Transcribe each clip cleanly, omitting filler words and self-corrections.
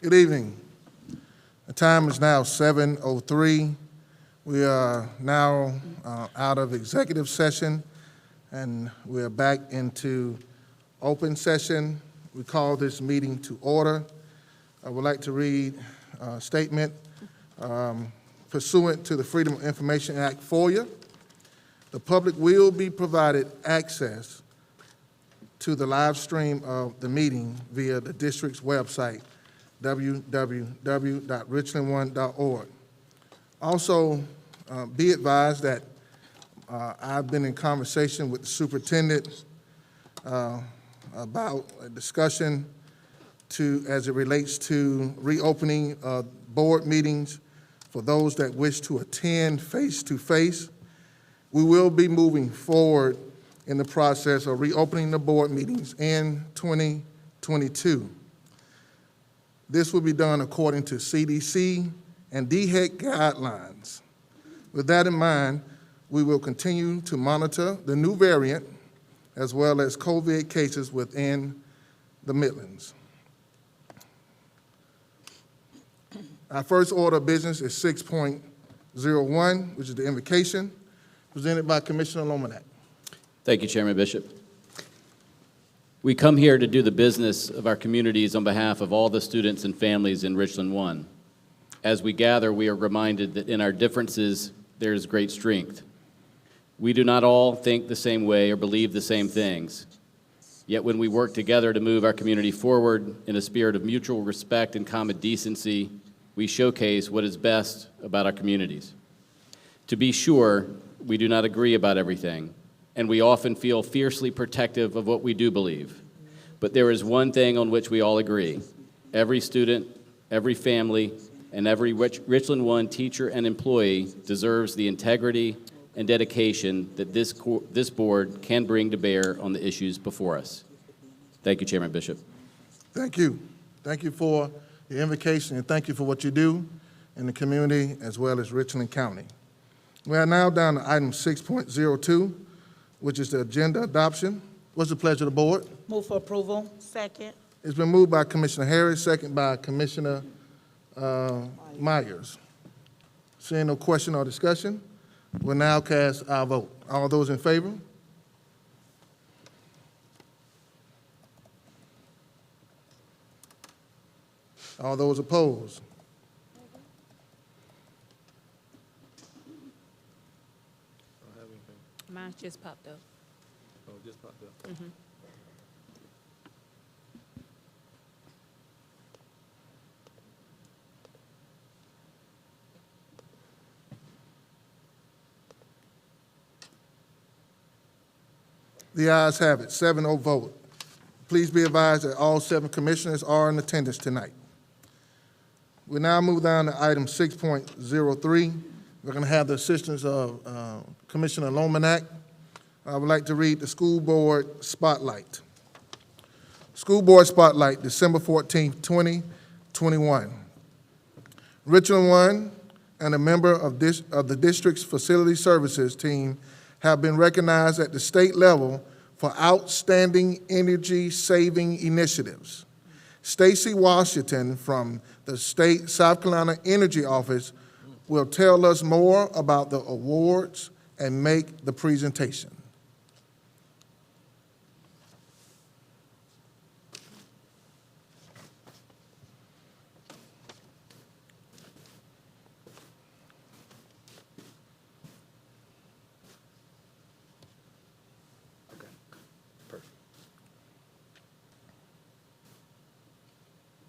Good evening. The time is now 7:03. We are now out of executive session, and we are back into open session. We call this meeting to order. I would like to read a statement pursuant to the Freedom of Information Act FOIA. The public will be provided access to the live stream of the meeting via the district's website, www.richland1.org. Also, be advised that I've been in conversation with the superintendent about a discussion as it relates to reopening board meetings for those that wish to attend face-to-face. We will be moving forward in the process of reopening the board meetings in 2022. This will be done according to CDC and DHEC guidelines. With that in mind, we will continue to monitor the new variant as well as COVID cases within the Midlands. Our first order of business is 6.01, which is the invocation, presented by Commissioner Lomanak. Thank you, Chairman Bishop. We come here to do the business of our communities on behalf of all the students and families in Richland 1. As we gather, we are reminded that in our differences, there is great strength. We do not all think the same way or believe the same things. Yet when we work together to move our community forward in a spirit of mutual respect and common decency, we showcase what is best about our communities. To be sure, we do not agree about everything, and we often feel fiercely protective of what we do believe. But there is one thing on which we all agree. Every student, every family, and every Richland 1 teacher and employee deserves the integrity and dedication that this board can bring to bear on the issues before us. Thank you, Chairman Bishop. Thank you. Thank you for the invocation, and thank you for what you do in the community as well as Richland County. We are now down to item 6.02, which is the agenda adoption. What's the pleasure of the board? Move for approval. Second. It's been moved by Commissioner Harris, second by Commissioner Myers. Seeing no question or discussion, we'll now cast our vote. All those in favor? All those opposed? Mine just popped up. Oh, just popped up. Mm-hmm. The ayes have it, 7-0 vote. Please be advised that all 7 commissioners are in attendance tonight. We now move down to item 6.03. We're going to have the assistance of Commissioner Lomanak. I would like to read the school board spotlight. School board spotlight, December 14th, 2021. Richland 1 and a member of the district's facility services team have been recognized at the state level for outstanding energy-saving initiatives. Stacy Washington from the State South Carolina Energy Office will tell us more about the awards and make the presentation.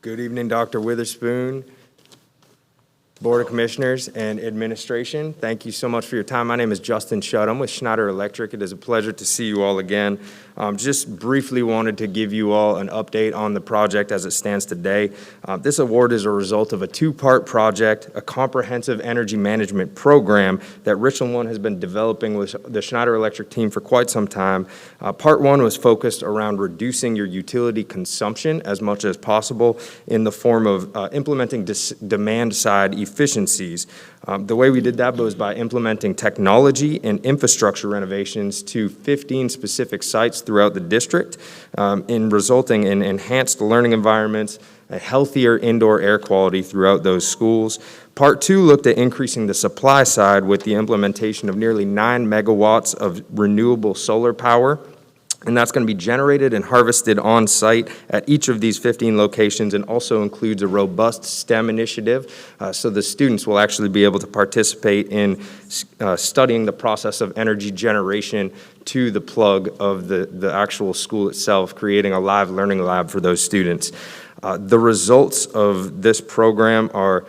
Good evening, Dr. Witherspoon, Board of Commissioners, and administration. Thank you so much for your time. My name is Justin Shutt. I'm with Schneider Electric. It is a pleasure to see you all again. Just briefly wanted to give you all an update on the project as it stands today. This award is a result of a 2-part project, a comprehensive energy management program that Richland 1 has been developing with the Schneider Electric team for quite some time. Part 1 was focused around reducing your utility consumption as much as possible in the form of implementing demand-side efficiencies. The way we did that was by implementing technology and infrastructure renovations to 15 specific sites throughout the district, resulting in enhanced learning environments, a healthier indoor air quality throughout those schools. Part 2 looked at increasing the supply side with the implementation of nearly 9 megawatts of renewable solar power. And that's going to be generated and harvested on site at each of these 15 locations, and also includes a robust STEM initiative. So the students will actually be able to participate in studying the process of energy generation to the plug of the actual school itself, creating a live learning lab for those students. The results of this program are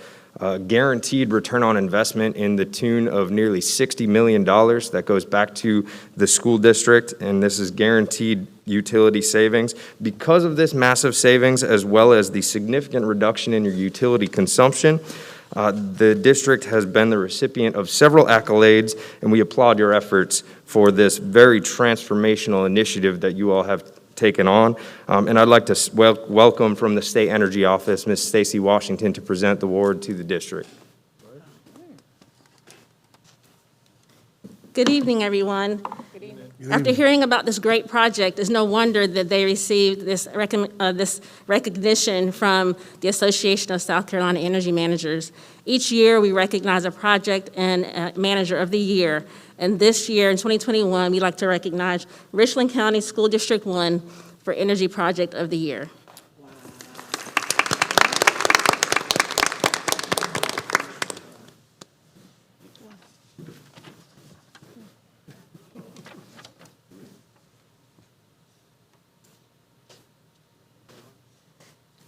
guaranteed return on investment in the tune of nearly $60 million that goes back to the school district, and this is guaranteed utility savings. Because of this massive savings, as well as the significant reduction in your utility consumption, the district has been the recipient of several accolades, and we applaud your efforts for this very transformational initiative that you all have taken on. And I'd like to welcome from the State Energy Office, Ms. Stacy Washington, to present the award to the district. Good evening, everyone. After hearing about this great project, it's no wonder that they received this recognition from the Association of South Carolina Energy Managers. Each year, we recognize a project and manager of the year. And this year, in 2021, we'd like to recognize Richland County School District 1 for Energy Project of the Year.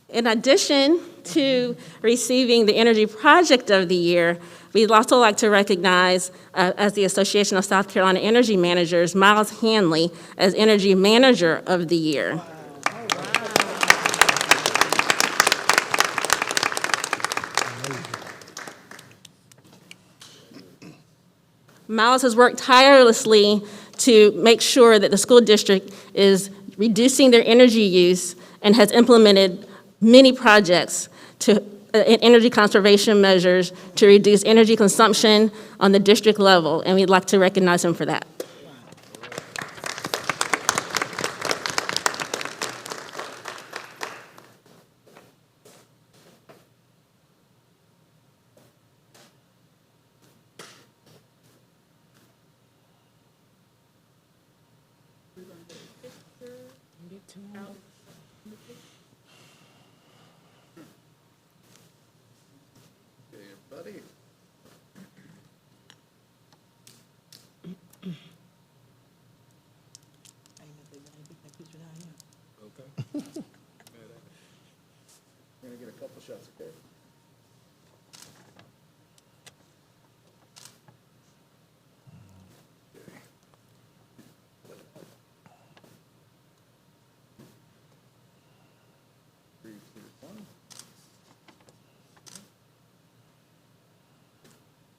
In addition to receiving the Energy Project of the Year, we'd also like to recognize, as the Association of South Carolina Energy Managers, Miles Hanley as Energy Manager of the Year. Miles has worked tirelessly to make sure that the school district is reducing their energy use and has implemented many projects to energy conservation measures to reduce energy consumption on the district level, and we'd like to recognize him for that.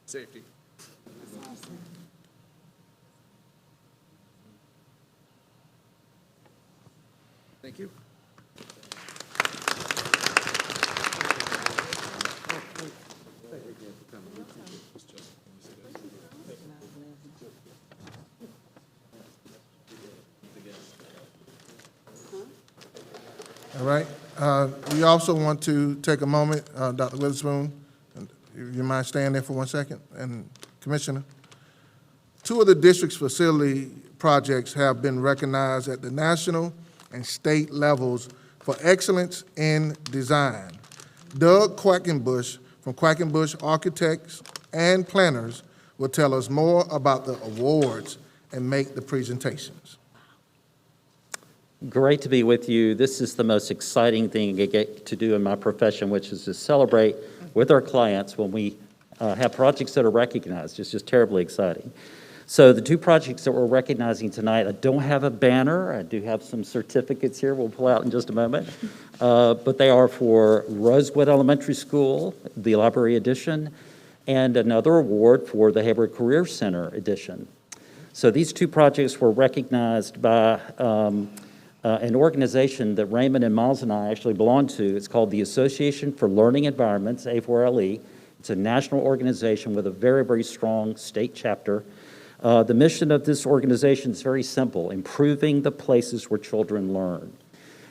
Safety. Thank you. All right. We also want to take a moment, Dr. Witherspoon, if you mind staying there for 1 second, and Commissioner. 2 of the district's facility projects have been recognized at the national and state levels for excellence in design. Doug Quackenbush from Quackenbush Architects and Planners will tell us more about the awards and make the presentations. Great to be with you. This is the most exciting thing I get to do in my profession, which is to celebrate with our clients when we have projects that are recognized. It's just terribly exciting. So the 2 projects that we're recognizing tonight, I don't have a banner. I do have some certificates here we'll pull out in just a moment. But they are for Rosewood Elementary School, the Library Edition, and another award for the Hayward Career Center Edition. So these 2 projects were recognized by an organization that Raymond and Miles and I actually belong to. It's called the Association for Learning Environments, A4LE. It's a national organization with a very, very strong state chapter. The mission of this organization is very simple: improving the places where children learn.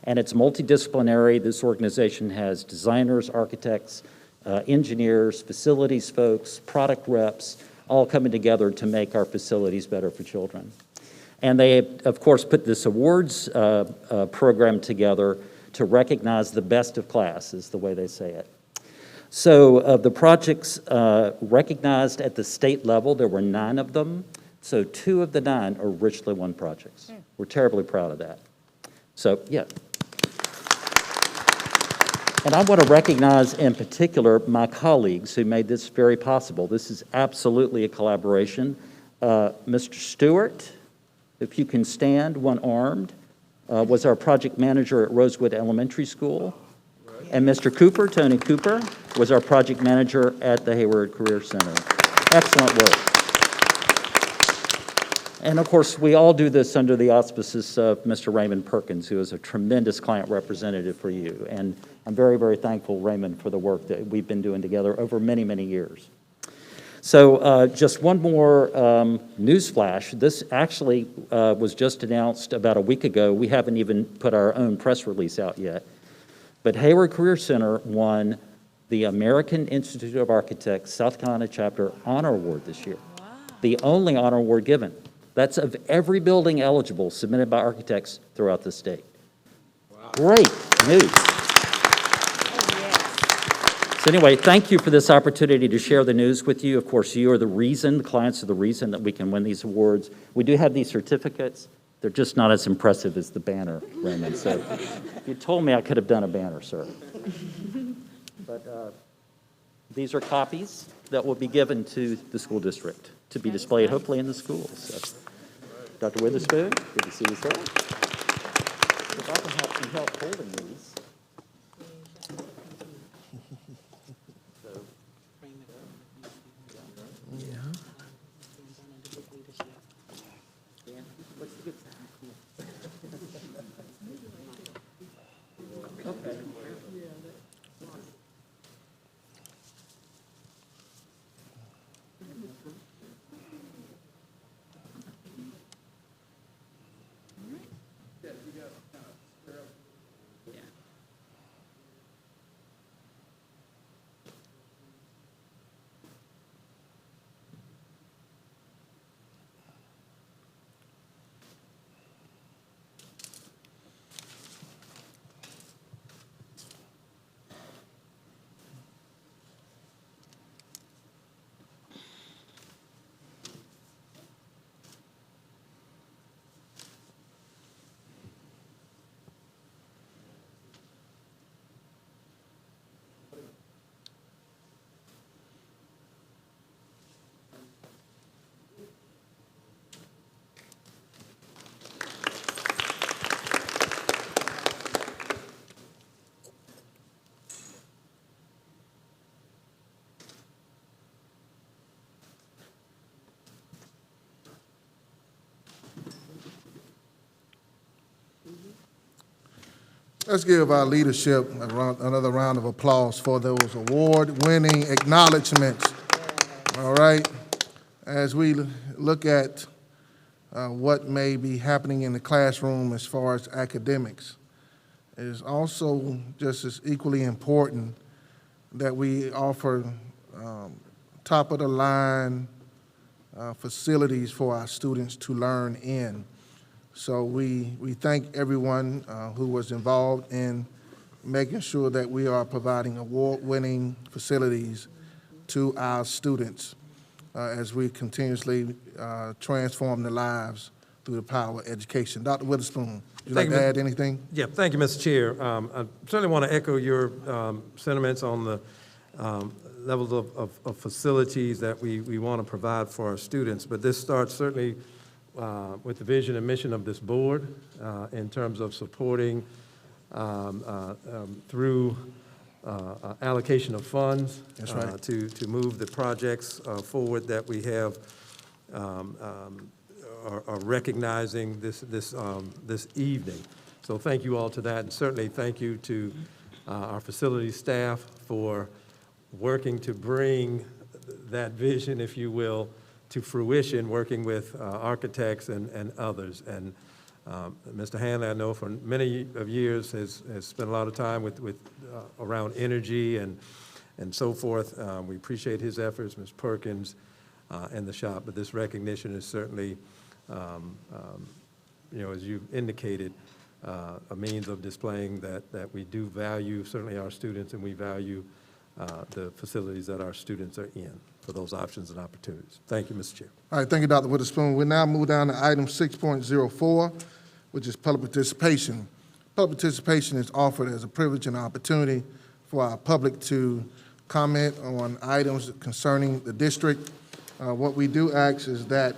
And it's multidisciplinary. This organization has designers, architects, engineers, facilities folks, product reps, all coming together to make our facilities better for children. And they, of course, put this awards program together to recognize the best of class, is the way they say it. So of the projects recognized at the state level, there were 9 of them. So 2 of the 9 are Richland 1 projects. We're terribly proud of that. So, yeah. And I want to recognize in particular my colleagues who made this very possible. This is absolutely a collaboration. Mr. Stewart, if you can stand, one-armed, was our project manager at Rosewood Elementary School. And Mr. Cooper, Tony Cooper, was our project manager at the Hayward Career Center. Excellent work. And of course, we all do this under the auspices of Mr. Raymond Perkins, who is a tremendous client representative for you. And I'm very, very thankful, Raymond, for the work that we've been doing together over many, many years. So just one more news flash. This actually was just announced about a week ago. We haven't even put our own press release out yet. But Hayward Career Center won the American Institute of Architects South Carolina Chapter Honor Award this year. Wow. The only honor award given. That's of every building eligible submitted by architects throughout the state. Wow. Great news. So anyway, thank you for this opportunity to share the news with you. Of course, you are the reason, the clients are the reason that we can win these awards. We do have these certificates. They're just not as impressive as the banner, Raymond. So if you told me I could have done a banner, sir. But these are copies that will be given to the school district to be displayed hopefully in the schools. So, Dr. Witherspoon, good to see you, sir. If I can have some help holding these. Let's give our leadership another round of applause for those award-winning acknowledgements. All right. As we look at what may be happening in the classroom as far as academics, it is also just as equally important that we offer top-of-the-line facilities for our students to learn in. So we thank everyone who was involved in making sure that we are providing award-winning facilities to our students as we continuously transform their lives through the power of education. Dr. Witherspoon, would you like to add anything? Yeah, thank you, Mr. Chair. I certainly want to echo your sentiments on the levels of facilities that we want to provide for our students, but this starts certainly with the vision and mission of this board in terms of supporting through allocation of funds. That's right. To move the projects forward that we have are recognizing this evening. So thank you all to that, and certainly thank you to our facility staff for working to bring that vision, if you will, to fruition, working with architects and others. And Mr. Hanley, I know for many of years, has spent a lot of time around energy and so forth. We appreciate his efforts, Ms. Perkins, and the shop, but this recognition is certainly, as you indicated, a means of displaying that we do value certainly our students, and we value the facilities that our students are in for those options and opportunities. Thank you, Mr. Chair. All right, thank you, Dr. Witherspoon. We now move down to item 6.04, which is public participation. Public participation is offered as a privilege and opportunity for our public to comment on items concerning the district. What we do ask is that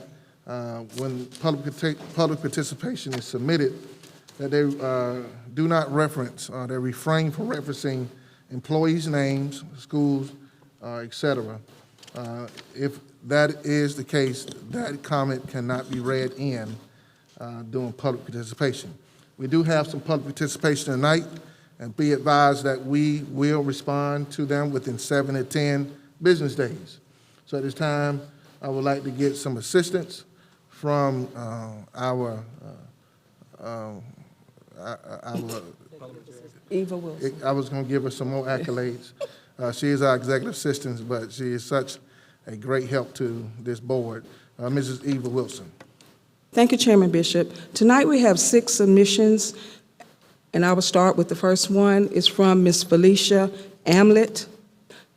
when public participation is submitted, that they do not reference, they refrain from referencing employees' names, schools, et cetera. If that is the case, that comment cannot be read in during public participation. We do have some public participation tonight, and be advised that we will respond to them within 7 to 10 business days. So at this time, I would like to get some assistance from our Eva Wilson. I was going to give her some more accolades. She is our executive assistant, but she is such a great help to this board. Mrs. Eva Wilson. Thank you, Chairman Bishop. Tonight we have 6 submissions, and I will start with the first one. It's from Ms. Felicia Amlett.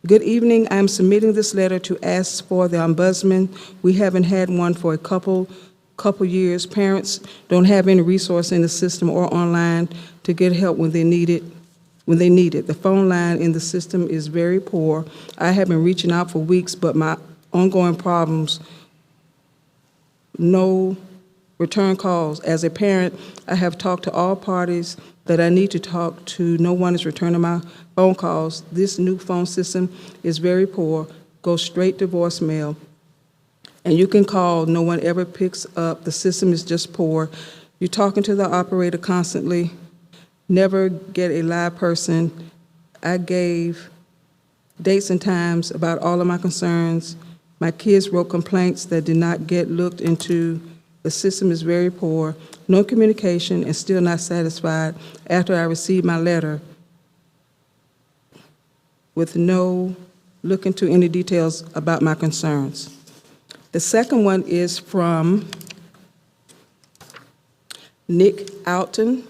Good evening. I am submitting this letter to ask for the ombudsman. We haven't had one for a couple years. Parents don't have any resource in the system or online to get help when they need it. The phone line in the system is very poor. I have been reaching out for weeks, but my ongoing problems, no return calls. As a parent, I have talked to all parties that I need to talk to. No one is returning my phone calls. This new phone system is very poor, goes straight to voicemail, and you can call, no one ever picks up. The system is just poor. You're talking to the operator constantly, never get a live person. I gave dates and times about all of my concerns. My kids wrote complaints that did not get looked into. The system is very poor, no communication, and still not satisfied after I received my letter with no look into any details about my concerns. The second one is from Nick Alton.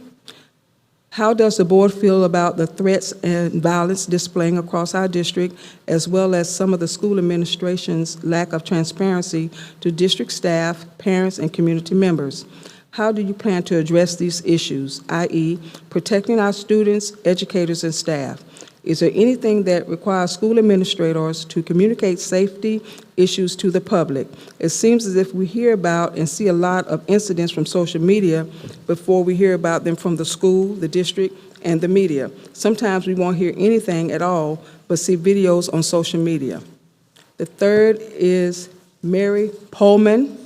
How does the board feel about the threats and violence displaying across our district, as well as some of the school administration's lack of transparency to district staff, parents, and community members? How do you plan to address these issues, i.e., protecting our students, educators, and staff? Is there anything that requires school administrators to communicate safety issues to the public? It seems as if we hear about and see a lot of incidents from social media before we hear about them from the school, the district, and the media. Sometimes we won't hear anything at all, but see videos on social media. The third is Mary Pullman.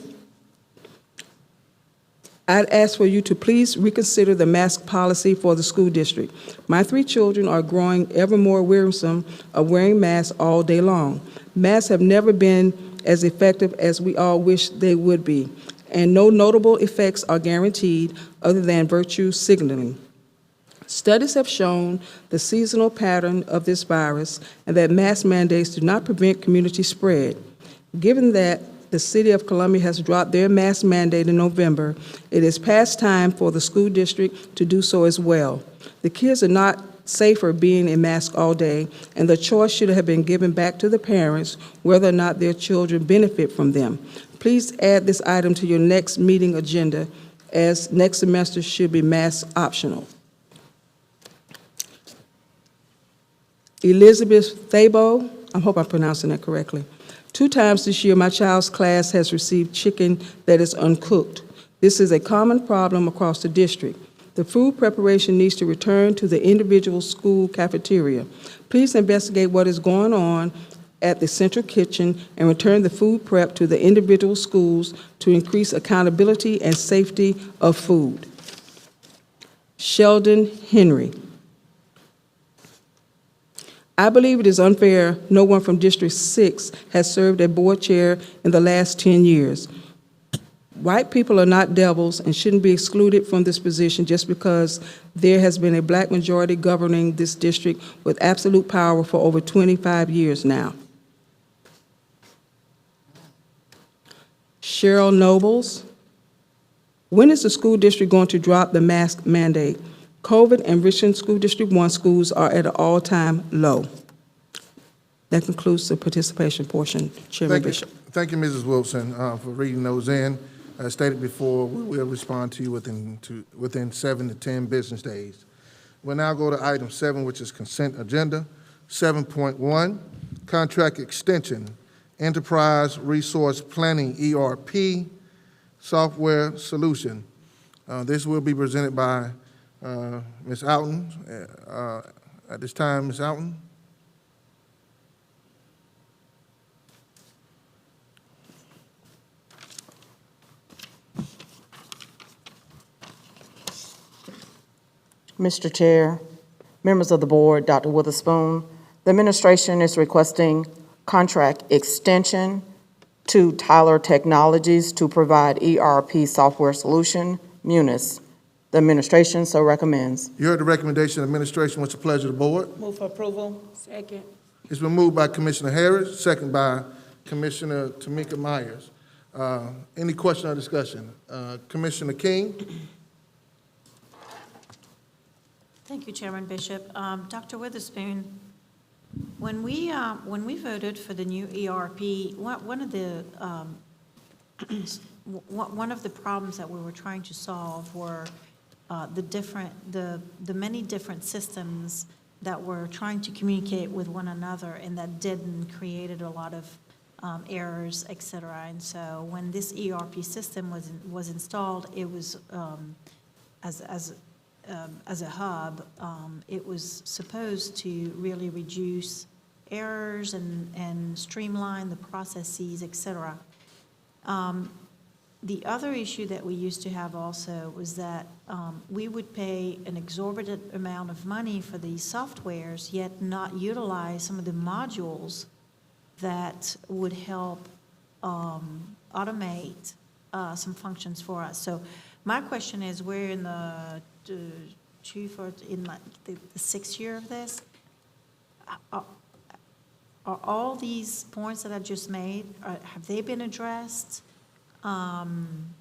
I'd ask for you to please reconsider the mask policy for the school district. My 3 children are growing ever more wearisome of wearing masks all day long. Masks have never been as effective as we all wish they would be, and no notable effects are guaranteed other than virtue signaling. Studies have shown the seasonal pattern of this virus and that mask mandates do not prevent community spread. Given that the City of Columbia has dropped their mask mandate in November, it is past time for the school district to do so as well. The kids are not safer being in mask all day, and the choice should have been given back to the parents whether or not their children benefit from them. Please add this item to your next meeting agenda, as next semester should be mask optional. Elizabeth Thabo, I hope I'm pronouncing that correctly. 2 times this year, my child's class has received chicken that is uncooked. This is a common problem across the district. The food preparation needs to return to the individual school cafeteria. Please investigate what is going on at the central kitchen and return the food prep to the individual schools to increase accountability and safety of food. Sheldon Henry. I believe it is unfair no one from District 6 has served a board chair in the last 10 years. White people are not devils and shouldn't be excluded from this position just because there has been a black majority governing this district with absolute power for over 25 years now. Cheryl Nobles, when is the school district going to drop the mask mandate? COVID and Richland School District 1 schools are at an all-time low. That concludes the participation portion, Chairman Bishop. Thank you, Mrs. Wilson, for reading those in. As stated before, we will respond to you within 7 to 10 business days. We'll now go to item 7, which is consent agenda. 7.1, contract extension, enterprise resource planning, ERP, software solution. This will be presented by Ms. Alton. At this time, Ms. Alton. Mr. Chair, members of the board, Dr. Witherspoon, the administration is requesting contract extension to Tyler Technologies to provide ERP software solution, Munis. The administration so recommends. You heard the recommendation of the administration. What's the pleasure of the board? Move for approval. Second. It's been moved by Commissioner Harris, second by Commissioner Tamika Myers. Any question or discussion? Commissioner King? Thank you, Chairman Bishop. Dr. Witherspoon, when we voted for the new ERP, one of the problems that we were trying to solve were the many different systems that were trying to communicate with one another, and that created a lot of errors, et cetera. And so when this ERP system was installed, it was as a hub, it was supposed to really reduce errors and streamline the processes, et cetera. The other issue that we used to have also was that we would pay an exorbitant amount of money for these softwares, yet not utilize some of the modules that would help automate some functions for us. So my question is, we're in the the 6th year of this. Are all these points that I just made, have they been addressed? And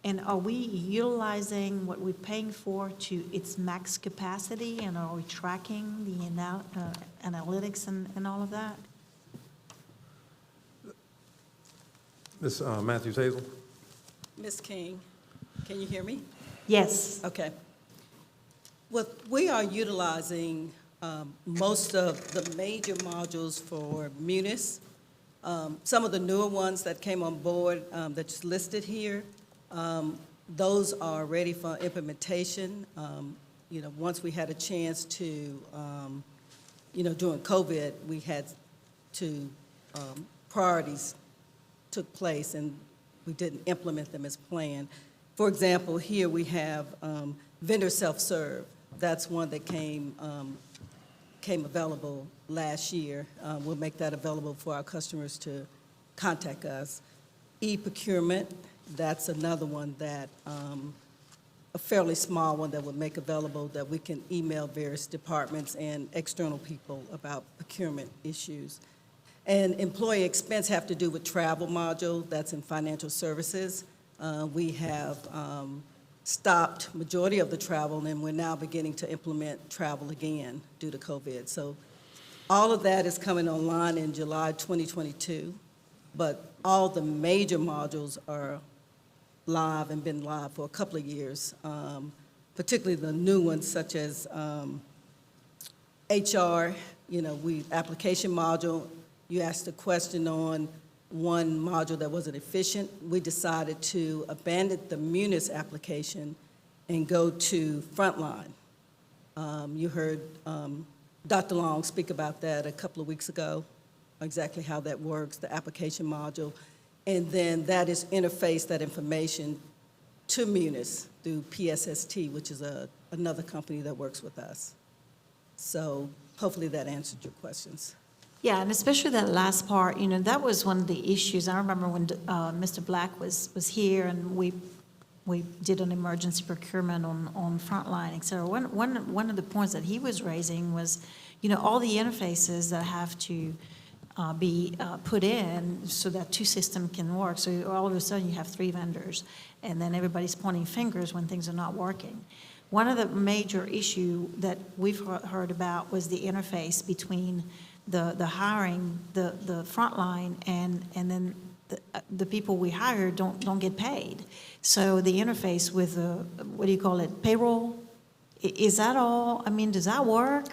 are we utilizing what we're paying for to its max capacity, and are we tracking the analytics and all of that? Ms. Matthews Hazel? Ms. King, can you hear me? Yes. Okay. Well, we are utilizing most of the major modules for Munis. Some of the newer ones that came on board that's listed here, those are ready for implementation. Once we had a chance to, during COVID, we had to, priorities took place and we didn't implement them as planned. For example, here we have vendor self-serve. That's one that came available last year. We'll make that available for our customers to contact us. E-procurement, that's another one that, a fairly small one that we'll make available that we can email various departments and external people about procurement issues. And employee expense have to do with travel module, that's in financial services. We have stopped majority of the travel, and we're now beginning to implement travel again due to COVID. So all of that is coming online in July 2022, but all the major modules are live and been live for a couple of years, particularly the new ones such as HR, application module. You asked a question on one module that wasn't efficient. We decided to abandon the Munis application and go to Frontline. You heard Dr. Long speak about that a couple of weeks ago, exactly how that works, the application module. And then that is interface that information to Munis through PSST, which is another company that works with us. So hopefully that answered your questions. Yeah, and especially that last part, that was one of the issues. I remember when Mr. Black was here and we did an emergency procurement on Frontline, et cetera. One of the points that he was raising was, all the interfaces that have to be put in so that two systems can work. So all of a sudden you have 3 vendors, and then everybody's pointing fingers when things are not working. One of the major issue that we've heard about was the interface between the hiring, the frontline, and then the people we hire don't get paid. So the interface with what do you call it, payroll? Is that all? I mean, does that work?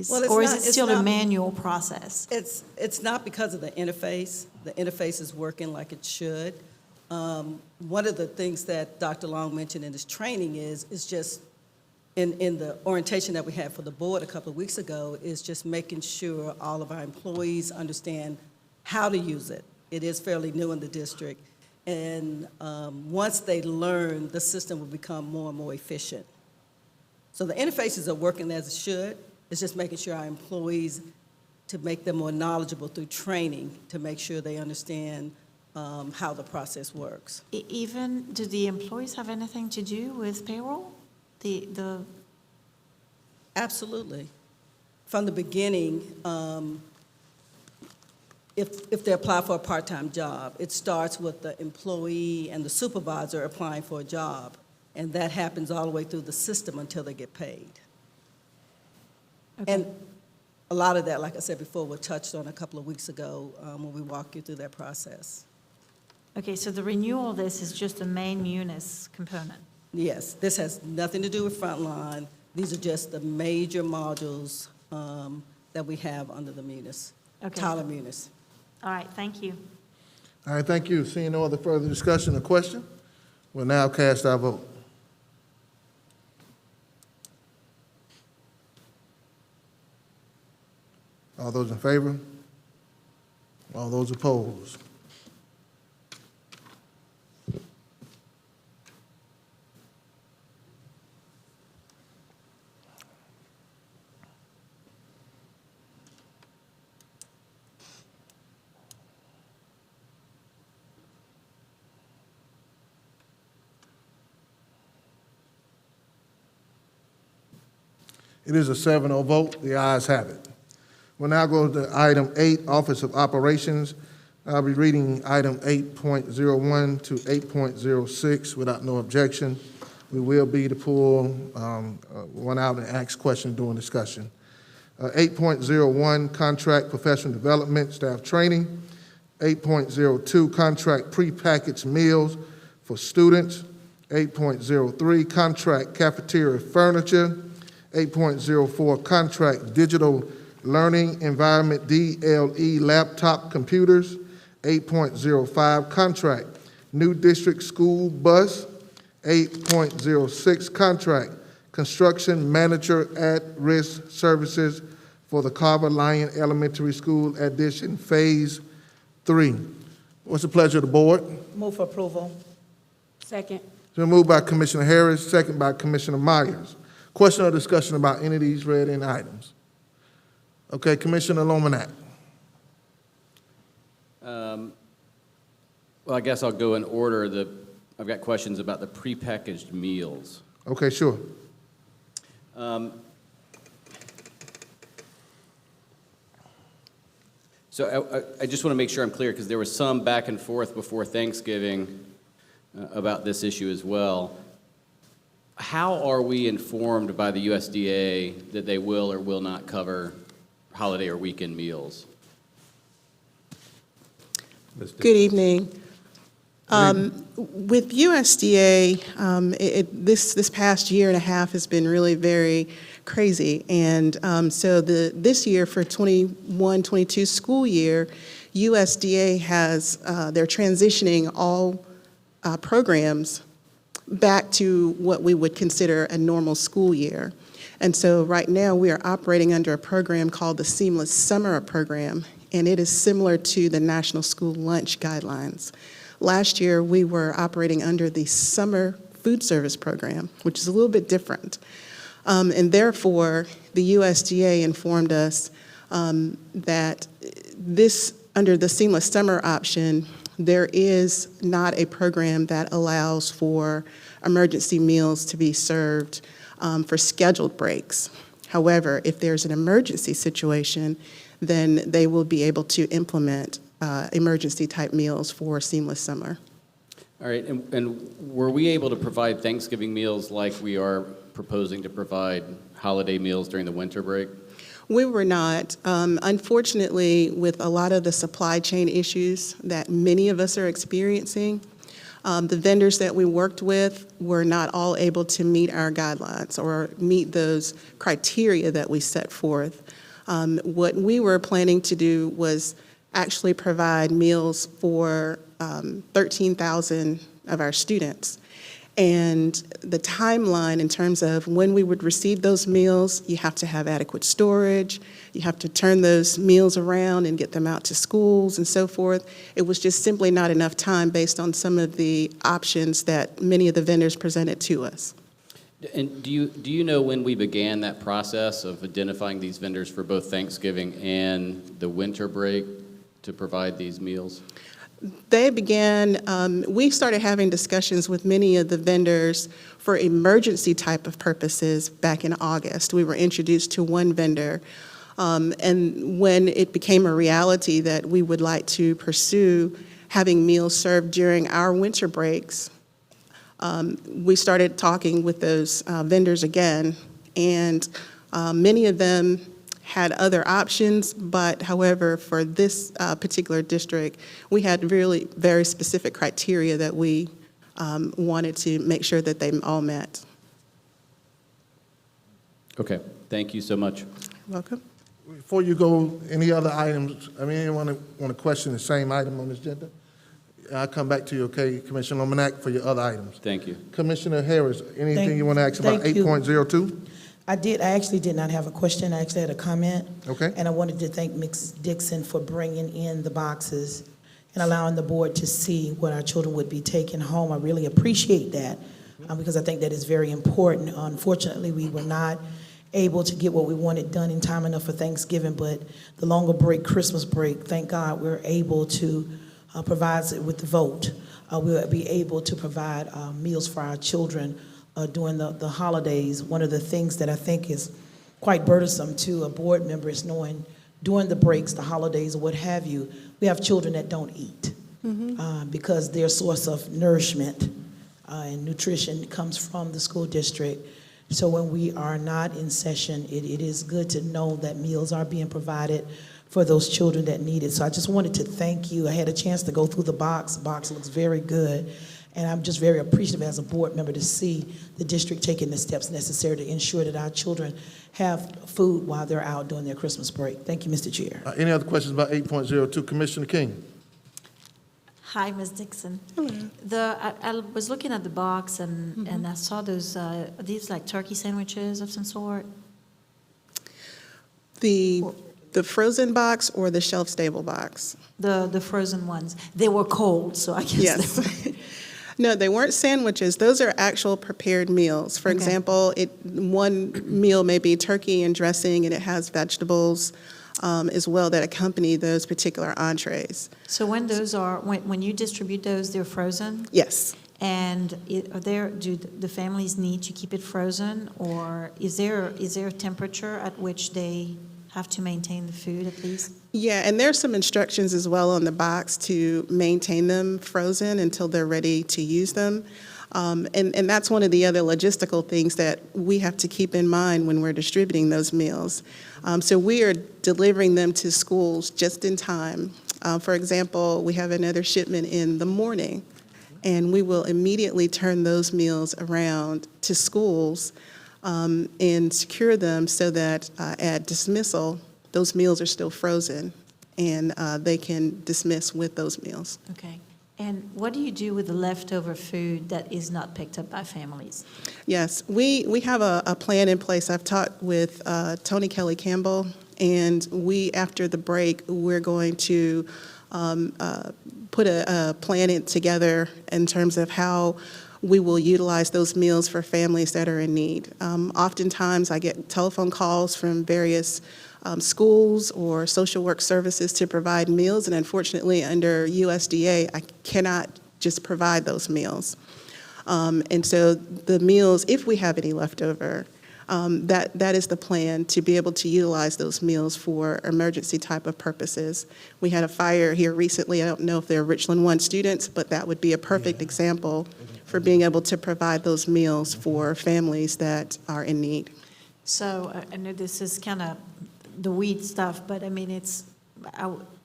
Or is it still a manual process? It's not because of the interface. The interface is working like it should. One of the things that Dr. Long mentioned in his training is just in the orientation that we had for the board a couple of weeks ago is just making sure all of our employees understand how to use it. It is fairly new in the district. And once they learn, the system will become more and more efficient. So the interfaces are working as it should. It's just making sure our employees, to make them more knowledgeable through training, to make sure they understand how the process works. Even, do the employees have anything to do with payroll? Absolutely. From the beginning, if they apply for a part-time job, it starts with the employee and the supervisor applying for a job, and that happens all the way through the system until they get paid. Okay. And a lot of that, like I said before, was touched on a couple of weeks ago when we walked you through that process. Okay, so the renewal of this is just the main Munis component. Yes, this has nothing to do with Frontline. These are just the major modules that we have under the Munis, Okay. Tyler Munis. All right, thank you. All right, thank you. Seeing no other further discussion or question, we'll now cast our vote. All those in favor? All those opposed? It is a 7-0 vote. The ayes have it. We'll now go to item 8, Office of Operations. I'll be reading item 8.01 to 8.06 without no objection. We will be to pull one out and ask questions during discussion. 8.01, Contract Professional Development, Staff Training. 8.02, Contract Prepackaged Meals for Students. 8.03, Contract Cafeteria Furniture. 8.04, Contract Digital Learning Environment DLE Laptop Computers. 8.05, Contract New District School Bus. 8.06, Contract Construction Manager at-Risk Services for the Carver Lyon Elementary School Addition Phase 3. What's the pleasure of the board? Move for approval. Second. It's been moved by Commissioner Harris, second by Commissioner Myers. Question or discussion about any of these read-in items? Okay, Commissioner Lomanak. Well, I guess I'll go in order. I've got questions about the prepackaged meals. Okay, sure. So I just want to make sure I'm clear, because there was some back and forth before Thanksgiving about this issue as well. How are we informed by the USDA that they will or will not cover holiday or weekend meals? Good evening. With USDA, this past year and a half has been really very crazy. And so this year for 21-22 school year, USDA has, they're transitioning all programs back to what we would consider a normal school year. And so right now we are operating under a program called the Seamless Summer Program, and it is similar to the National School Lunch Guidelines. Last year we were operating under the Summer Food Service Program, which is a little bit different. And therefore, the USDA informed us that under the Seamless Summer option, there is not a program that allows for emergency meals to be served for scheduled breaks. However, if there's an emergency situation, then they will be able to implement emergency-type meals for Seamless Summer. All right, and were we able to provide Thanksgiving meals like we are proposing to provide holiday meals during the winter break? We were not. Unfortunately, with a lot of the supply chain issues that many of us are experiencing, the vendors that we worked with were not all able to meet our guidelines or meet those criteria that we set forth. What we were planning to do was actually provide meals for 13,000 of our students. And the timeline in terms of when we would receive those meals, you have to have adequate storage, you have to turn those meals around and get them out to schools and so forth. It was just simply not enough time based on some of the options that many of the vendors presented to us. And do you know when we began that process of identifying these vendors for both Thanksgiving and the winter break to provide these meals? They began, we started having discussions with many of the vendors for emergency type of purposes back in August. We were introduced to one vendor, and when it became a reality that we would like to pursue having meals served during our winter breaks, we started talking with those vendors again, and many of them had other options, but however, for this particular district, we had really very specific criteria that we wanted to make sure that they all met. Okay, thank you so much. Welcome. Before you go, any other items, anyone want to question the same item on this agenda? I'll come back to you, okay, Commissioner Lomanak, for your other items. Thank you. Commissioner Harris, anything you want to ask about Thank you. 8.02? I actually did not have a question, I actually had a comment. Okay. And I wanted to thank Ms. Dixon for bringing in the boxes and allowing the board to see what our children would be taking home. I really appreciate that because I think that is very important. Unfortunately, we were not able to get what we wanted done in time enough for Thanksgiving, but the longer break, Christmas break, thank God we're able to provide it with the vote. We'll be able to provide meals for our children during the holidays. One of the things that I think is quite burdensome to a board member is knowing during the breaks, the holidays, or what have you, we have children that don't eat because their source of nourishment and nutrition comes from the school district. So when we are not in session, it is good to know that meals are being provided for those children that need it. So I just wanted to thank you. I had a chance to go through the box. The box looks very good. And I'm just very appreciative as a board member to see the district taking the steps necessary to ensure that our children have food while they're out doing their Christmas break. Thank you, Mr. Chair. Any other questions about 8.02? Commissioner King? Hi, Ms. Dixon. Hello. I was looking at the box and I saw those, these like turkey sandwiches of some sort? The frozen box or the shelf-stable box? The frozen ones. They were cold, so I guess. Yes. No, they weren't sandwiches. Those are actual prepared meals. For example, one meal may be turkey and dressing, and it has vegetables as well that accompany those particular entrees. So when those are, when you distribute those, they're frozen? Yes. And do the families need to keep it frozen, or is there a temperature at which they have to maintain the food at least? Yeah, and there's some instructions as well on the box to maintain them frozen until they're ready to use them. And that's one of the other logistical things that we have to keep in mind when we're distributing those meals. So we are delivering them to schools just in time. For example, we have another shipment in the morning, and we will immediately turn those meals around to schools and secure them so that at dismissal, those meals are still frozen and they can dismiss with those meals. Okay. And what do you do with the leftover food that is not picked up by families? Yes, we have a plan in place. I've talked with Tony Kelly Campbell, and after the break, we're going to put a plan together in terms of how we will utilize those meals for families that are in need. Oftentimes, I get telephone calls from various schools or social work services to provide meals, and unfortunately, under USDA, I cannot just provide those meals. And so the meals, if we have any left over, that is the plan, to be able to utilize those meals for emergency type of purposes. We had a fire here recently. I don't know if they're Richland 1 students, but that would be a perfect example for being able to provide those meals for families that are in need. So I know this is kind of the weed stuff, but I mean, it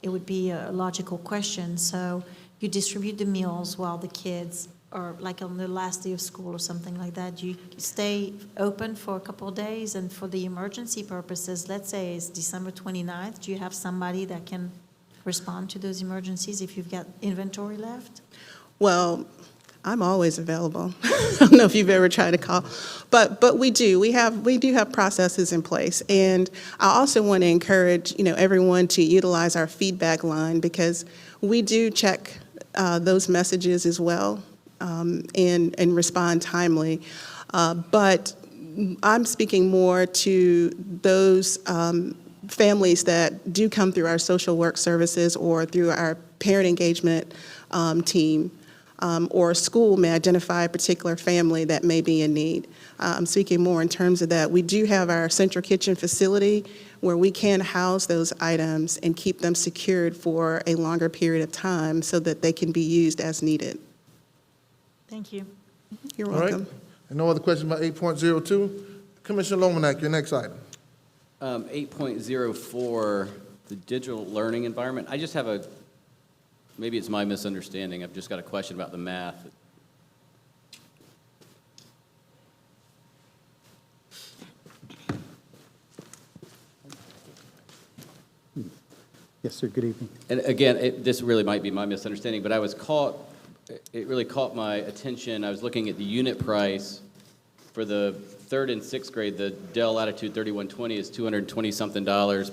would be a logical question. So you distribute the meals while the kids are like on the last day of school or something like that. Do you stay open for a couple of days? And for the emergency purposes, let's say it's December 29th, do you have somebody that can respond to those emergencies if you've got inventory left? Well, I'm always available. I don't know if you've ever tried to call, but we do. We do have processes in place, and I also want to encourage everyone to utilize our feedback line, because we do check those messages as well, and respond timely. But I'm speaking more to those families that do come through our social work services or through our parent engagement team. Or a school may identify a particular family that may be in need. I'm speaking more in terms of that. We do have our central kitchen facility where we can house those items and keep them secured for a longer period of time so that they can be used as needed. Thank you. You're All right. welcome. And no other questions about 8.02? Commissioner Lomanak, your next item. 8.04, the digital learning environment. I just have maybe it's my misunderstanding. I've just got a question about the math. Yes, sir. Good evening. And again, this really might be my misunderstanding, but it really caught my attention. I was looking at the unit price for the 3rd and 6th grade. The Dell Latitude 3120 is $220-something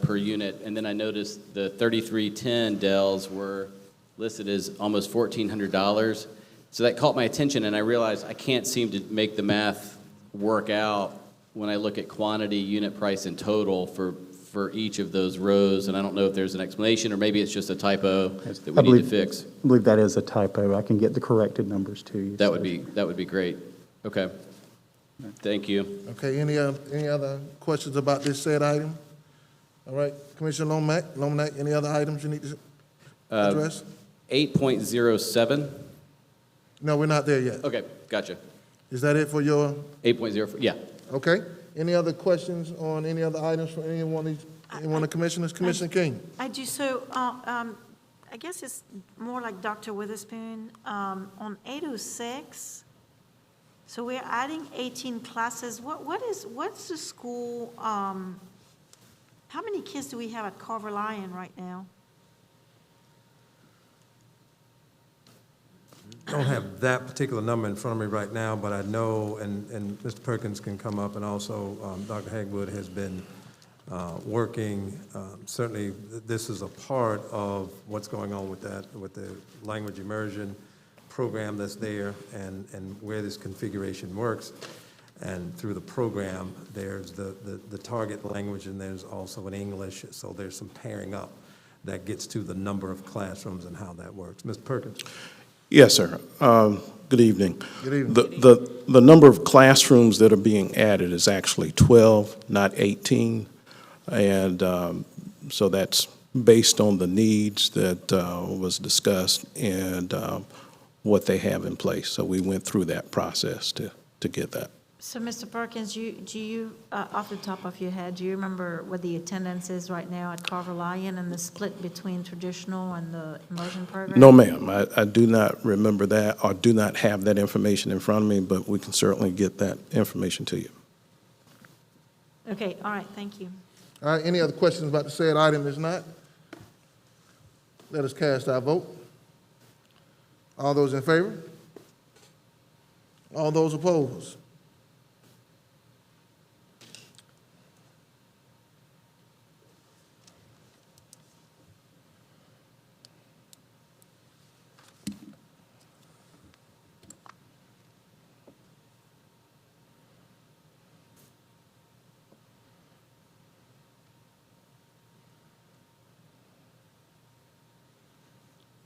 per unit. And then I noticed the 3310 Dells were listed as almost $1,400. So that caught my attention, and I realized I can't seem to make the math work out when I look at quantity, unit price, and total for each of those rows. And I don't know if there's an explanation, or maybe it's just a typo that we need to fix. I believe that is a typo. I can get the corrected numbers to you. That would be great. Okay. Thank you. Okay, any other questions about this said item? All right, Commissioner Lomanak, any other items you need to address? 8.07. No, we're not there yet. Okay, gotcha. Is that it for your? 8.04, yeah. Okay. Any other questions on any other items from any one of the commissioners? Commissioner King? I do. So I guess it's more like Dr. Witherspoon. On 806, so we're adding 18 classes. What's the school, how many kids do we have at Carver Lion right now? I don't have that particular number in front of me right now, but I know, and Mr. Perkins can come up, and also Dr. Hagwood has been working. Certainly, this is a part of what's going on with the language immersion program that's there, and where this configuration works. And through the program, there's the target language, and there's also an English, so there's some pairing up that gets to the number of classrooms and how that works. Mr. Perkins? Yes, sir. Good evening. Good evening. The number of classrooms that are being added is actually 12, not 18. And so that's based on the needs that was discussed and what they have in place. So we went through that process to get that. So, Mr. Perkins, do you, off the top of your head, do you remember what the attendance is right now at Carver Lion and the split between traditional and the immersion program? No, ma'am. I do not remember that or do not have that information in front of me, but we can certainly get that information to you. Okay, all right, thank you. All right, any other questions about the said item? If not, let us cast our vote. All those in favor? All those opposed?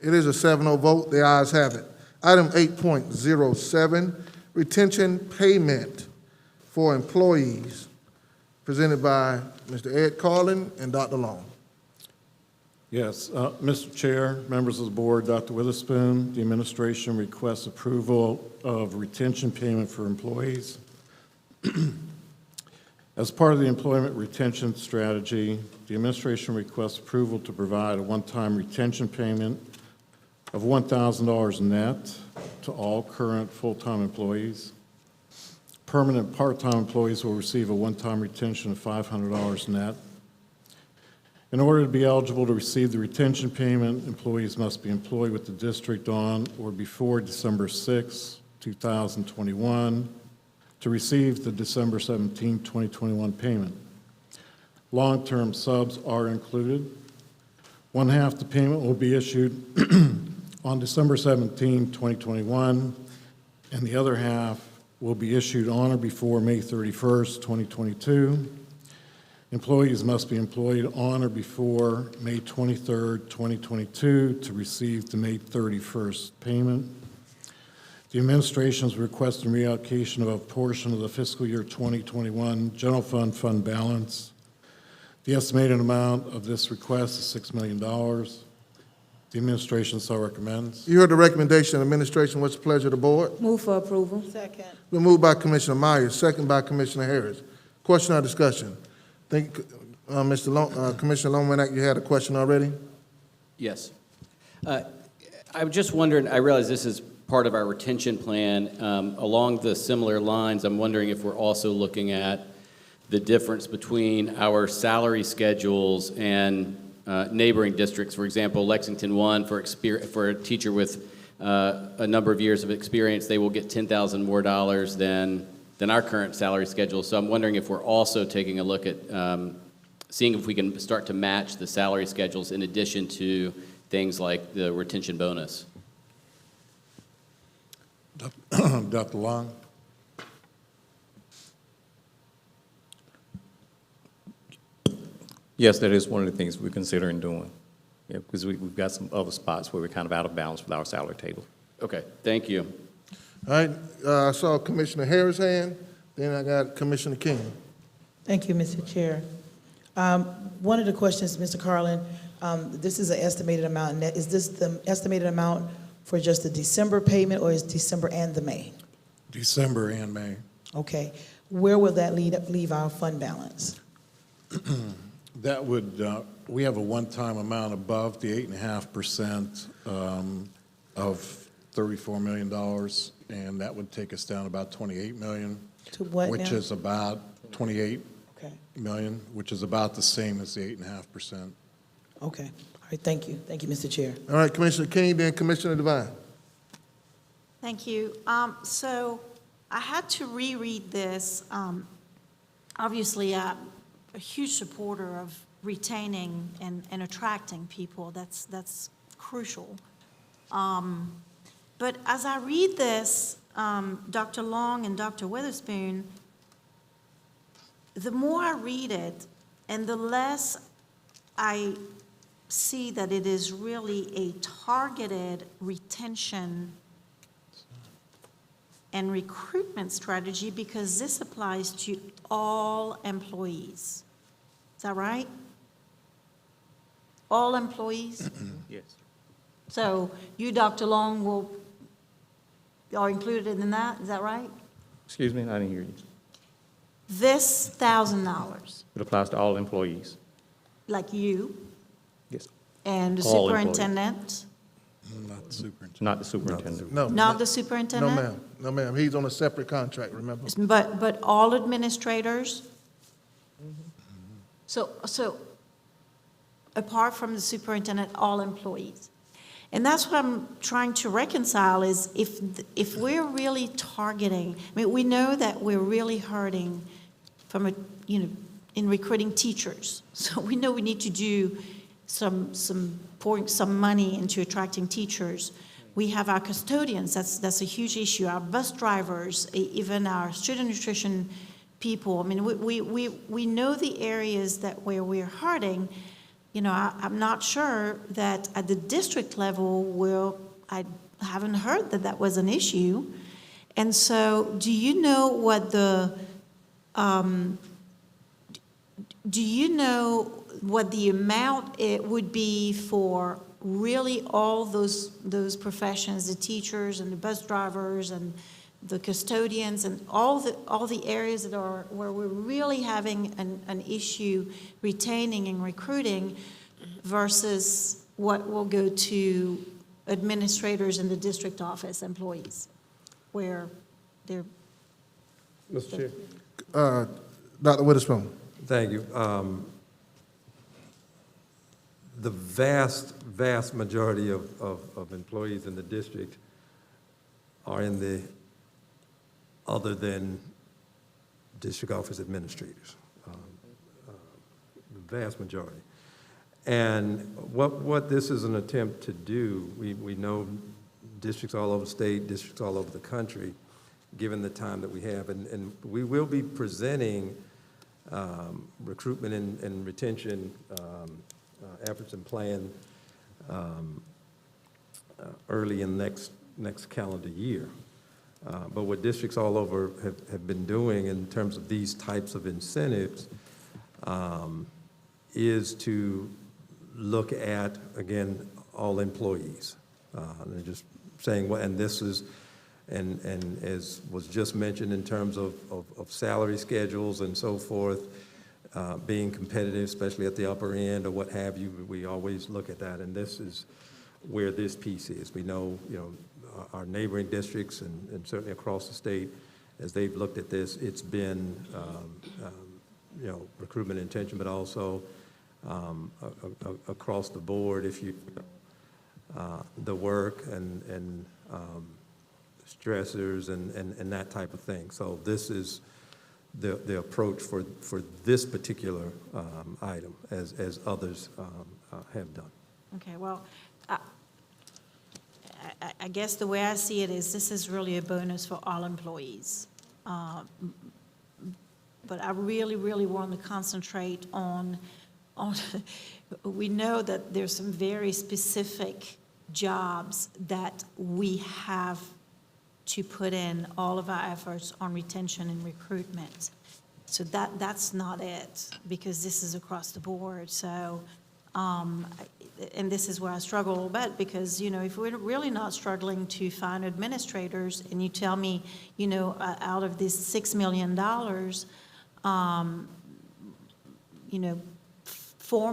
It is a 7-0 vote. The ayes have it. Item 8.07, retention payment for employees, presented by Mr. Ed Carlin and Dr. Long. Yes, Mr. Chair, members of the board, Dr. Witherspoon, the administration requests approval of retention payment for employees. As part of the employment retention strategy, the administration requests approval to provide a one-time retention payment of $1,000 net to all current full-time employees. Permanent part-time employees will receive a one-time retention of $500 net. In order to be eligible to receive the retention payment, employees must be employed with the district on or before December 6, 2021, to receive the December 17, 2021 payment. Long-term subs are included. One half the payment will be issued on December 17, 2021, and the other half will be issued on or before May 31st, 2022. Employees must be employed on or before May 23rd, 2022 to receive the May 31st payment. The administration is requesting reallocation of a portion of the fiscal year 2021 general fund balance. The estimated amount of this request is $6 million. The administration so recommends. You heard the recommendation of the administration. What's the pleasure of the board? Move for approval. Second. Been moved by Commissioner Myers, second by Commissioner Harris. Question or discussion? Think, Commissioner Lomanak, you had a question already? Yes. I was just wondering, I realize this is part of our retention plan. Along the similar lines, I'm wondering if we're also looking at the difference between our salary schedules and neighboring districts. For example, Lexington 1, for a teacher with a number of years of experience, they will get $10,000 more than our current salary schedule. So I'm wondering if we're also taking a look at seeing if we can start to match the salary schedules in addition to things like the retention bonus. Dr. Long? Yes, that is one of the things we're considering doing. Yeah, because we've got some other spots where we're kind of out of balance with our salary table. Okay, thank you. All right, I saw Commissioner Harris' hand, then I got Commissioner King. Thank you, Mr. Chair. One of the questions, Mr. Carlin, this is an estimated amount. Is this the estimated amount for just the December payment, or is December and the May? December and May. Okay. Where will that leave our fund balance? That would, we have a one-time amount above the 8.5% of $34 million, and that would take us down about $28 million. To what which now? is about 28 Okay. million, which is about the same as the 8.5%. Okay. All right, thank you. Thank you, Mr. Chair. All right, Commissioner King, then Commissioner Devine. Thank you. So I had to reread this. Obviously, I'm a huge supporter of retaining and attracting people. That's crucial. But as I read this, Dr. Long and Dr. Witherspoon, the more I read it and the less I see that it is really a targeted retention and recruitment strategy, because this applies to all employees. Is that right? All employees? Yes. So you, Dr. Long, are included in that, is that right? Excuse me, I didn't hear you. This $1,000, It applies to all employees. like you Yes. and the All employees. superintendent, Not the superintendent. Not the superintendent. No. not the No, superintendent? ma'am. No, ma'am. He's on a separate contract, remember? But all administrators? So apart from the superintendent, all employees? And that's what I'm trying to reconcile is if we're really targeting, I mean, we know that we're really hurting from in recruiting teachers. So we know we need to do pouring some money into attracting teachers. We have our custodians, that's a huge issue, our bus drivers, even our student nutrition people. I mean, we know the areas where we're hurting, I'm not sure that at the district level, I haven't heard that that was an issue. And so, do you know what the amount it would be for really all those professions, the teachers and the bus drivers and the custodians and all the areas that are where we're really having an issue retaining and recruiting versus what will go to administrators in the district office employees, where they're. Mr. Chair. Dr. Witherspoon. Thank you. The vast majority of employees in the district are in the other than district office administrators, the vast majority. And what this is an attempt to do, we know districts all over the state, districts all over the country, given the time that we have, and we will be presenting recruitment and retention efforts and plan early in next calendar year. But what districts all over have been doing in terms of these types of incentives is to look at, again, all employees. And just saying, well, and this is, and as was just mentioned in terms of salary schedules and so forth, being competitive, especially at the upper end or what have you, we always look at that. And this is where this piece is. We know, our neighboring districts and certainly across the state, as they've looked at this, it's been, recruitment intention, but also across the board, if you, the work and stressors and that type of thing. So this is the approach for this particular item, as others have done. Okay, well, I guess the way I see it is this is really a bonus for all employees. But I really, really want to concentrate on we know that there's some very specific jobs that we have to put in all of our efforts on retention and recruitment. So that's not it, because this is across the board. So, and this is where I struggle a little bit, because, if we're really not struggling to find administrators, and you tell me, out of this $6 million, $4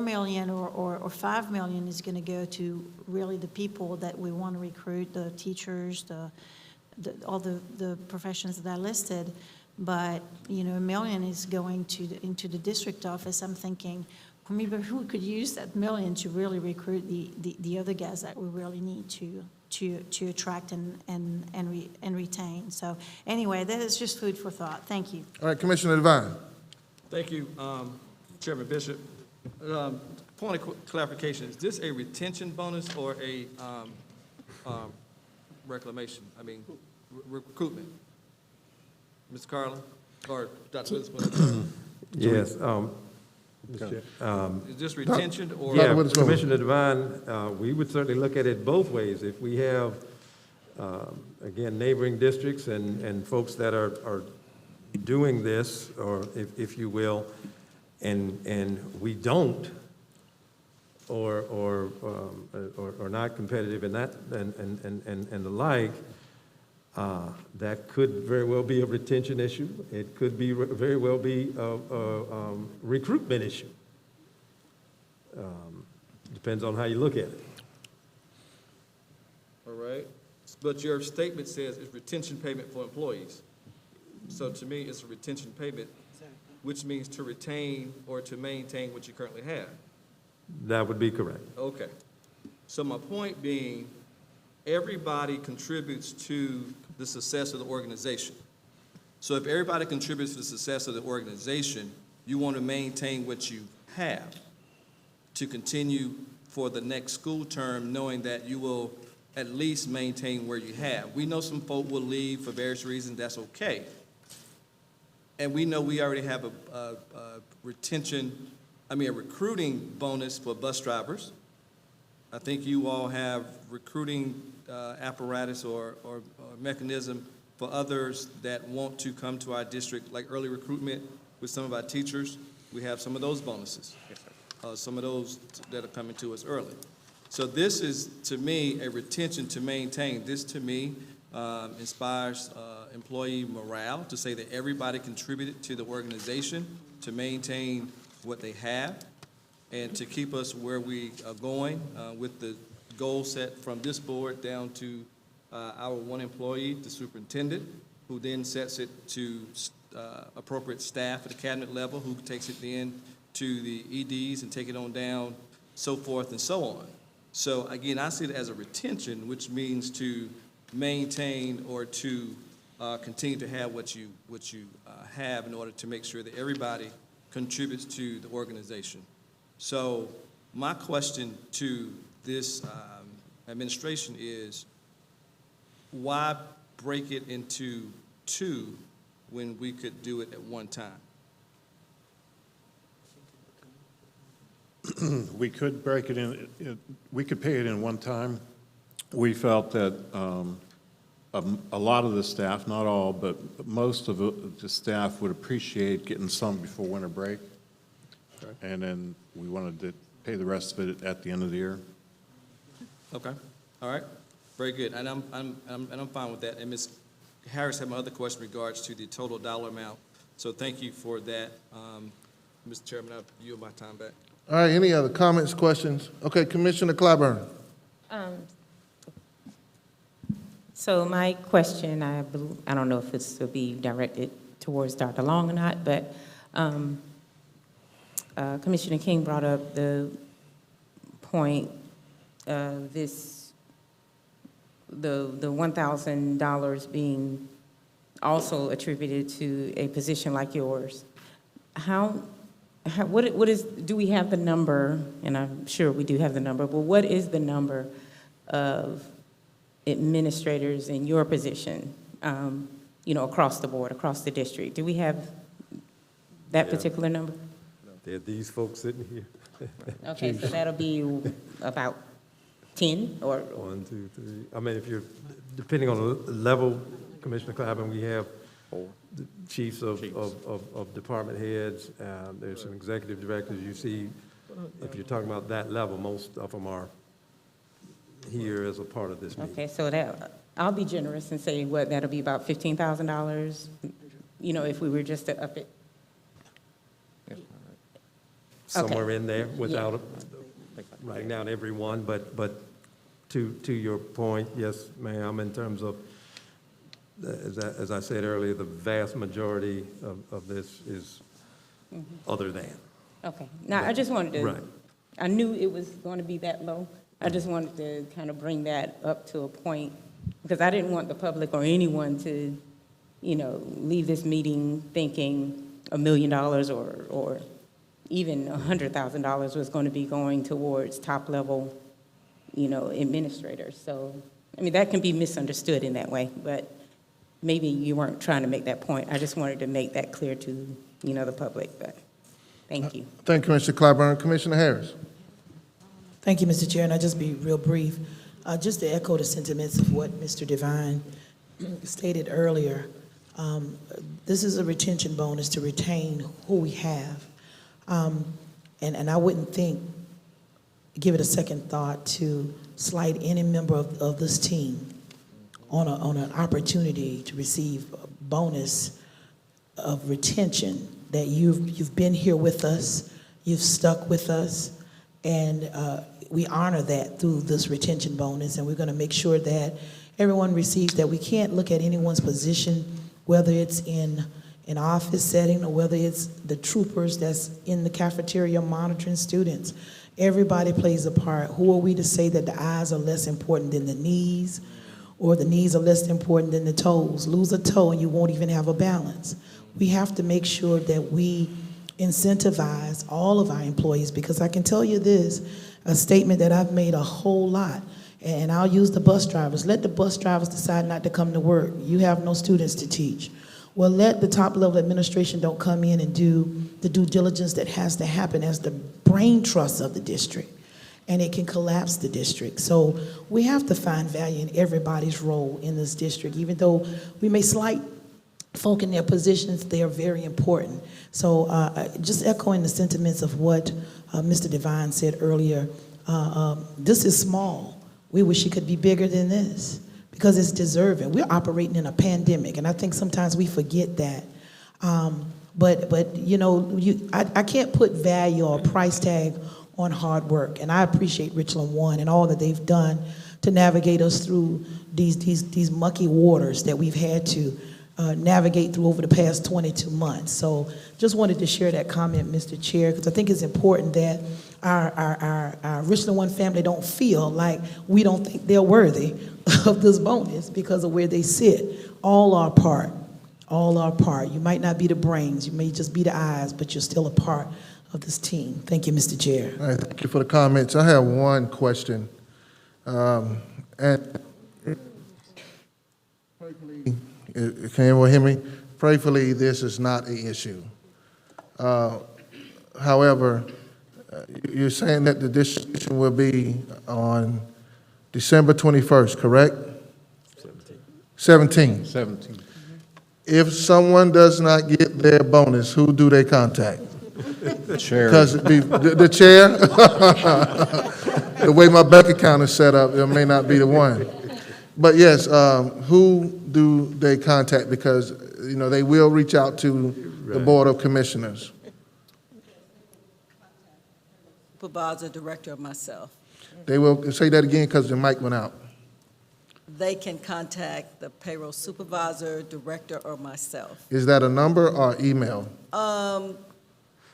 million or $5 million is going to go to really the people that we want to recruit, the teachers, all the professions that I listed. But, $1 million is going into the district office. I'm thinking, well, maybe who could use that $1 million to really recruit the other guys that we really need to attract and retain. So anyway, that is just food for thought. Thank you. All right, Commissioner Devine. Thank you, Chairman Bishop. Point of clarification, is this a retention bonus or a reclamation, recruitment? Mr. Carlin, or Dr. Witherspoon? Yes. Is this retention or? Yeah, Commissioner Devine, we would certainly look at it both ways. If we have, again, neighboring districts and folks that are doing this, or if you will, and we don't, or not competitive in that and the like, that could very well be a retention issue. It could be very well be a recruitment issue. Depends on how you look at it. All right, but your statement says it's retention payment for employees. So to me, it's a retention payment, which means to retain or to maintain what you currently have. That would be correct. Okay. So my point being, everybody contributes to the success of the organization. So if everybody contributes to the success of the organization, you want to maintain what you have to continue for the next school term, knowing that you will at least maintain where you have. We know some folk will leave for various reasons. That's okay. And we know we already have a retention a recruiting bonus for bus drivers. I think you all have recruiting apparatus or mechanism for others that want to come to our district, like early recruitment with some of our teachers. We have some of those bonuses. Some of those that are coming to us early. So this is, to me, a retention to maintain. This, to me, inspires employee morale to say that everybody contributed to the organization to maintain what they have and to keep us where we are going with the goal set from this board down to our one employee, the superintendent, who then sets it to appropriate staff at the cabinet level, who takes it then to the EDs and take it on down, so forth and so on. So again, I see it as a retention, which means to maintain or to continue to have what you have in order to make sure that everybody contributes to the organization. So my question to this administration is, why break it into two when we could do it at one time? We could break it in, we could pay it in one time. We felt that a lot of the staff, not all, but most of the staff would appreciate getting some before winter break. And then we wanted to pay the rest of it at the end of the year. Okay, all right, very good, and I'm fine with that. And Ms. Harris had my other question in regards to the total dollar amount, so thank you for that. Mr. Chairman, I'll yield my time back. All right, any other comments, questions? Okay, Commissioner Clyburn. So my question, I don't know if this will be directed towards Dr. Long or not, but Commissioner King brought up the point of the $1,000 being also attributed to a position like yours. What is, do we have the number, and I'm sure we do have the number, but what is the number of administrators in your position, across the board, across the district? Do we have that particular number? There are these folks sitting here. Okay, so that'll be about 10 or? 1, 2, 3. I mean, if you're, depending on the level, Commissioner Clyburn, we have the chiefs of department heads, there's some executive directors. You see, if you're talking about that level, most of them are here as a part of this meeting. Okay, so I'll be generous and say that'll be about $15,000, if we were just to up it. Somewhere in there without writing down every one, but to your point, yes, ma'am, in terms of, as I said earlier, the vast majority of this is other than. Okay, now I just wanted to, Right. I knew it was going to be that low. I just wanted to kind of bring that up to a point, because I didn't want the public or anyone to, leave this meeting thinking $1 million or even $100,000 was going to be going towards top-level, administrators. So, that can be misunderstood in that way, but maybe you weren't trying to make that point. I just wanted to make that clear to, the public, but thank you. Thank you, Commissioner Clyburn. Commissioner Harris. Thank you, Mr. Chair, and I'll just be real brief. Just to echo the sentiments of what Mr. Devine stated earlier, this is a retention bonus to retain who we have. And I wouldn't give it a second thought to slight any member of this team on an opportunity to receive a bonus of retention, that you've been here with us, you've stuck with us, and we honor that through this retention bonus, and we're going to make sure that everyone receives that. We can't look at anyone's position, whether it's in an office setting or whether it's the troopers that's in the cafeteria monitoring students. Everybody plays a part. Who are we to say that the eyes are less important than the knees, or the knees are less important than the toes? Lose a toe and you won't even have a balance. We have to make sure that we incentivize all of our employees, because I can tell you this, a statement that I've made a whole lot, and I'll use the bus drivers. Let the bus drivers decide not to come to work. You have no students to teach. Well, let the top level administration don't come in and do the due diligence that has to happen as the brain trust of the district, and it can collapse the district. So we have to find value in everybody's role in this district. Even though we may slight folk in their positions, they are very important. So just echoing the sentiments of what Mr. Devine said earlier, this is small. We wish it could be bigger than this because it's deserving. We're operating in a pandemic, and I think sometimes we forget that. But you know, I can't put value or price tag on hard work, and I appreciate Richland One and all that they've done to navigate us through these mucky waters that we've had to navigate through over the past 22 months. So just wanted to share that comment, Mr. Chair, because I think it's important that our Richland One family don't feel like we don't think they're worthy of this bonus because of where they sit. All are part. All are part. You might not be the brains, you may just be the eyes, but you're still a part of this team. Thank you, Mr. Chair. All right, thank you for the comments. I have one question. And prayerfully, can everyone hear me? Prayerfully, this is not an issue. However, you're saying that the distribution will be on December 21st, correct? 17. 17. If someone does not get their bonus, who do they contact? The chair. Because the chair? The way my bank account is set up, it may not be the one. But yes, who do they contact? Because, you know, they will reach out to the Board of Commissioners. Supervisor, director, or myself. They will, say that again because the mic went out. They can contact the payroll supervisor, director, or myself. Is that a number or email?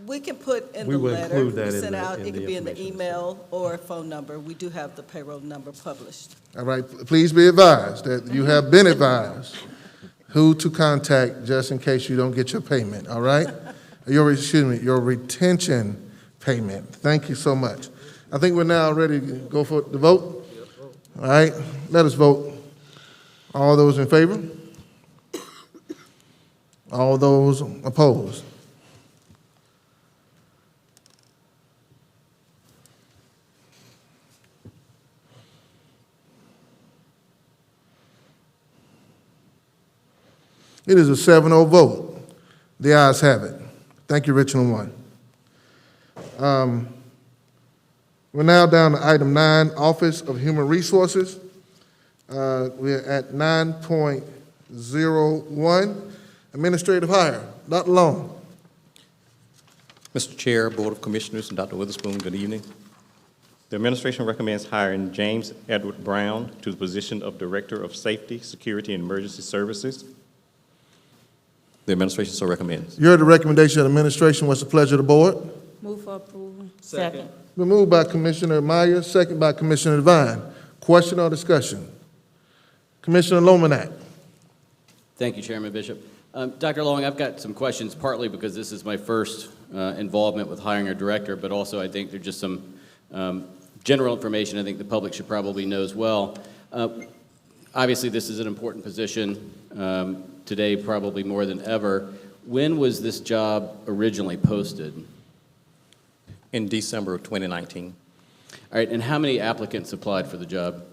We can put in We the will letter include that we in sent the- out, in it the could be in the information. email or a phone number. We do have the payroll number published. All right, please be advised that you have been advised who to contact just in case you don't get your payment, all right? Your retention payment. Thank you so much. I think we're now ready to go for the vote. All right, let us vote. All those in favor? All those opposed? It is a 7-0 vote. The ayes have it. Thank you, Richland One. We're now down to item 9, Office of Human Resources. We're at 9.01, Administrative Hire. Dr. Long. Mr. Chair, Board of Commissioners, and Dr. Witherspoon, good evening. The administration recommends hiring James Edward Brown to the position of Director of Safety, Security, and Emergency Services. The administration so recommends. You heard the recommendation of the administration. What's the pleasure of the board? Move for approval. Second. Been moved by Commissioner Meyer, second by Commissioner Devine. Question or discussion? Commissioner Lomanak. Thank you, Chairman Bishop. Dr. Long, I've got some questions, partly because this is my first involvement with hiring a director, but also I think there's just some general information I think the public should probably know as well. Obviously, this is an important position today, probably more than ever. When was this job originally posted? In December of 2019. All right, and how many applicants applied for the job?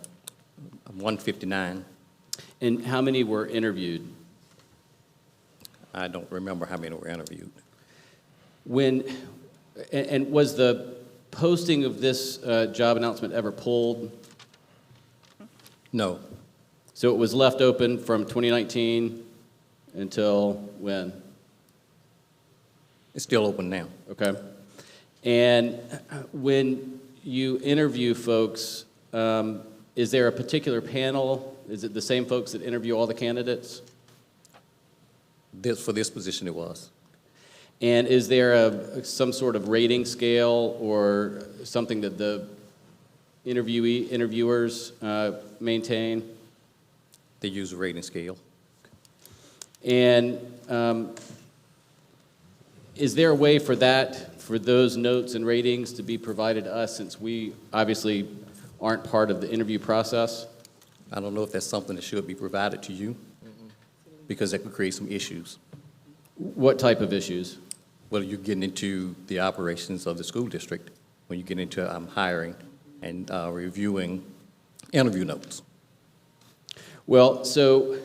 159. And how many were interviewed? I don't remember how many were interviewed. And was the posting of this job announcement ever pulled? No. So it was left open from 2019 until when? It's still open now. Okay. And when you interview folks, is there a particular panel? Is it the same folks that interview all the candidates? For this position, it was. And is there some sort of rating scale or something that the interviewers maintain? They use a rating scale. And is there a way for those notes and ratings to be provided to us, since we obviously aren't part of the interview process? I don't know if that's something that should be provided to you. because that could create some issues. What type of issues? Well, you're getting into the operations of the school district when you get into hiring and reviewing interview notes. Well, so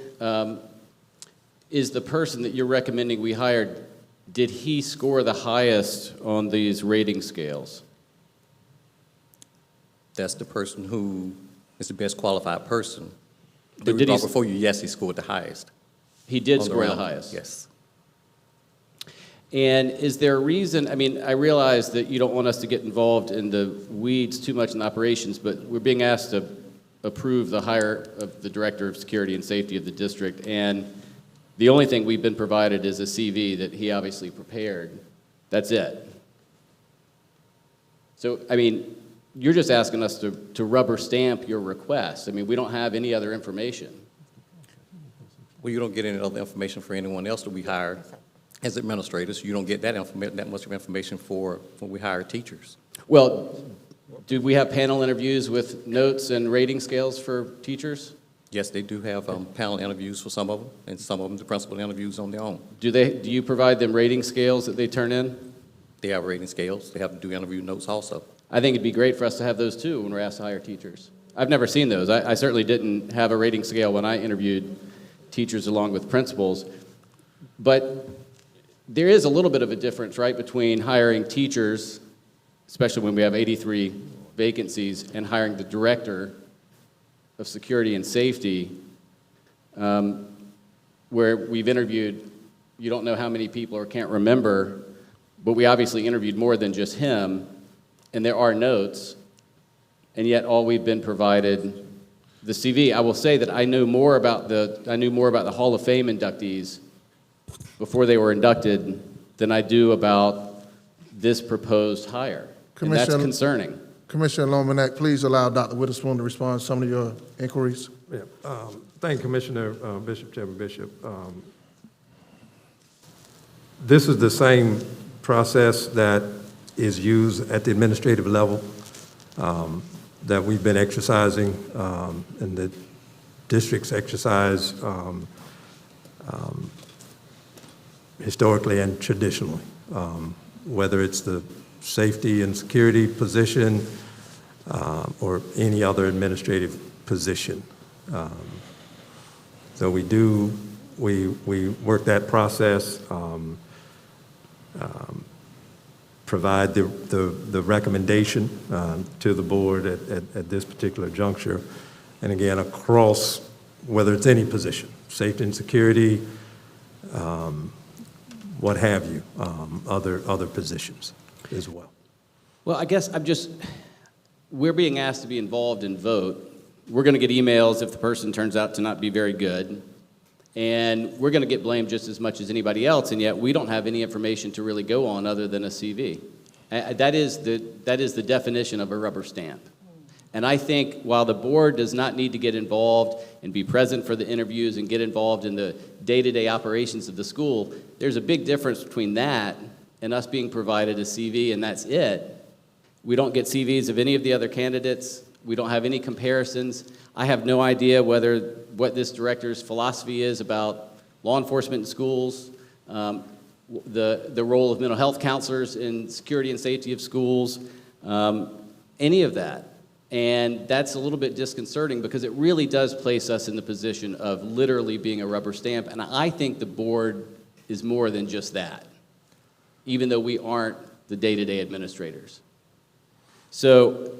is the person that you're recommending we hired, did he score the highest on these rating scales? That's the person who is the best qualified person. But did he, before you, yes, he scored the highest. He did on score the round. highest? Yes. And is there a reason, I mean, I realize that you don't want us to get involved in the weeds too much in operations, but we're being asked to approve the hire of the Director of Security and Safety of the district, and the only thing we've been provided is a CV that he obviously prepared. That's it. So, I mean, you're just asking us to rubber stamp your request. I mean, we don't have any other information. Well, you don't get any other information for anyone else that we hire as administrators. You don't get that much of information for when we hire teachers. Well, do we have panel interviews with notes and rating scales for teachers? Yes, they do have panel interviews for some of them, and some of them the principal interviews on their own. Do you provide them rating scales that they turn in? They have rating scales. They have to do interview notes also. I think it'd be great for us to have those too when we're asked to hire teachers. I've never seen those. I certainly didn't have a rating scale when I interviewed teachers along with principals. But there is a little bit of a difference, right, between hiring teachers, especially when we have 83 vacancies, and hiring the Director of Security and Safety, where we've interviewed, you don't know how many people or can't remember, but we obviously interviewed more than just him, and there are notes, and yet all we've been provided the CV. I will say that I knew more about the Hall of Fame inductees before they were inducted than I do about this proposed hire. And that's concerning. Commissioner Lomanak, please allow Dr. Witherspoon to respond to some of your inquiries. Yeah, thank you, Commissioner Bishop, Chairman Bishop. This is the same process that is used at the administrative level that we've been exercising and the districts exercise historically and traditionally, whether it's the safety and security position or any other administrative position. So we work that process, provide the recommendation to the board at this particular juncture. And again, across, whether it's any position, safety and security, what have you, other positions as well. Well, I guess we're being asked to be involved and vote. We're going to get emails if the person turns out to not be very good, and we're going to get blamed just as much as anybody else, and yet we don't have any information to really go on other than a CV. That is the definition of a rubber stamp. And I think while the board does not need to get involved and be present for the interviews and get involved in the day-to-day operations of the school, there's a big difference between that and us being provided a CV, and that's it. We don't get CVs of any of the other candidates. We don't have any comparisons. I have no idea what this director's philosophy is about law enforcement in schools, the role of mental health counselors in security and safety of schools, any of that. And that's a little bit disconcerting because it really does place us in the position of literally being a rubber stamp. And I think the board is more than just that, even though we aren't the day-to-day administrators. So,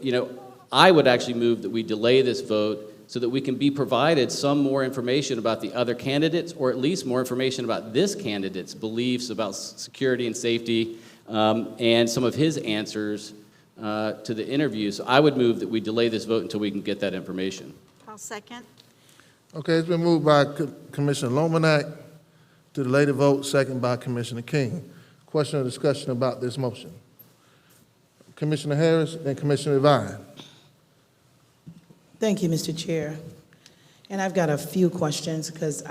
I would actually move that we delay this vote so that we can be provided some more information about the other candidates, or at least more information about this candidate's beliefs about security and safety, and some of his answers to the interviews. So I would move that we delay this vote until we can get that information. I'll second. Okay, it's been moved by Commissioner Lomanak to delay the vote, second by Commissioner King. Question or discussion about this motion? Commissioner Harris and Commissioner Devine. Thank you, Mr. Chair. And I've got a few questions because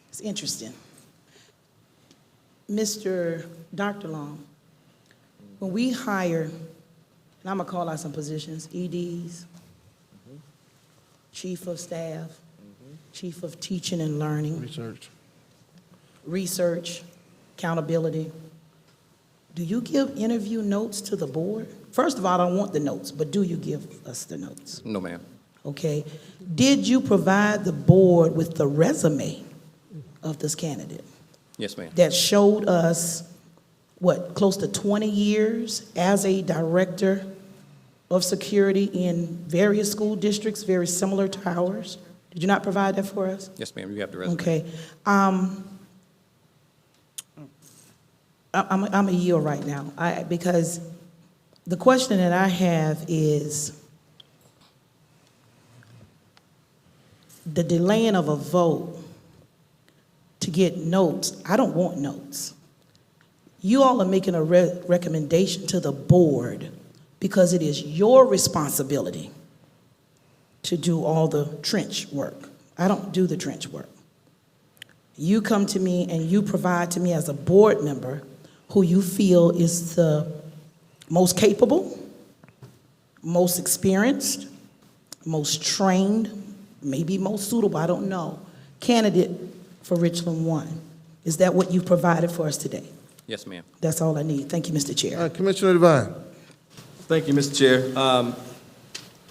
it's interesting. Dr. Long, when we hire, and I'm gonna call out some positions, EDs, chief of staff, Chief of Teaching and Learning, Research. Research, Accountability. Do you give interview notes to the board? First of all, I don't want the notes, but do you give us the notes? No, ma'am. Okay. Did you provide the board with the resume of this candidate Yes, ma'am. that showed us, what, close to 20 years as a director of security in various school districts, very similar to ours? Did you not provide that for us? Yes, ma'am, you have the resume. Okay. I'm a yield right now, because the question that I have is the delaying of a vote to get notes. I don't want notes. You all are making a recommendation to the board because it is your responsibility to do all the trench work. I don't do the trench work. You come to me and you provide to me as a board member who you feel is the most capable, most experienced, most trained, maybe most suitable, I don't know, candidate for Richland 1. Is that what you've provided for us today? Yes, ma'am. That's all I need. Thank you, Mr. Chair. Commissioner Devine. Thank you, Mr. Chair.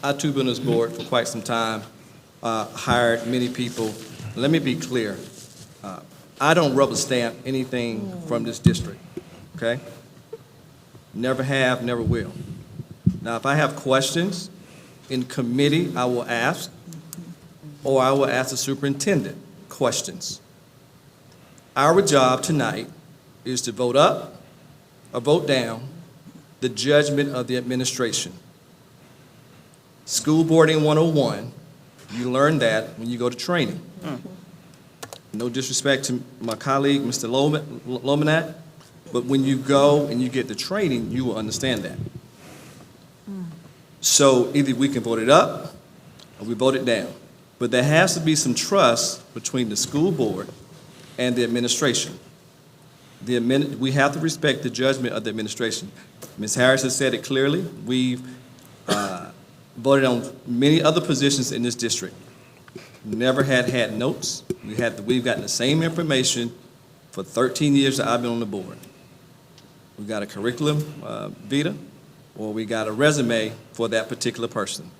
I've too been on this board for quite some time, hired many people. Let me be clear. I don't rubber stamp anything from this district, okay? Never have, never will. Now, if I have questions in committee, I will ask, or I will ask the superintendent questions. Our job tonight is to vote up or vote down the judgment of the administration. School Boarding 101, you learn that when you go to training. No disrespect to my colleague, Mr. Lomanak, but when you go and you get the training, you will understand that. So either we can vote it up or we vote it down. But there has to be some trust between the school board and the administration. We have to respect the judgment of the administration. Ms. Harris has said it clearly. We've voted on many other positions in this district. Never had notes. We've gotten the same information for 13 years that I've been on the board. We got a curriculum vitae, or we got a resume for that particular person.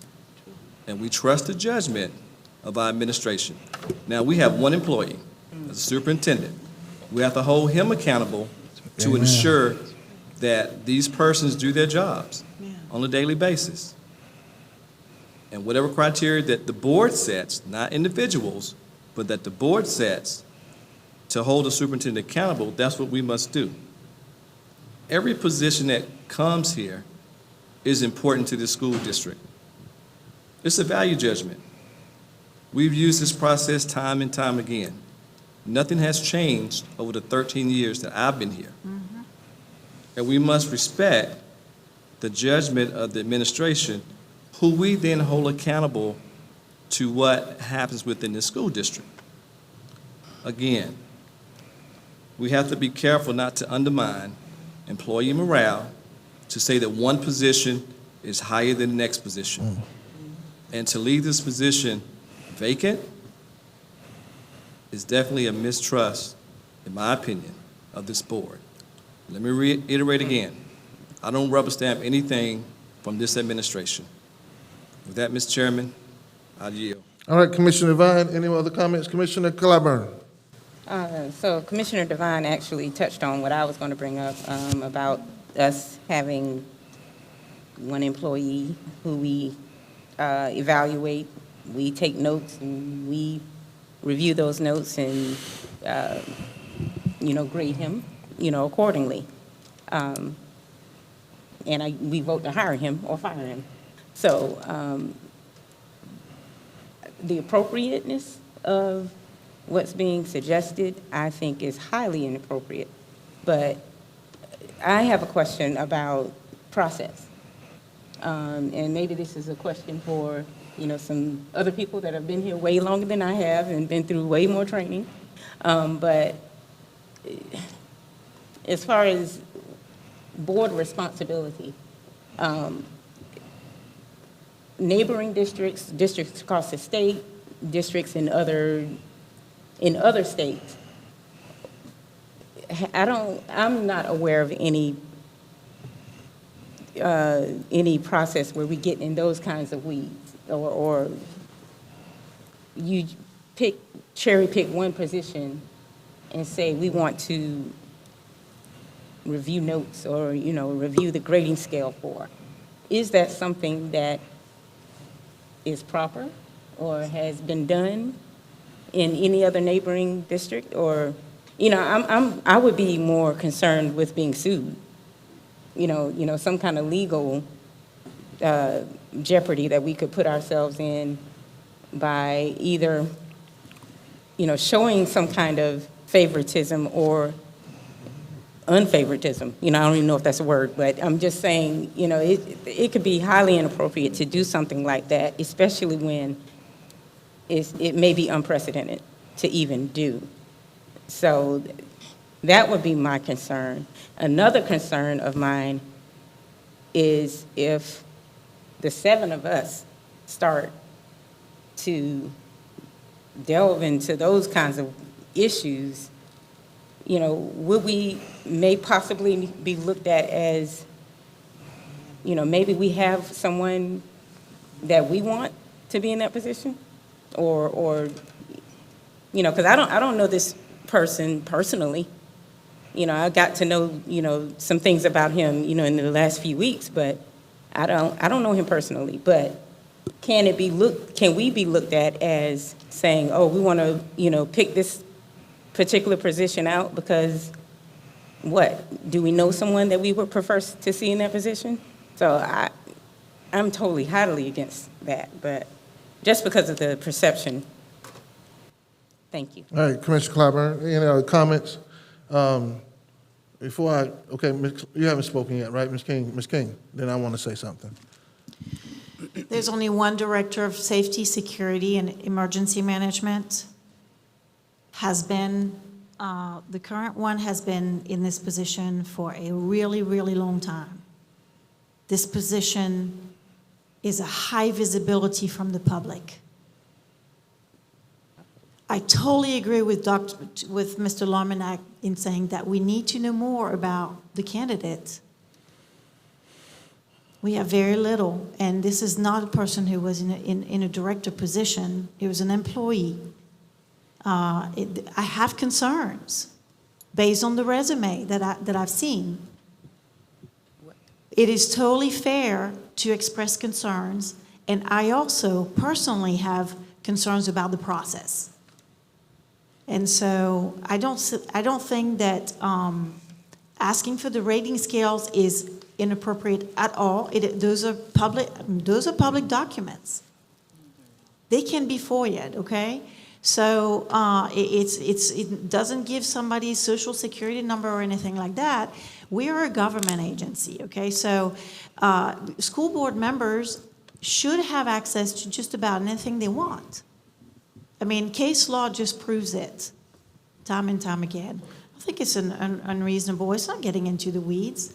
And we trust the judgment of our administration. Now, we have one employee, the superintendent. We have to hold him accountable to ensure that these persons do their jobs on a daily basis. And whatever criteria that the board sets, not individuals, but that the board sets to hold the superintendent accountable, that's what we must do. Every position that comes here is important to the school district. It's a value judgment. We've used this process time and time again. Nothing has changed over the 13 years that I've been here. And we must respect the judgment of the administration, who we then hold accountable to what happens within the school district. Again, we have to be careful not to undermine employee morale, to say that one position is higher than the next position. And to leave this position vacant is definitely a mistrust, in my opinion, of this board. Let me reiterate again. I don't rubber stamp anything from this administration. With that, Mr. Chairman, I yield. All right, Commissioner Devine, any other comments? Commissioner Clyburn. So Commissioner Devine actually touched on what I was going to bring up about us having one employee who we evaluate. We take notes and we review those notes and, grade him, accordingly. And we vote to hire him or fire him. So the appropriateness of what's being suggested, I think, is highly inappropriate. But I have a question about process. And maybe this is a question for, some other people that have been here way longer than I have and been through way more training. But as far as board responsibility, neighboring districts across the state, districts in other states. I'm not aware of any process where we get in those kinds of weeds, or you cherry pick one position and say, we want to review notes or, review the grading scale for. Is that something that is proper or has been done in any other neighboring district? Or, I would be more concerned with being sued. Some kind of legal jeopardy that we could put ourselves in by either, showing some kind of favoritism or unfavoritism. I don't even know if that's a word, but I'm just saying, it could be highly inappropriate to do something like that, especially when it may be unprecedented to even do. So that would be my concern. Another concern of mine is if the 7 of us start to delve into those kinds of issues, would we may possibly be looked at as, maybe we have someone that we want to be in that position? Or because I don't know this person personally. I got to know, some things about him, in the last few weeks, but I don't know him personally. But can we be looked at as saying, oh, we want to, pick this particular position out because what? Do we know someone that we would prefer to see in that position? So I'm totally, highly against that, but just because of the perception. Thank you. All right, Commissioner Clyburn, any other comments? You haven't spoken yet, right, Ms. King? Ms. King, then I want to say something. There's only one director of safety, security, and emergency management. The current one has been in this position for a really, really long time. This position is a high visibility from the public. I totally agree with Mr. Larmanack in saying that we need to know more about the candidate. We have very little, and this is not a person who was in a director position. He was an employee. I have concerns based on the resume that I've seen. It is totally fair to express concerns, and I also personally have concerns about the process. And so I don't think that asking for the rating scales is inappropriate at all. Those are public documents. They can be FOIA'd, okay? So it doesn't give somebody a social security number or anything like that. We are a government agency, okay? So school board members should have access to just about anything they want. I mean, case law just proves it time and time again. I think it's unreasonable. It's not getting into the weeds.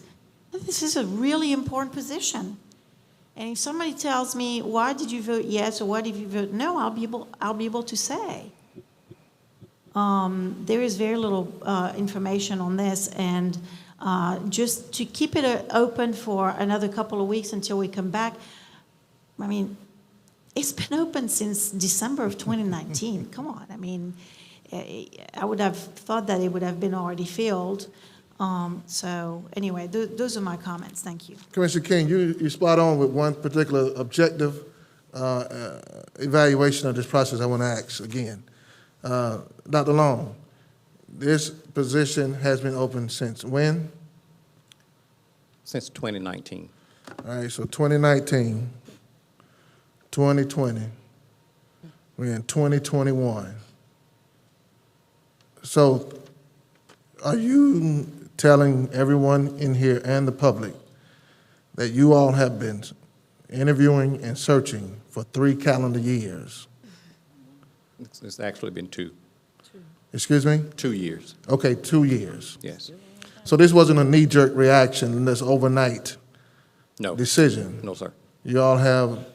This is a really important position. And if somebody tells me, why did you vote yes or why did you vote no, I'll be able to say. There is very little information on this, and just to keep it open for another couple of weeks until we come back, I mean, it's been open since December of 2019. Come on. I mean, I would have thought that it would have been already filled. So anyway, those are my comments. Thank you. Commissioner King, you're spot on with one particular objective evaluation of this process I want to ask again. Dr. Long, this position has been open since when? Since 2019. All right, so 2019, 2020, we're in 2021. So are you telling everyone in here and the public that you all have been interviewing and searching for 3 calendar years? It's actually been 2. Excuse me? 2 years. Okay, 2 years. Yes. So this wasn't a knee-jerk reaction, this overnight No. decision? No, sir. You all have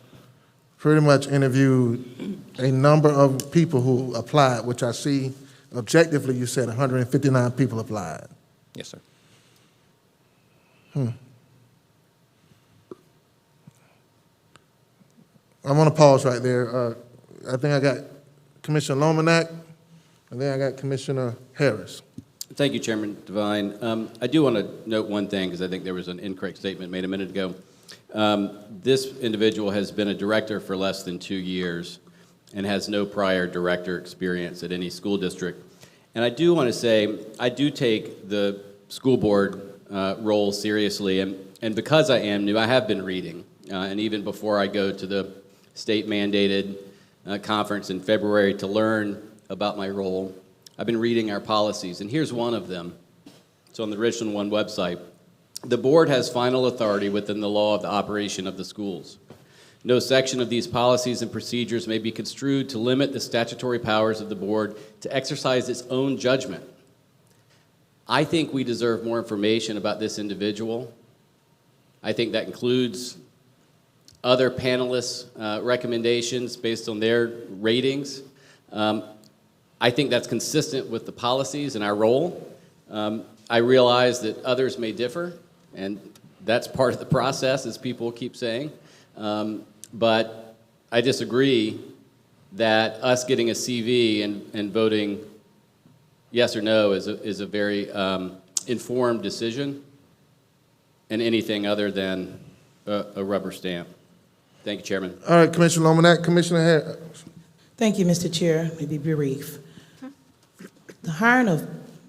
pretty much interviewed a number of people who applied, which I see objectively, you said 159 people applied. Yes, sir. I'm going to pause right there. I think I got Commissioner Lomanak, and then I got Commissioner Harris. Thank you, Chairman Devine. I do want to note one thing, because I think there was an incorrect statement made a minute ago. This individual has been a director for less than 2 years and has no prior director experience at any school district. And I do want to say, I do take the school board role seriously, and because I am new, I have been reading. And even before I go to the state-mandated conference in February to learn about my role, I've been reading our policies, and here's one of them. It's on the Richland One website. The board has final authority within the law of the operation of the schools. No section of these policies and procedures may be construed to limit the statutory powers of the board to exercise its own judgment. I think we deserve more information about this individual. I think that includes other panelists' recommendations based on their ratings. I think that's consistent with the policies and our role. I realize that others may differ, and that's part of the process, as people keep saying. But I disagree that us getting a CV and voting yes or no is a very informed decision, and anything other than a rubber stamp. Thank you, Chairman. All right, Commissioner Lomanak. Commissioner Harris. Thank you, Mr. Chair. Maybe brief. The hiring of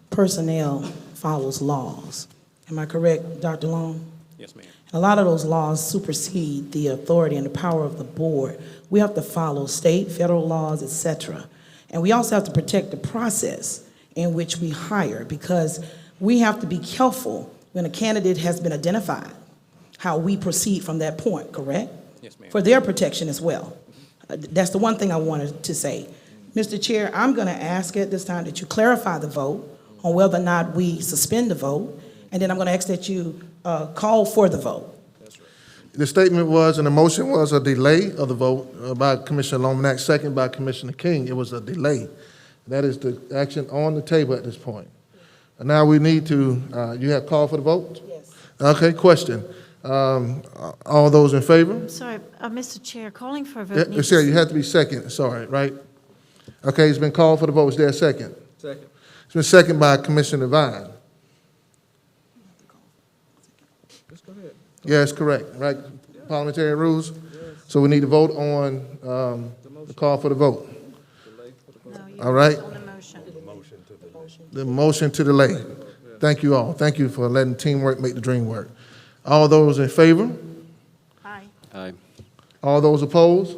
personnel follows laws. Am I correct, Dr. Long? Yes, ma'am. A lot of those laws supersede the authority and the power of the board. We have to follow state, federal laws, et cetera. And we also have to protect the process in which we hire, because we have to be careful when a candidate has been identified, how we proceed from that point, correct? Yes, ma'am. For their protection as well. That's the one thing I wanted to say. Mr. Chair, I'm going to ask at this time that you clarify the vote on whether or not we suspend the vote, and then I'm going to ask that you call for the vote. The statement was, and the motion was a delay of the vote by Commissioner Lomanak, second by Commissioner King. It was a delay. That is the action on the table at this point. And now we need to, you have called for the vote? Yes. Okay, question. All those in favor? I'm sorry, Mr. Chair, calling for a vote needs You have to be second, sorry, right? Okay, it's been called for the vote. Is there a second? Second. It's been seconded by Commissioner Devine. Just go ahead. Yes, correct, right? Parliamentary rules? So we need to vote on the call for the vote. All right? on the motion. The motion to delay. Thank you all. Thank you for letting teamwork make the dream work. All those in favor? Aye. Aye. All those opposed?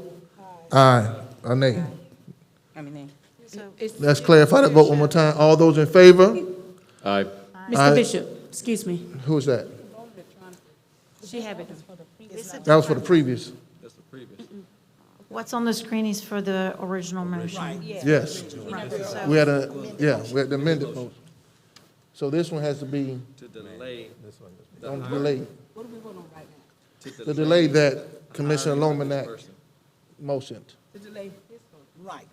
Aye. Or nay? So, Let's clarify that vote one more time. All those in favor? Aye. Aye. Mr. Bishop, excuse me. Who is that? She have it. That was for the previous. That's the previous. what's on the screen is for the original motion. Right. Yes. Right, so- We had the amended motion. So this one has to be To delay. delayed. What are we voting on right now? To The delay that Commissioner Lomanak person. motioned. To delay his vote. Right.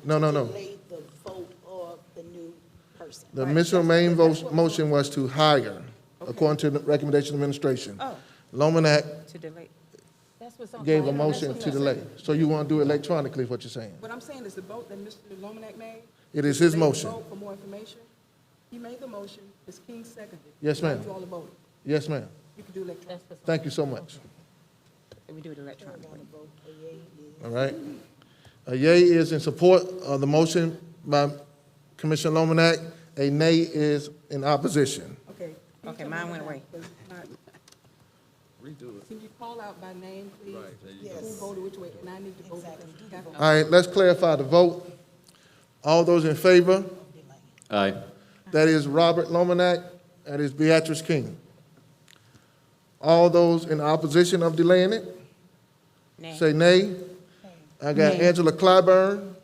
No, no, no. Delay the vote of the new person. The Mr. Main motion was to hire, according to the recommendation of administration. Oh. Lomanak To delay. That's what's on. gave a motion to delay. So you want to do it electronically, is what you're saying? What I'm saying is the vote that Mr. Lomanak made. It is his Delay the motion. vote for more information. He made the motion, Ms. King seconded. Yes, ma'am. You all are voting. Yes, ma'am. You can do electronic. Thank you so much. We do it electronically. All right. A yea is in support of the motion by Commissioner Lomanak. A nay is in opposition. Okay. Okay, mine went away. Redo it. Can you call out by name, please? Right, there you go. Who voted which way, and I need to vote. All right, let's clarify the vote. All those in favor? Aye. That is Robert Lomanak. That is Beatrice King. All those in opposition of delaying it? Nay. Say nay. I got Nay. Angela Clyburn.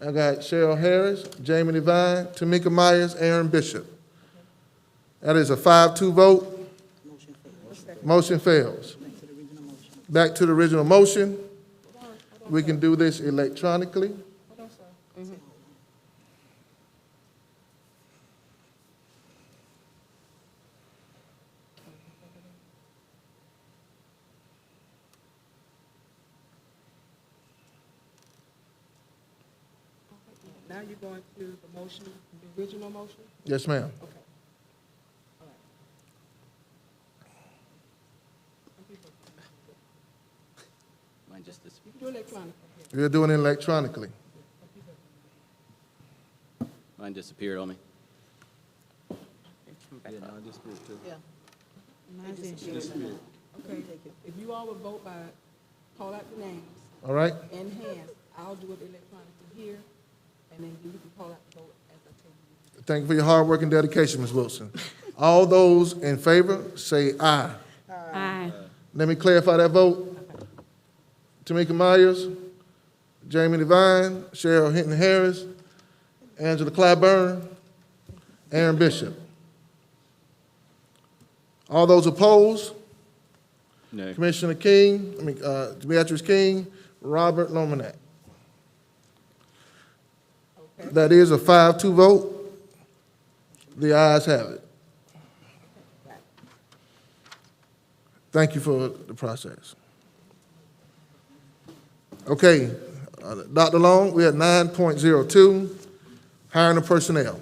I got Cheryl Harris, Jamie Devine, Tamika Myers, Aaron Bishop. That is a 5-2 vote. Motion fails. back to the original motion. We can do this electronically. Now you're going to the motion, the original motion? Yes, ma'am. Okay. Mine just this. You can do electronic. We're doing it electronically. Mine disappeared on me. Okay, if you all would vote by, call out the names All right? and hands, I'll do it electronically here, and then you can call out the vote as I tell you. Thank you for your hard work and dedication, Ms. Wilson. All those in favor, say aye. Aye. Let me clarify that vote. Tamika Myers, Jamie Devine, Cheryl Hinton Harris, Angela Clyburn, Aaron Bishop. All those opposed? No. Commissioner King, Beatrice King, Robert Lomanak. That is a 5-2 vote. The ayes have it. Thank you for the process. Okay, Dr. Long, we're at 9.02, hiring of personnel.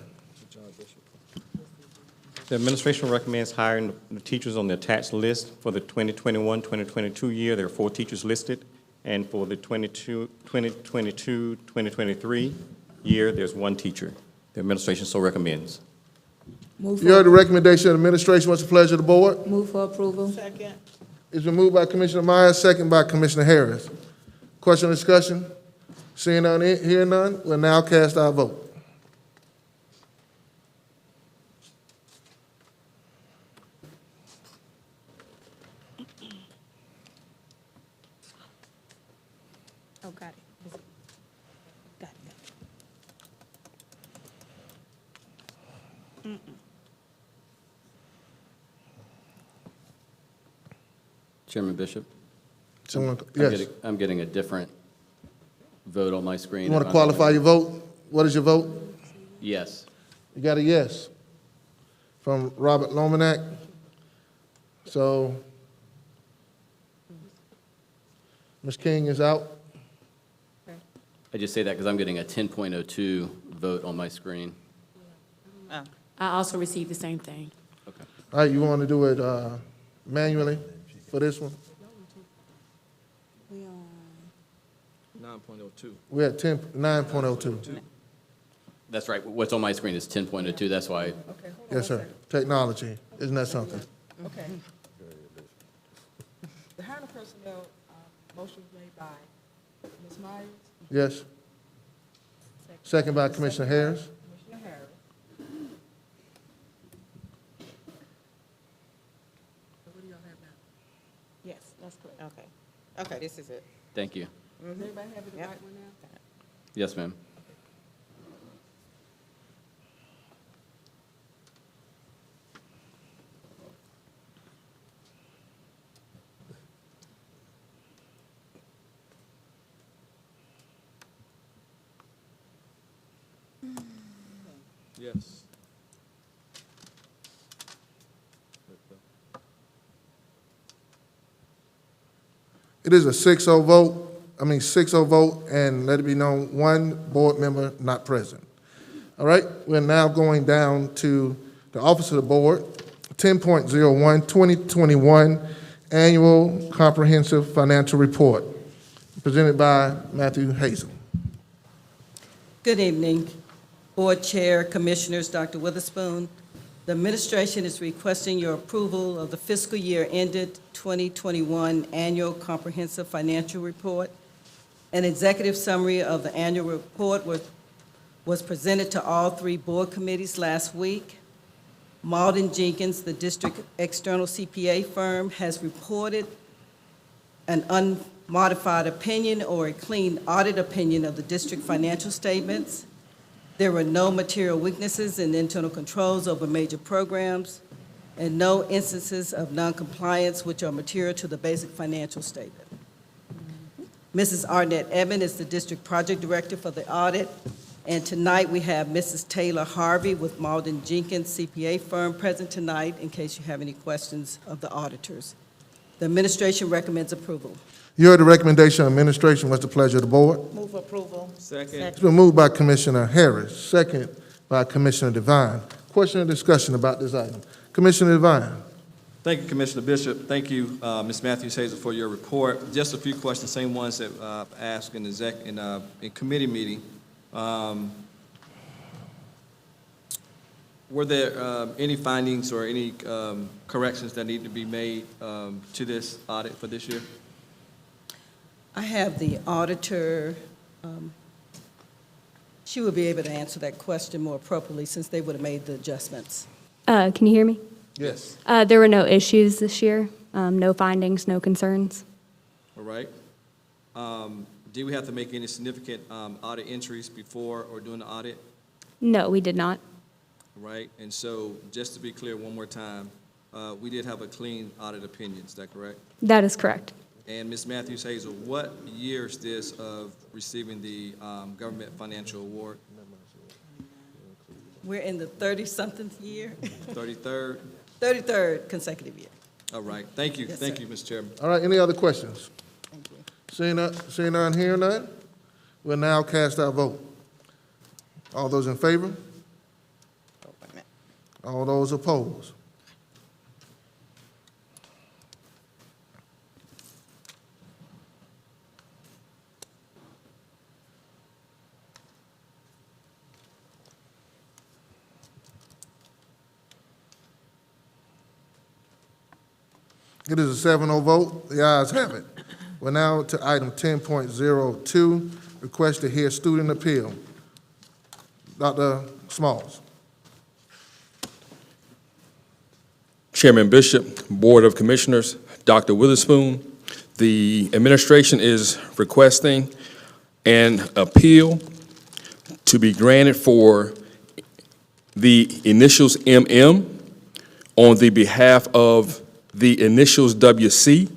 The administration recommends hiring the teachers on the attached list for the 2021-2022 year. There are 4 teachers listed, and for the 2022-2023 year, there's 1 teacher. The administration so recommends. You heard the recommendation of the administration. What's the pleasure of the board? Move for approval. Second. It's been moved by Commissioner Myers, second by Commissioner Harris. Question or discussion? Seeing none, hearing none, we'll now cast our vote. Oh, got it. Got it. Chairman Bishop? Someone, I'm yes. I'm getting a different vote on my screen. You want to qualify your vote? What is your vote? Yes. You got a yes from Robert Lomanak. So, Ms. King is out. I just say that because I'm getting a 10.02 vote on my screen. I also received the same thing. Okay. All right, you want to do it manually for this one? 9.02. We're at 9.02. That's right. What's on my screen is 10.02. That's why. Yes, sir. Technology, isn't that something? Okay. The hiring of personnel, motion was made by Ms. Myers, Yes. Second by Commissioner Harris. Commissioner Harris. So what do y'all have now? Yes, that's correct. Okay. Okay, this is it. Thank you. Does everybody have the right one now? Yes, ma'am. Yes. It is a 6-0 vote, and let it be known, 1 board member not present. All right, we're now going down to the office of the board, 10.01, 2021 Annual Comprehensive Financial Report, presented by Matthew Hazel. Good evening, Board Chair, Commissioners, Dr. Witherspoon. The administration is requesting your approval of the fiscal year ended 2021 Annual Comprehensive Financial Report. An executive summary of the annual report was presented to all 3 board committees last week. Malden Jenkins, the district external CPA firm, has reported an unmodified opinion or a clean audit opinion of the district financial statements. There were no material weaknesses in internal controls over major programs. and no instances of noncompliance which are material to the basic financial statement. Mrs. Arnett Evan is the District Project Director for the audit, and tonight we have Mrs. Taylor Harvey with Malden Jenkins CPA firm present tonight in case you have any questions of the auditors. The administration recommends approval. You heard the recommendation of administration. What's the pleasure of the board? Move approval. Second. It's been moved by Commissioner Harris, second by Commissioner Devine. Question or discussion about this item? Commissioner Devine. Thank you, Commissioner Bishop. Thank you, Ms. Matthews Hazel, for your report. Just a few questions, same ones that asked in committee meeting. Were there any findings or any corrections that need to be made to this audit for this year? I have the auditor, she will be able to answer that question more appropriately since they would have made the adjustments. Can you hear me? Yes. There were no issues this year, no findings, no concerns. All right. Do we have to make any significant audit entries before or during the audit? No, we did not. Right, and so just to be clear one more time, we did have a clean audit opinion, is that correct? That is correct. And Ms. Matthews Hazel, what year is this of receiving the Government Financial Award? We're in the 30-something year, 33rd? 33rd consecutive year. All right, thank you, Yes, thank sir. you, Mr. Chairman. All right, any other questions? Thank you. Seeing none, hearing none, we'll now cast our vote. All those in favor? All those opposed? It is a 7-0 vote. The ayes have it. We're now to item 10.02, request to hear student appeal. Dr. Smalls. Chairman Bishop, Board of Commissioners, Dr. Witherspoon, the administration is requesting an appeal to be granted for the initials MM on the behalf of the initials WC.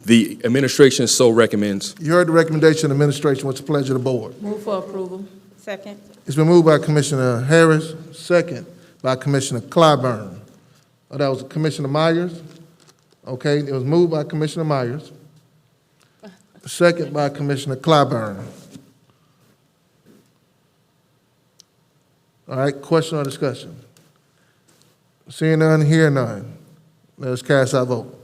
The administration so recommends. You heard the recommendation of the administration. What's the pleasure of the board? Move for approval. Second. It's been moved by Commissioner Harris, second by Commissioner Clyburn. Oh, that was Commissioner Myers? Okay, it was moved by Commissioner Myers, second by Commissioner Clyburn. All right, question or discussion? Seeing none, hearing none. Let us cast our vote.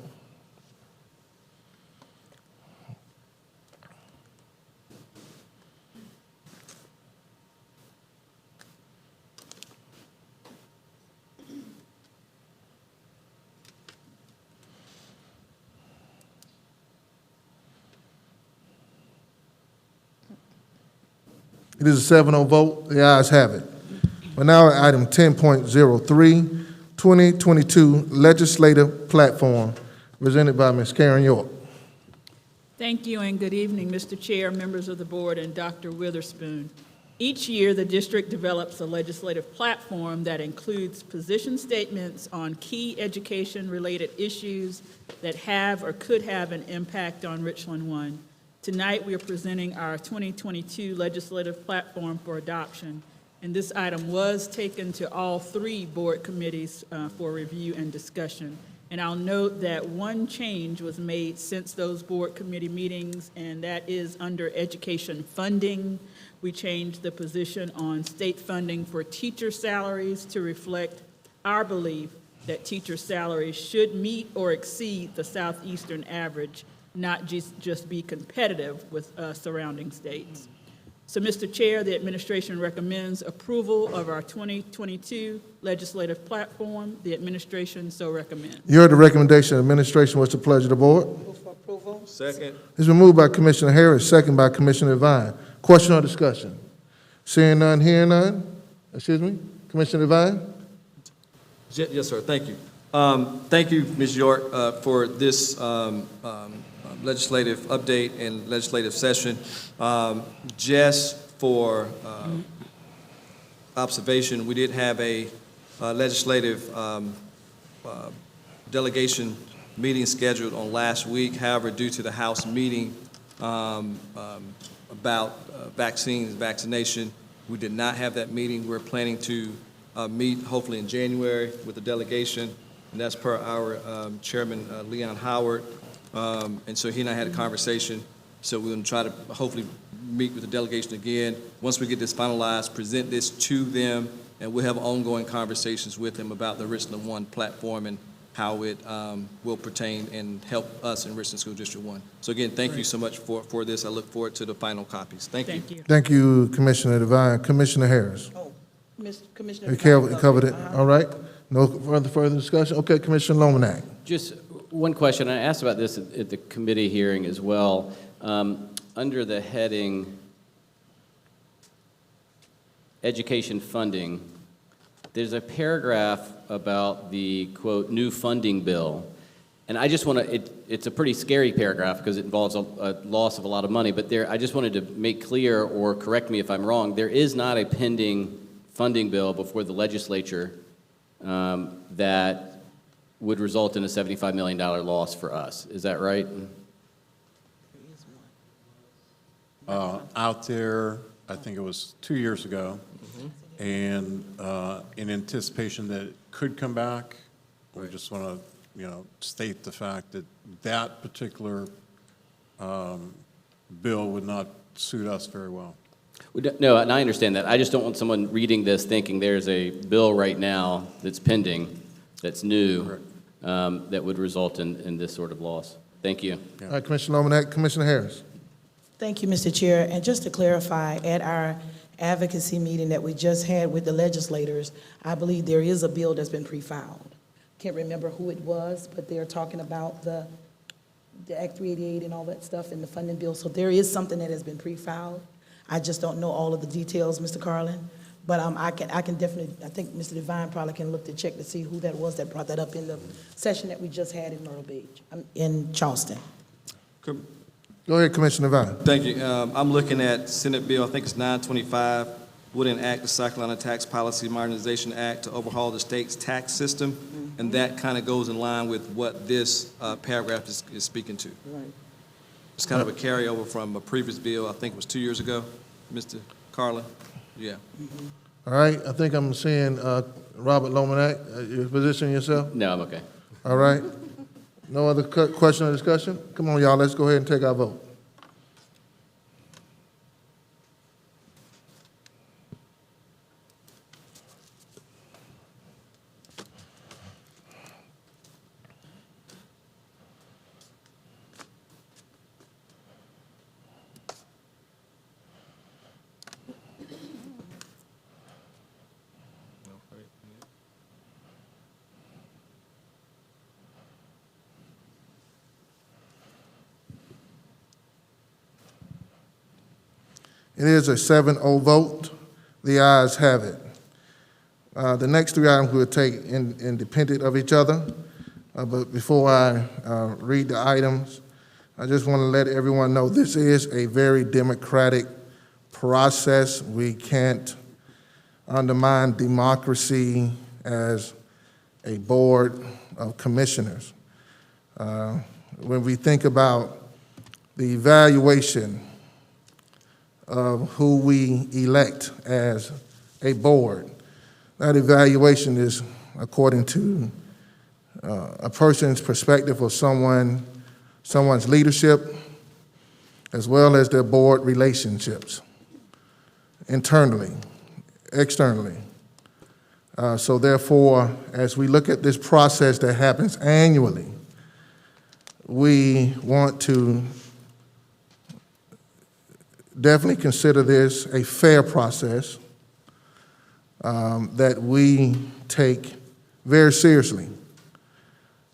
It is a 7-0 vote. The ayes have it. We're now at item 10.03, 2022 Legislative Platform, presented by Ms. Karen York. Thank you and good evening, Mr. Chair, members of the board, and Dr. Witherspoon. Each year, the district develops a legislative platform that includes position statements on key education-related issues that have or could have an impact on Richland One. Tonight, we are presenting our 2022 legislative platform for adoption, and this item was taken to all 3 board committees for review and discussion. And I'll note that one change was made since those board committee meetings, and that is under education funding. We changed the position on state funding for teacher salaries to reflect our belief that teacher salaries should meet or exceed the Southeastern average, not just be competitive with surrounding states. So, Mr. Chair, the administration recommends approval of our 2022 legislative platform. The administration so recommends. You heard the recommendation of the administration. What's the pleasure of the board? Move for approval. Second. It's been moved by Commissioner Harris, second by Commissioner Devine. Question or discussion? Seeing none, hearing none. Excuse me, Commissioner Devine? Yes, sir, thank you. Thank you, Ms. York, for this legislative update and legislative session. Just for observation, we did have a legislative delegation meeting scheduled on last week. However, due to the House meeting about vaccines, vaccination, we did not have that meeting. We're planning to meet hopefully in January with the delegation, and that's per our Chairman Leon Howard. And so he and I had a conversation. So we're going to try to hopefully meet with the delegation again. Once we get this finalized, present this to them, and we'll have ongoing conversations with them about the Richland One platform and how it will pertain and help us in Richland School District 1. So again, thank you so much for this. I look forward to the final copies. Thank you. Thank you. Thank you, Commissioner Devine. Commissioner Harris. Commissioner. You covered it, all right? No further discussion? Okay, Commissioner Lomanak. Just one question. I asked about this at the committee hearing as well. Under the heading Education Funding, there's a paragraph about the, quote, new funding bill. And I just want to, it's a pretty scary paragraph because it involves a loss of a lot of money, but I just wanted to make clear, or correct me if I'm wrong, there is not a pending funding bill before the legislature that would result in a $75 million loss for us. Is that right? Out there, I think it was 2 years ago, and in anticipation that it could come back, we just want to, state the fact that that particular bill would not suit us very well. No, and I understand that. I just don't want someone reading this thinking there's a bill right now that's pending, that's new, that would result in this sort of loss. Thank you. All right, Commissioner Lomanak. Commissioner Harris. Thank you, Mr. Chair. And just to clarify, at our advocacy meeting that we just had with the legislators, I believe there is a bill that's been pre-filed. Can't remember who it was, but they're talking about the Act 388 and all that stuff and the funding bill. So there is something that has been pre-filed. I just don't know all of the details, Mr. Carlin. But I can definitely, I think Mr. Devine probably can look to check to see who that was that brought that up in the session that we just had in Myrtle Beach, in Charleston. Go ahead, Commissioner Devine. Thank you. I'm looking at Senate Bill, I think it's 925, would enact the South Carolina Tax Policy Modernization Act to overhaul the state's tax system, and that kind of goes in line with what this paragraph is speaking to. Right. It's kind of a carryover from a previous bill, I think it was 2 years ago, Mr. Carlin. Yeah. All right, I think I'm seeing Robert Lomanak. You position yourself? No, I'm okay. All right. No other question or discussion? Come on, y'all, let's go ahead and take our vote. It is a 7-0 vote. The ayes have it. The next three items we'll take independent of each other. But before I read the items, I just want to let everyone know this is a very democratic process. We can't undermine democracy as a board of commissioners. When we think about the evaluation of who we elect as a board, that evaluation is according to a person's perspective of someone's leadership, as well as their board relationships, internally, externally. So therefore, as we look at this process that happens annually, we want to definitely consider this a fair process that we take very seriously,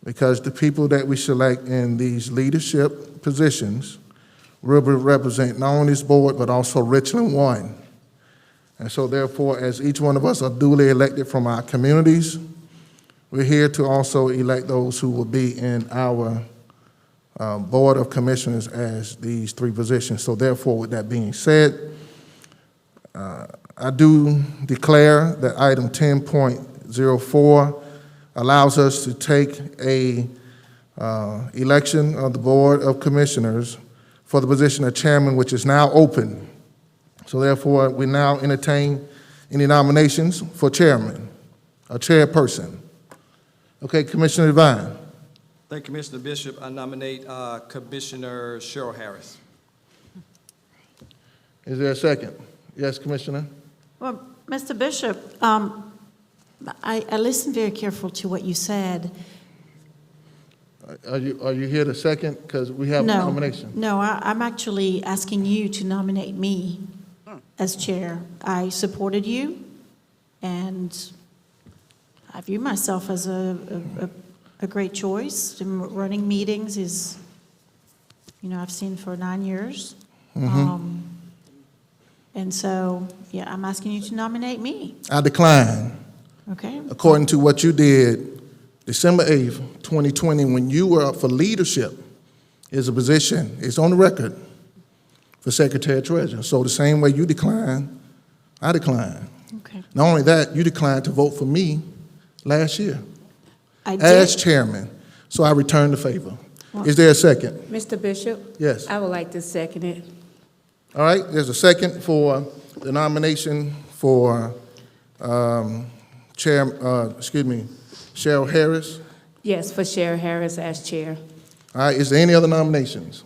because the people that we select in these leadership positions will represent not only this board, but also Richland One. And so therefore, as each one of us are duly elected from our communities, we're here to also elect those who will be in our Board of Commissioners as these three positions. So therefore, with that being said, I do declare that item 10.04, allows us to take a election of the Board of Commissioners for the position of chairman, which is now open. So therefore, we now entertain any nominations for chairman, a chairperson. Okay, Commissioner Devine. Thank you, Commissioner Bishop. I nominate Commissioner Cheryl Harris. Is there a second? Yes, Commissioner? Well, Mr. Bishop, I listened very careful to what you said. Are you here to second? Because we have a nomination. No, I'm actually asking you to nominate me as chair. I supported you, and I view myself as a great choice. Running meetings is, I've seen for 9 years. And so, yeah, I'm asking you to nominate me. I decline. Okay? According to what you did December 8th, 2020, when you were up for leadership, is a position, it's on the record, for Secretary Treasurer. So the same way you declined, I declined. Okay. Not only that, you declined to vote for me last year I did. as chairman. So I returned the favor. Is there a second? Mr. Bishop? Yes. I would like to second it. All right, there's a second for the nomination for Cheryl Harris. Yes, for Cheryl Harris as chair. All right, is there any other nominations?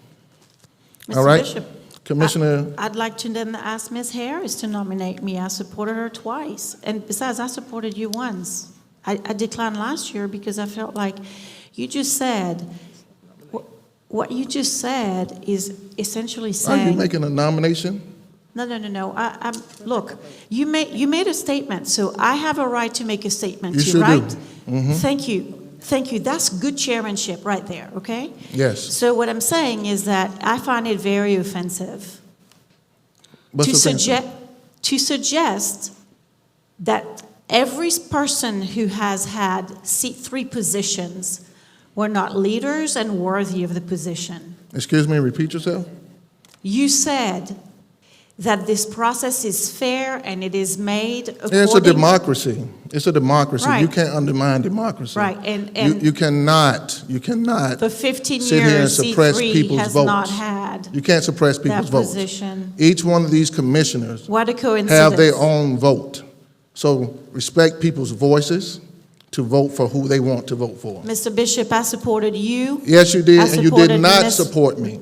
Mr. All right, Bishop, Commissioner, I'd like to then ask Ms. Harris to nominate me. I supported her twice. And besides, I supported you once. I declined last year because I felt like you just said, what you just said is essentially are saying. you making a nomination? No. Look, you made a statement, so I have a right to make a statement You too, sure right? do. Mhm. Thank you. That's good chairmanship right there, okay? Yes. So what I'm saying is that I find it very offensive What's offensive? to suggest that every person who has had three positions were not leaders and worthy of the position. Excuse me, repeat yourself? You said that this process is fair and it is made according... It's a democracy. It's a democracy. Right. You can't undermine democracy. Right, and You cannot for 15 sit here and years, suppress C3 people's has votes. not had You can't suppress that people's votes. position. Each one of these commissioners What a coincidence. have their own vote. So respect people's voices to vote for who they want to vote for. Mr. Bishop, I supported you. Yes, you did, I and you did supported not Ms. support me.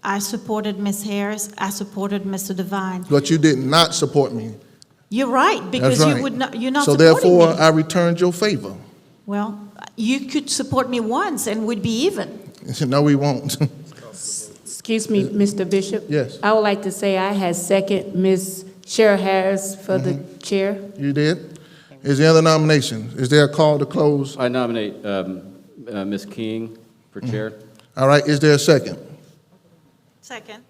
I supported Ms. Harris. I supported Mr. Devine. But you did not support me. You're right, because That's right. you're not So supporting therefore, me. I returned your favor. Well, you could support me once and we'd be even. No, we won't. Excuse me, Mr. Bishop? Yes. I would like to say I had second Ms. Cheryl Harris for the chair. You did? Is there other nominations? Is there a call to close? I nominate Ms. King for chair. All right, is there a second? Second.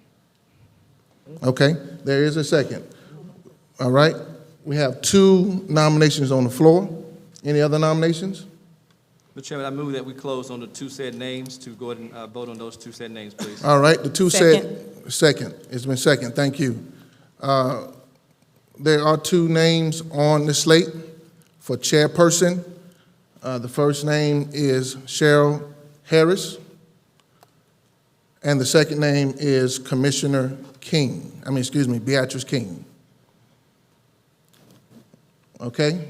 Okay, there is a second. All right, we have 2 nominations on the floor. Any other nominations? Mr. Chairman, I move that we close on the two said names to go ahead and vote on those two said names, please. All right, the 2 said, second. It's been second, thank you. There are 2 names on the slate for chairperson. The first name is Cheryl Harris, and the second name is Commissioner Beatrice King. Okay?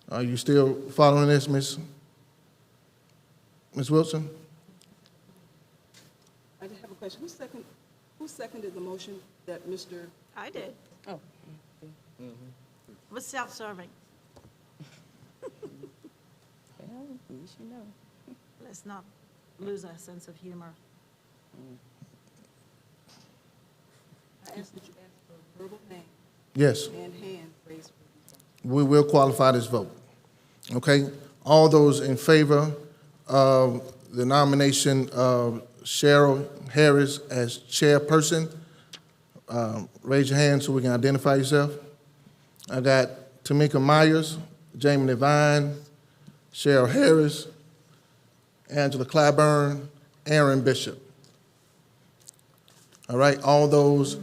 Are you still following this, Ms. Wilson? I have a question. Who seconded the motion that Mr.? I did. Oh. It was self-serving. Well, you should know. Let's not lose our sense of humor. I asked that you ask for verbal name Yes. and hand raised. We will qualify this vote. Okay? All those in favor of the nomination of Cheryl Harris as chairperson, raise your hand so we can identify yourself. I got Tamika Myers, Jamie Devine, Cheryl Harris, Angela Claiborne, Aaron Bishop. All right, all those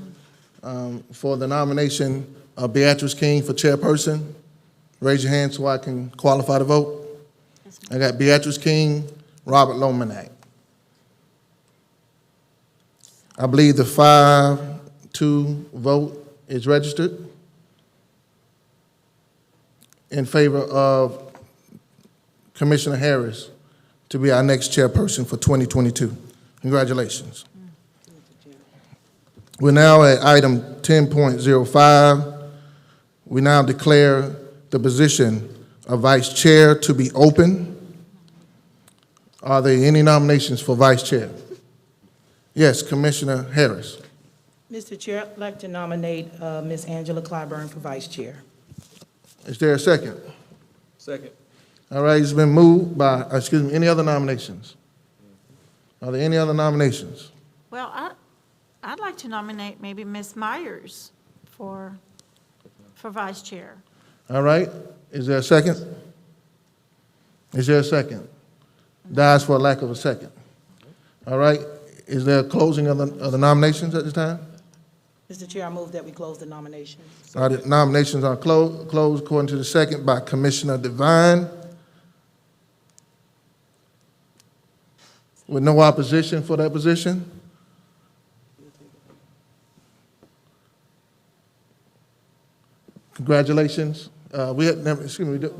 for the nomination of Beatrice King for chairperson, raise your hand so I can qualify the vote. I got Beatrice King, Robert Lomanak. I believe the 5-2 vote is registered in favor of Commissioner Harris to be our next chairperson for 2022. Congratulations. We're now at item 10.05. We now declare the position of vice chair to be open. Are there any nominations for vice chair? Yes, Commissioner Harris. Mr. Chair, I'd like to nominate Ms. Angela Clyburn for vice chair. Is there a second? Second. All right, it's been moved by, any other nominations? Are there any other nominations? Well, I'd like to nominate maybe Ms. Myers for vice chair. All right, is there a second? Is there a second? Dies for lack of a second. All right, is there a closing of the nominations at this time? Mr. Chair, I move that we close the nominations. All right, the nominations are closed according to the second by Commissioner Devine. With no opposition for that position? Congratulations. We had never,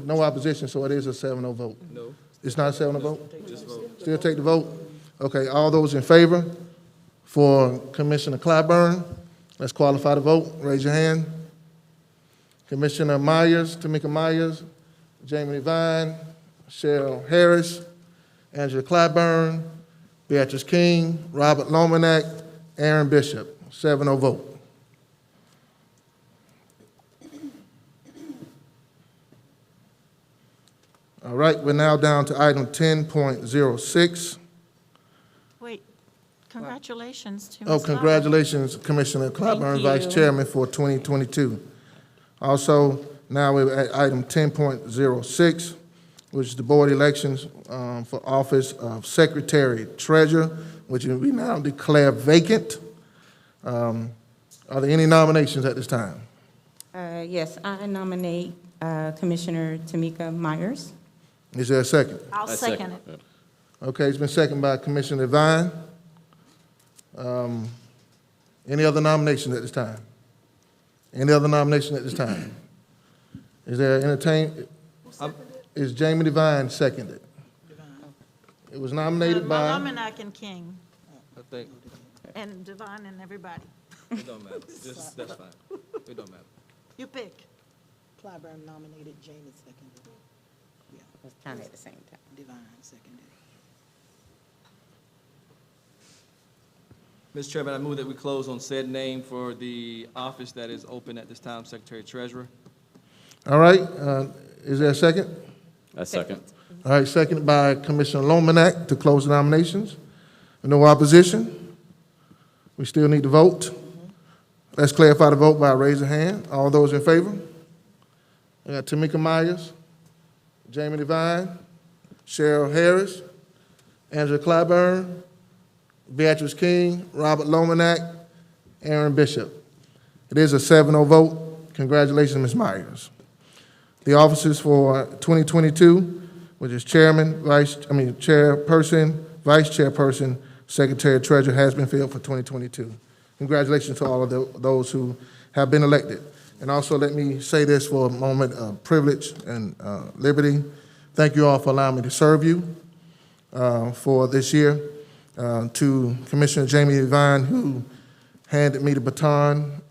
no opposition, so it is a 7-0 vote. No. It's not a 7-0 vote? Just vote. Still take the vote? Okay, all those in favor for Commissioner Clyburn, let's qualify the vote. Raise your hand. Commissioner Myers, Tamika Myers, Jamie Devine, Cheryl Harris, Angela Clyburn, Beatrice King, Robert Lomanak, Aaron Bishop. 7-0 vote. All right, we're now down to item 10.06. Wait, congratulations to Ms. Oh, Clyburn. congratulations, Commissioner Clyburn, Vice you. Chairman for 2022. Also, now we're at item 10.06, which is the board elections for office of Secretary Treasurer, which we now declare vacant. Are there any nominations at this time? Yes, I nominate Commissioner Tamika Myers. Is there a second? I'll second it. Okay, it's been seconded by Commissioner Devine. Any other nominations at this time? Any other nomination at this time? Is there is Jamie Devine seconded? It was nominated by, Lomanak and King, I think, and Devine and everybody. it don't matter. That's fine. It don't matter. You pick. Clyburn nominated, Jamie seconded. It's kind of at the same time. Divine seconded. Mr. Chairman, I move that we close on said name for the office that is open at this time, Secretary Treasurer. all right, is there a second? A second. All right, seconded by Commissioner Lomanak to close the nominations. No opposition? We still need to vote. Let's clarify the vote by raising hand. All those in favor? We got Tamika Myers, Jamie Devine, Cheryl Harris, Angela Clyburn, Beatrice King, Robert Lomanak, Aaron Bishop. It is a 7-0 vote. Congratulations, Ms. Myers. The offices for 2022, which is chairperson, vice chairperson, secretary, treasurer, has been filled for 2022. Congratulations to all of those who have been elected. And also, let me say this for a moment of privilege and liberty. Thank you all for allowing me to serve you for this year. To Commissioner Jamie Devine, who handed me the baton,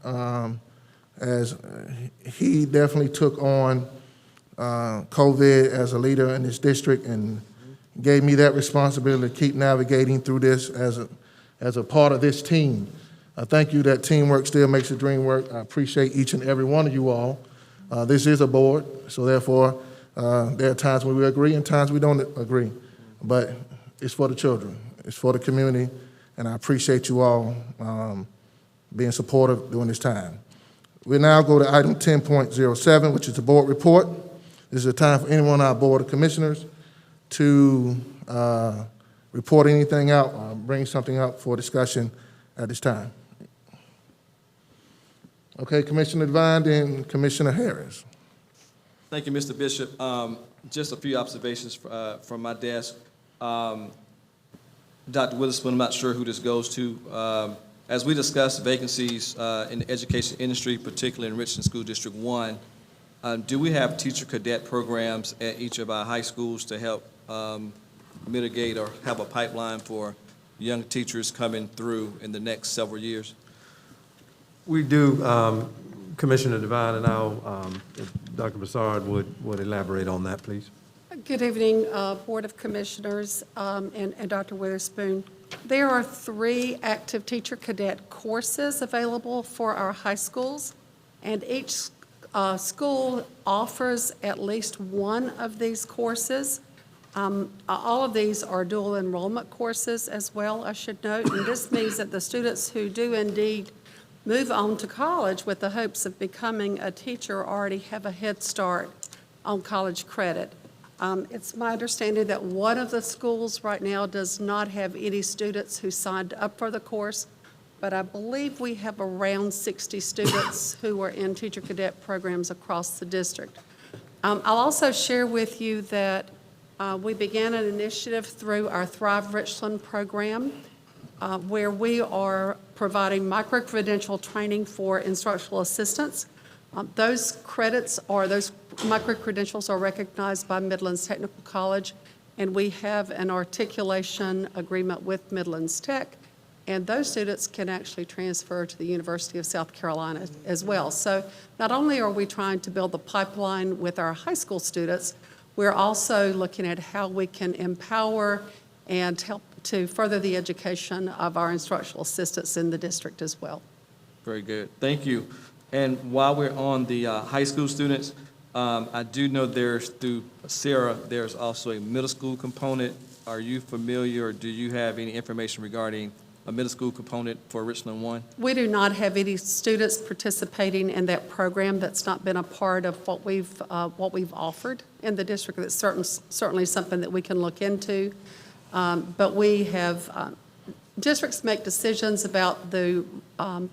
as he definitely took on COVID as a leader in this district and gave me that responsibility to keep navigating through this as a part of this team. Thank you. That teamwork still makes the dream work. I appreciate each and every one of you all. This is a board, so therefore, there are times when we agree and times we don't agree. But it's for the children. It's for the community, and I appreciate you all being supportive during this time. We now go to item 10.07, which is the board report. This is a time for anyone on our Board of Commissioners to report anything out or bring something up for discussion at this time. Okay, Commissioner Devine, then Commissioner Harris. Thank you, Mr. Bishop. Just a few observations from my desk. Dr. Witherspoon, I'm not sure who this goes to. As we discussed vacancies in the education industry, particularly in Richland School District 1, do we have teacher cadet programs at each of our high schools to help mitigate or have a pipeline for young teachers coming through in the next several years? We do, Commissioner Devine, and if Dr. Broussard would elaborate on that, please. Good evening, Board of Commissioners and Dr. Witherspoon. There are 3 active teacher cadet courses available for our high schools, and each school offers at least one of these courses. All of these are dual enrollment courses as well, I should note, and this means that the students who do indeed move on to college with the hopes of becoming a teacher already have a head start on college credit. It's my understanding that one of the schools right now does not have any students who signed up for the course, but I believe we have around 60 students who are in teacher cadet programs across the district. I'll also share with you that we began an initiative through our Thrive Richland program where we are providing micro-credential training for instructional assistants. Those credits or those micro-credentials are recognized by Midlands Technical College, and we have an articulation agreement with Midlands Tech, and those students can actually transfer to the University of South Carolina as well. So not only are we trying to build the pipeline with our high school students, we're also looking at how we can empower and help to further the education of our instructional assistants in the district as well. Very good. Thank you. And while we're on the high school students, I do know there's, through Sarah, there's also a middle school component. Are you familiar, or do you have any information regarding a middle school component for Richland 1? We do not have any students participating in that program. That's not been a part of what we've offered in the district. That's certainly something that we can look into. But we have, districts make decisions about the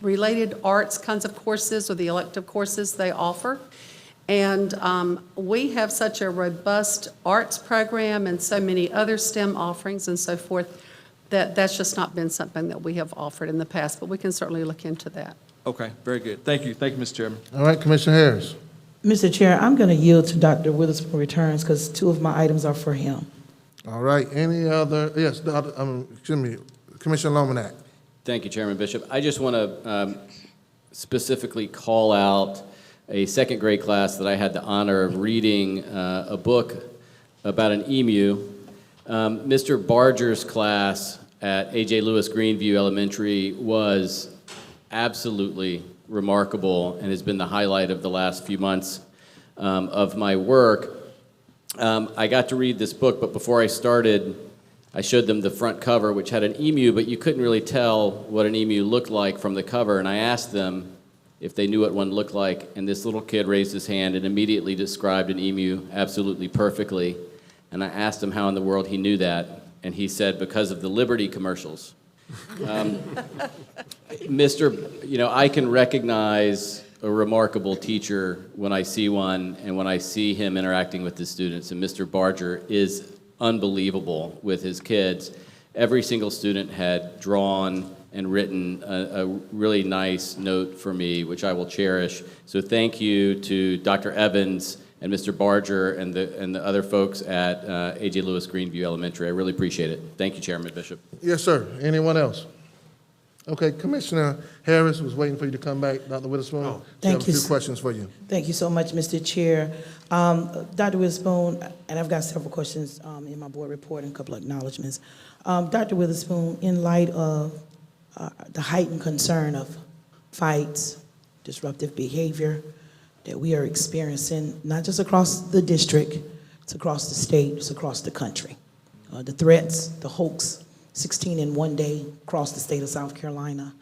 related arts kinds of courses or the elective courses they offer. And we have such a robust arts program and so many other STEM offerings and so forth that that's just not been something that we have offered in the past, but we can certainly look into that. Okay, very good. Thank you. Thank you, Mr. Chairman. All right, Commissioner Harris. Mr. Chair, I'm going to yield to Dr. Witherspoon returns because 2 of my items are for him. All right, any other, yes, excuse me, Commissioner Lomanak. Thank you, Chairman Bishop. I just want to specifically call out a second grade class that I had the honor of reading a book about an emu. Mr. Barger's class at A.J. Lewis Greenview Elementary was absolutely remarkable and has been the highlight of the last few months of my work. I got to read this book, but before I started, I showed them the front cover, which had an emu, but you couldn't really tell what an emu looked like from the cover, and I asked them if they knew what one looked like, and this little kid raised his hand and immediately described an emu absolutely perfectly. And I asked him how in the world he knew that, and he said, because of the Liberty commercials. I can recognize a remarkable teacher when I see one and when I see him interacting with the students, and Mr. Barger is unbelievable with his kids. Every single student had drawn and written a really nice note for me, which I will cherish. So thank you to Dr. Evans and Mr. Barger and the other folks at A.J. Lewis Greenview Elementary. I really appreciate it. Thank you, Chairman Bishop. Yes, sir. Anyone else? Okay, Commissioner Harris was waiting for you to come back, Dr. Witherspoon. Thank you. A few questions for you. Thank you so much, Mr. Chair. Dr. Witherspoon, and I've got several questions in my board report and a couple of acknowledgements. Dr. Witherspoon, in light of the heightened concern of fights, disruptive behavior that we are experiencing, not just across the district, it's across the state, it's across the country. The threats, the hoax, 16 in one day across the state of South Carolina.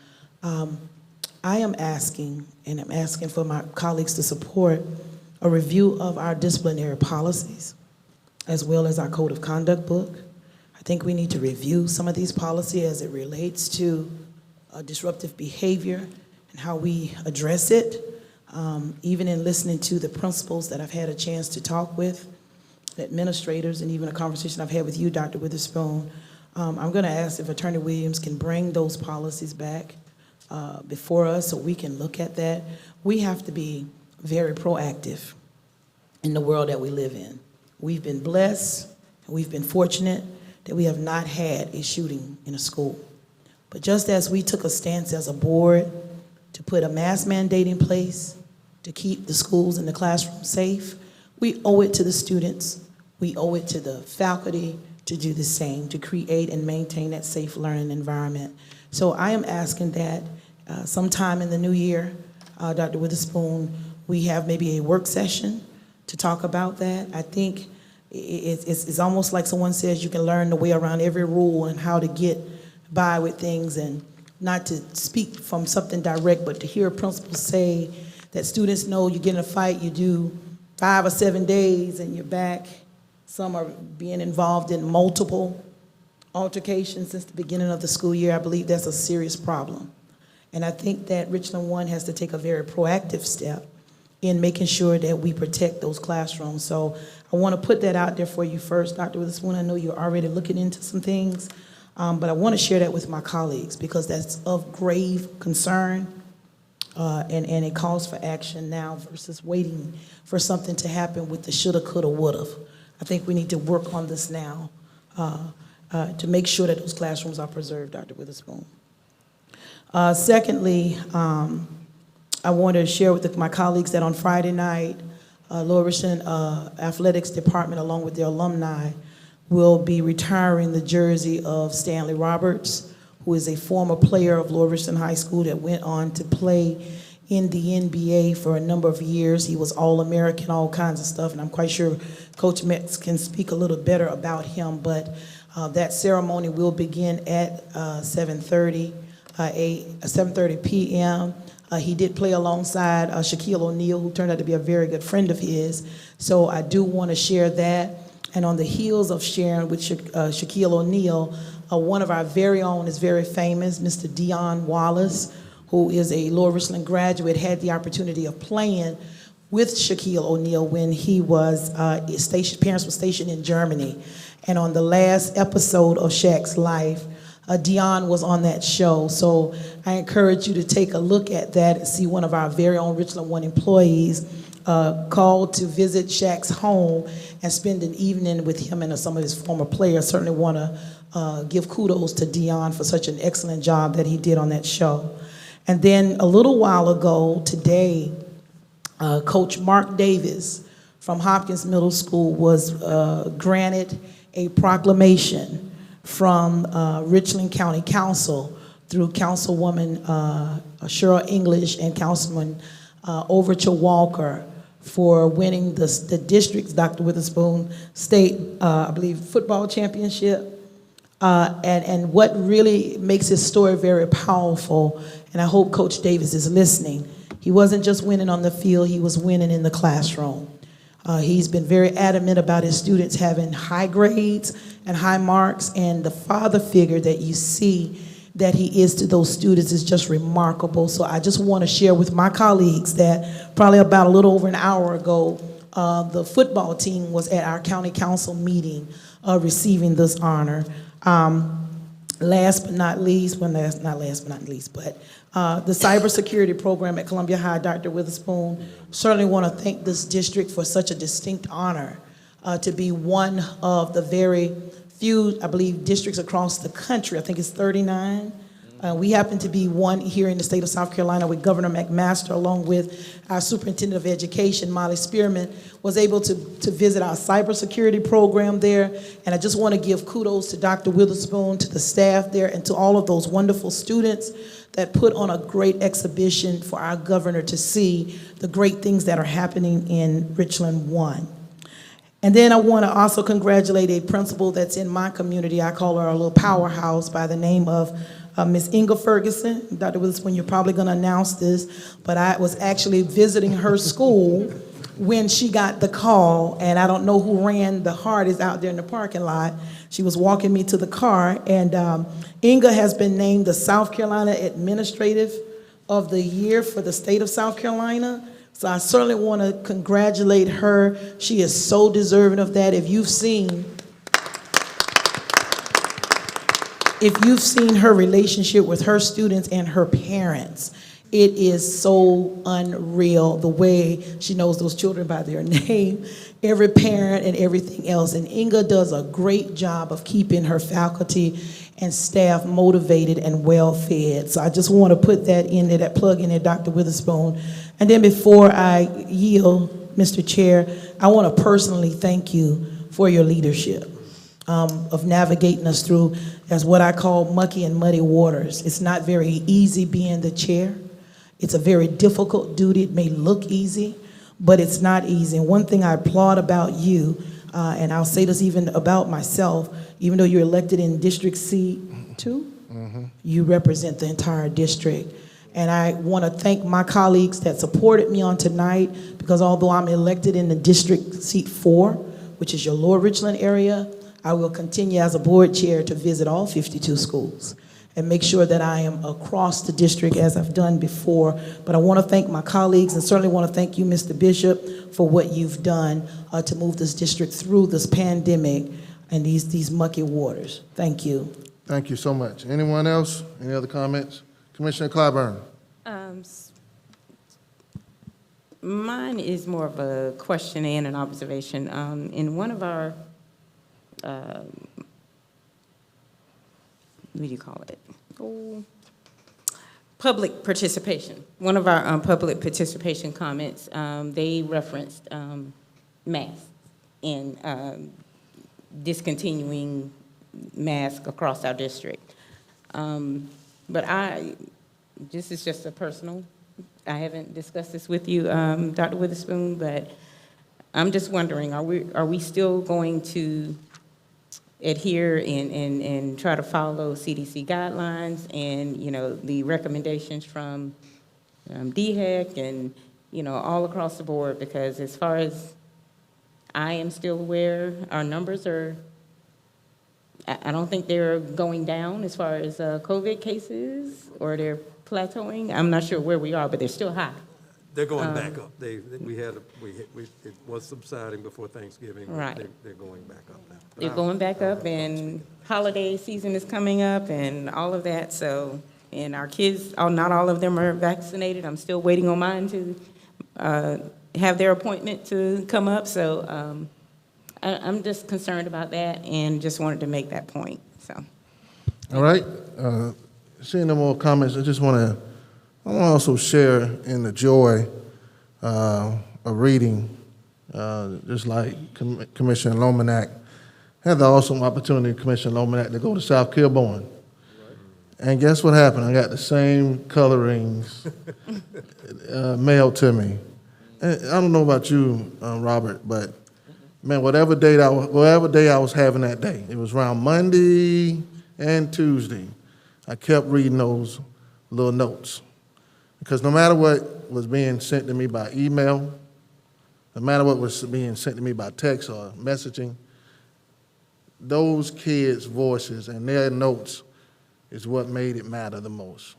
I am asking, and I'm asking for my colleagues to support a review of our disciplinary policies, as well as our code of conduct book. I think we need to review some of these policies as it relates to disruptive behavior and how we address it. Even in listening to the principals that I've had a chance to talk with, administrators, and even a conversation I've had with you, Dr. Witherspoon, I'm going to ask if Attorney Williams can bring those policies back before us so we can look at that. We have to be very proactive in the world that we live in. We've been blessed, and we've been fortunate that we have not had a shooting in a school. But just as we took a stance as a board to put a mask mandate in place to keep the schools and the classroom safe, we owe it to the students, we owe it to the faculty to do the same, to create and maintain that safe learning environment. So I am asking that sometime in the new year, Dr. Witherspoon, we have maybe a work session to talk about that. I think it's almost like someone says you can learn the way around every rule and how to get by with things, and not to speak from something direct, but to hear principals say that students know you get in a fight, you do 5 or 7 days and you're back. Some are being involved in multiple altercations since the beginning of the school year. I believe that's a serious problem. And I think that Richland 1 has to take a very proactive step in making sure that we protect those classrooms. So I want to put that out there for you first, Dr. Witherspoon. I know you're already looking into some things, but I want to share that with my colleagues because that's of grave concern, and it calls for action now versus waiting for something to happen with the shoulda, coulda, woulda. I think we need to work on this now to make sure that those classrooms are preserved, Dr. Witherspoon. Secondly, I want to share with my colleagues that on Friday night, Lower Richland Athletics Department, along with their alumni, will be retiring the jersey of Stanley Roberts, who is a former player of Lower Richland High School that went on to play in the NBA for a number of years. He was All-American, all kinds of stuff, and I'm quite sure Coach Metz can speak a little better about him, but that ceremony will begin at 7:30 p.m. He did play alongside Shaquille O'Neal, who turned out to be a very good friend of his, so I do want to share that. And on the heels of sharing with Shaquille O'Neal, one of our very own is very famous, Mr. Dion Wallace, who is a Lower Richland graduate, had the opportunity of playing with Shaquille O'Neal when he was parents were stationed in Germany. And on the last episode of Shaq's life, Dion was on that show. So I encourage you to take a look at that and see one of our very own Richland 1 employees called to visit Shaq's home and spend an evening with him and some of his former players. Certainly want to give kudos to Dion for such an excellent job that he did on that show. And then a little while ago today, Coach Mark Davis from Hopkins Middle School was granted a proclamation from Richland County Council through Councilwoman Cheryl English and Councilman Overture Walker for winning the district's, Dr. Witherspoon, state, I believe, football championship. And what really makes his story very powerful, and I hope Coach Davis is listening, he wasn't just winning on the field, he was winning in the classroom. He's been very adamant about his students having high grades and high marks, and the father figure that you see that he is to those students is just remarkable. So I just want to share with my colleagues that probably about a little over an hour ago, the football team was at our county council meeting receiving this honor. Last but not least, the cybersecurity program at Columbia High, Dr. Witherspoon, certainly want to thank this district for such a distinct honor to be one of the very few, I believe, districts across the country. I think it's 39. We happen to be one here in the state of South Carolina with Governor McMaster, along with our Superintendent of Education, Molly Spearman, was able to visit our cybersecurity program there. And I just want to give kudos to Dr. Witherspoon, to the staff there, and to all of those wonderful students that put on a great exhibition for our governor to see the great things that are happening in Richland 1. And then I want to also congratulate a principal that's in my community. I call her a little powerhouse by the name of Miss Inga Ferguson. Dr. Witherspoon, you're probably going to announce this, but I was actually visiting her school when she got the call, and I don't know who ran the hardest out there in the parking lot. She was walking me to the car, and Inga has been named the South Carolina Administrative of the Year for the state of South Carolina So I certainly want to congratulate her. She is so deserving of that. If you've seen her relationship with her students and her parents, it is so unreal, the way she knows those children by their name, every parent and everything else. And Inga does a great job of keeping her faculty and staff motivated and well-fed. So I just want to put that in there, that plug in there, Dr. Witherspoon. And then before I yield, Mr. Chair, I want to personally thank you for your leadership of navigating us through as what I call mucky and muddy waters. It's not very easy being the chair. It's a very difficult duty. It may look easy, but it's not easy. And one thing I applaud about you, and I'll say this even about myself, even though you're elected in District C2, you represent the entire district. And I want to thank my colleagues that supported me on tonight, because although I'm elected in the District Seat 4, which is your Lower Richland area, I will continue as a board chair to visit all 52 schools and make sure that I am across the district as I've done before. But I want to thank my colleagues, and certainly want to thank you, Mr. Bishop, for what you've done to move this district through this pandemic and these mucky waters. Thank you. Thank you so much. Anyone else? Any other comments? Commissioner Clyburn. Mine is more of a question and an observation. In one of our, what do you call it? Oh, public participation. One of our public participation comments, they referenced masks and discontinuing masks across our district. But this is just a personal, I haven't discussed this with you, Dr. Witherspoon, but I'm just wondering, are we still going to adhere and try to follow CDC guidelines and, you know, the recommendations from DHEC and, you know, all across the board? Because as far as I am still aware, our numbers are, I don't think they're going down as far as COVID cases, or they're plateauing. I'm not sure where we are, but they're still high. They're going back up. It was subsiding before Thanksgiving. Right. They're going back up now. They're going back up, and holiday season is coming up and all of that. So, and our kids, not all of them are vaccinated. I'm still waiting on mine to have their appointment to come up. So I'm just concerned about that and just wanted to make that point. So. All right. Seeing no more comments, I want to also share in the joy of reading, just like Commissioner Lomanak. Had the awesome opportunity, Commissioner Lomanak, to go to South Kilbourne. And guess what happened? I got the same colorings mailed to me. And I don't know about you, Robert, but man, whatever day I was having that day, it was around Monday and Tuesday, I kept reading those little notes. Because no matter what was being sent to me by email, no matter what was being sent to me by text or messaging, those kids' voices and their notes is what made it matter the most.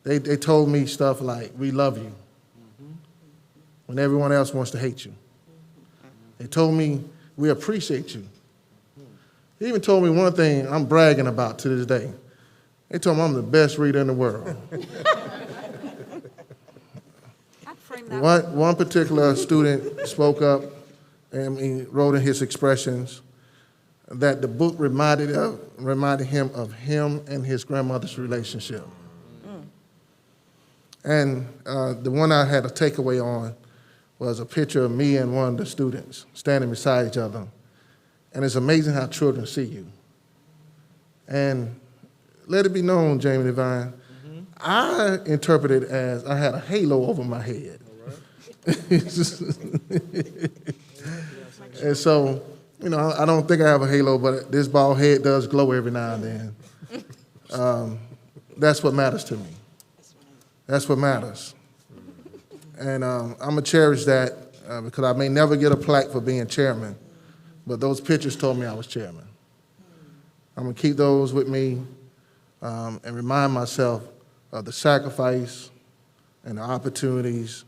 They told me stuff like, "We love you," when everyone else wants to hate you. They told me, "We appreciate you." He even told me one thing I'm bragging about to this day. They told me I'm the best reader in the world. One particular student spoke up and he wrote in his expressions that the book reminded him of him and his grandmother's relationship. And the one I had a takeaway on was a picture of me and one of the students standing beside each other. And it's amazing how children see you. And let it be known, Jamie Devine, I interpret it as I had a halo over my head. And so, you know, I don't think I have a halo, but this bald head does glow every now and then. That's what matters to me. That's what matters. And I'm going to cherish that because I may never get a plaque for being chairman, but those pictures told me I was chairman. I'm going to keep those with me and remind myself of the sacrifice and the opportunities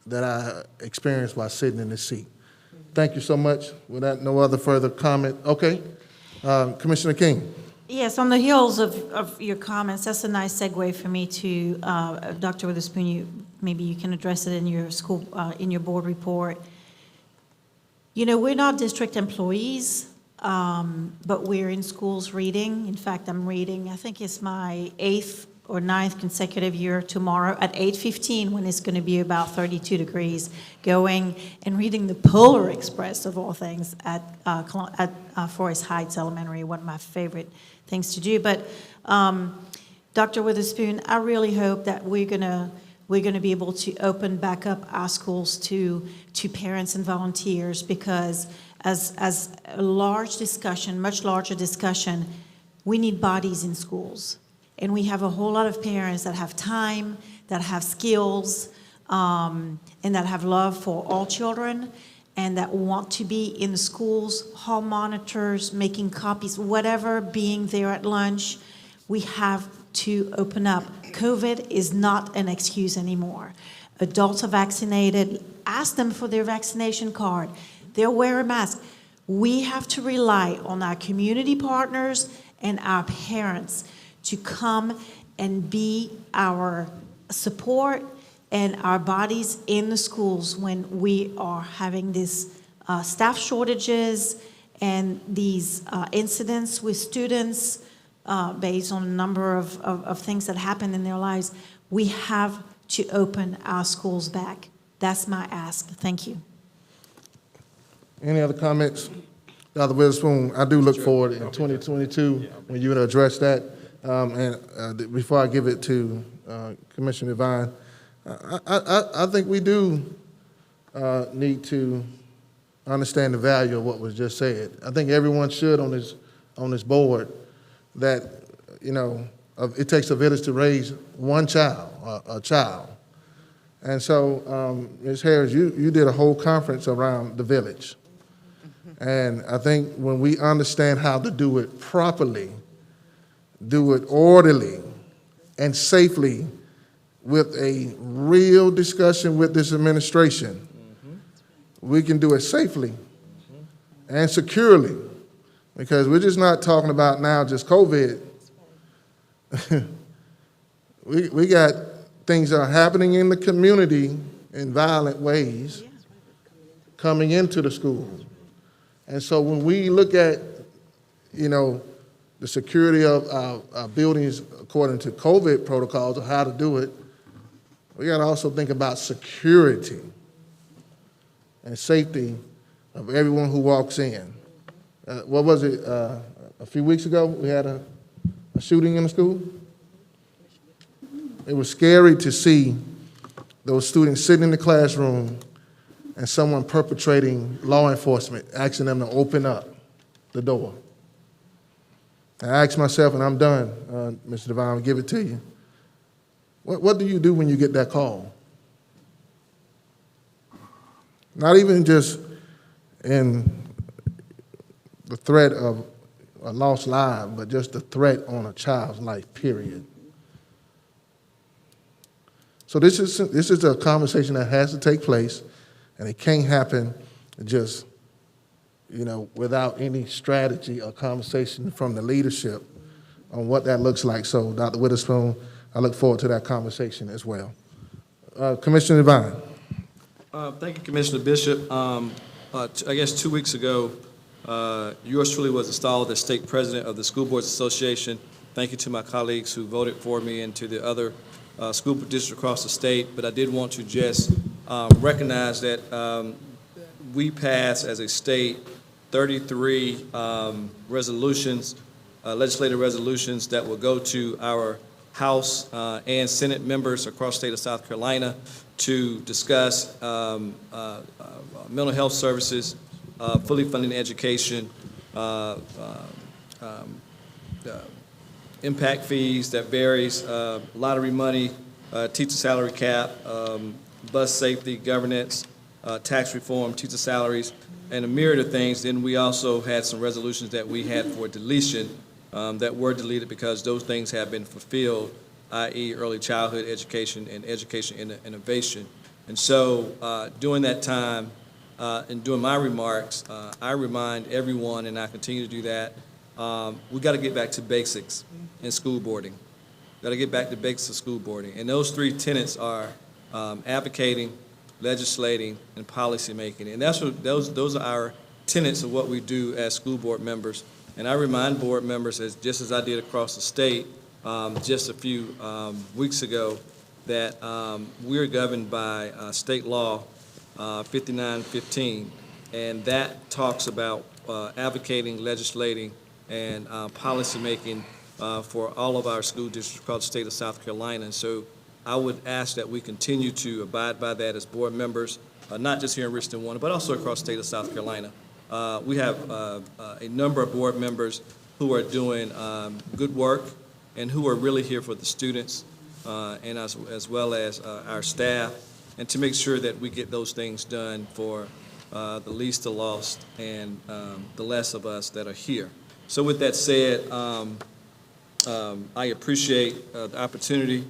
that I experienced while sitting in this seat. Thank you so much. With that, no other further comment. Okay. Commissioner King. Yes, on the heels of your comments, that's a nice segue for me to, Dr. Witherspoon, maybe you can address it in your school, in your board report. You know, we're not district employees, but we're in schools reading. In fact, I'm reading, I think it's my 8th or 9th consecutive year tomorrow at 8:15 when it's going to be about 32 degrees, going and reading the Polar Express of all things at Forest Heights Elementary, one of my favorite things to do. But Dr. Witherspoon, I really hope that we're going to be able to open back up our schools to parents and volunteers, because as a large discussion, much larger discussion, we need bodies in schools. And we have a whole lot of parents that have time, that have skills, and that have love for all children, and that want to be in the schools, hall monitors, making copies, whatever, being there at lunch. We have to open up. COVID is not an excuse anymore. Adults are vaccinated. Ask them for their vaccination card. They'll wear a mask. We have to rely on our community partners and our parents to come and be our support and our bodies in the schools when we are having these staff shortages and these incidents with students based on a number of things that happen in their lives. We have to open our schools back. That's my ask. Thank you. Any other comments? Dr. Witherspoon, I do look forward in 2022 when you're going to address that. Before I give it to Commissioner Devine, I think we do need to understand the value of what was just said. I think everyone should on this board that, you know, it takes a village to raise one child, a child. And so, Ms. Harris, you did a whole conference around the village. And I think when we understand how to do it properly, do it orderly and safely with a real discussion with this administration, we can do it safely and securely, because we're just not talking about now just COVID. we got things that are happening in the community in violent ways coming into the schools. And so when we look at, you know, the security of our buildings according to COVID protocols of how to do it, we got to also think about security and safety of everyone who walks in. What was it, a few weeks ago, we had a shooting in the school? It was scary to see those students sitting in the classroom and someone perpetrating law enforcement, asking them to open up the door. I asked myself, and I'm done, Mr. Devine, I'll give it to you. What do you do when you get that call? Not even just in the threat of a lost life, but just the threat on a child's life, period. So this is a conversation that has to take place, and it can't happen just, you know, without any strategy or conversation from the leadership on what that looks like. So, Dr. Witherspoon, I look forward to that conversation as well. Commissioner Devine. Thank you, Commissioner Bishop. I guess 2 weeks ago, yours truly was installed as state president of the School Boards Association. Thank you to my colleagues who voted for me and to the other school districts across the state. But I did want to just recognize that we passed as a state 33 resolutions, legislative resolutions that will go to our House and Senate members across the state of South Carolina to discuss mental health services, fully funding education, impact fees that varies, lottery money, teacher salary cap, bus safety, governance, tax reform, teacher salaries, and a myriad of things. Then we also had some resolutions that we had for deletion that were deleted because those things have been fulfilled, i.e. early childhood education and education innovation. And so during that time and during my remarks, I remind everyone, and I continue to do that, we got to get back to basics in school boarding. Got to get back to basics of school boarding. And those three tenets are advocating, legislating, and policymaking. And that's what those are our tenets of what we do as school board members. And I remind board members, just as I did across the state just a few weeks ago, that we're governed by state law 5915, and that talks about advocating, legislating, and policymaking for all of our school districts across the state of South Carolina. And so I would ask that we continue to abide by that as board members, not just here in Richland 1, but also across the state of South Carolina. We have a number of board members who are doing good work and who are really here for the students and as well as our staff, and to make sure that we get those things done for the least, the lost, and the less of us that are here. So with that said, I appreciate the opportunity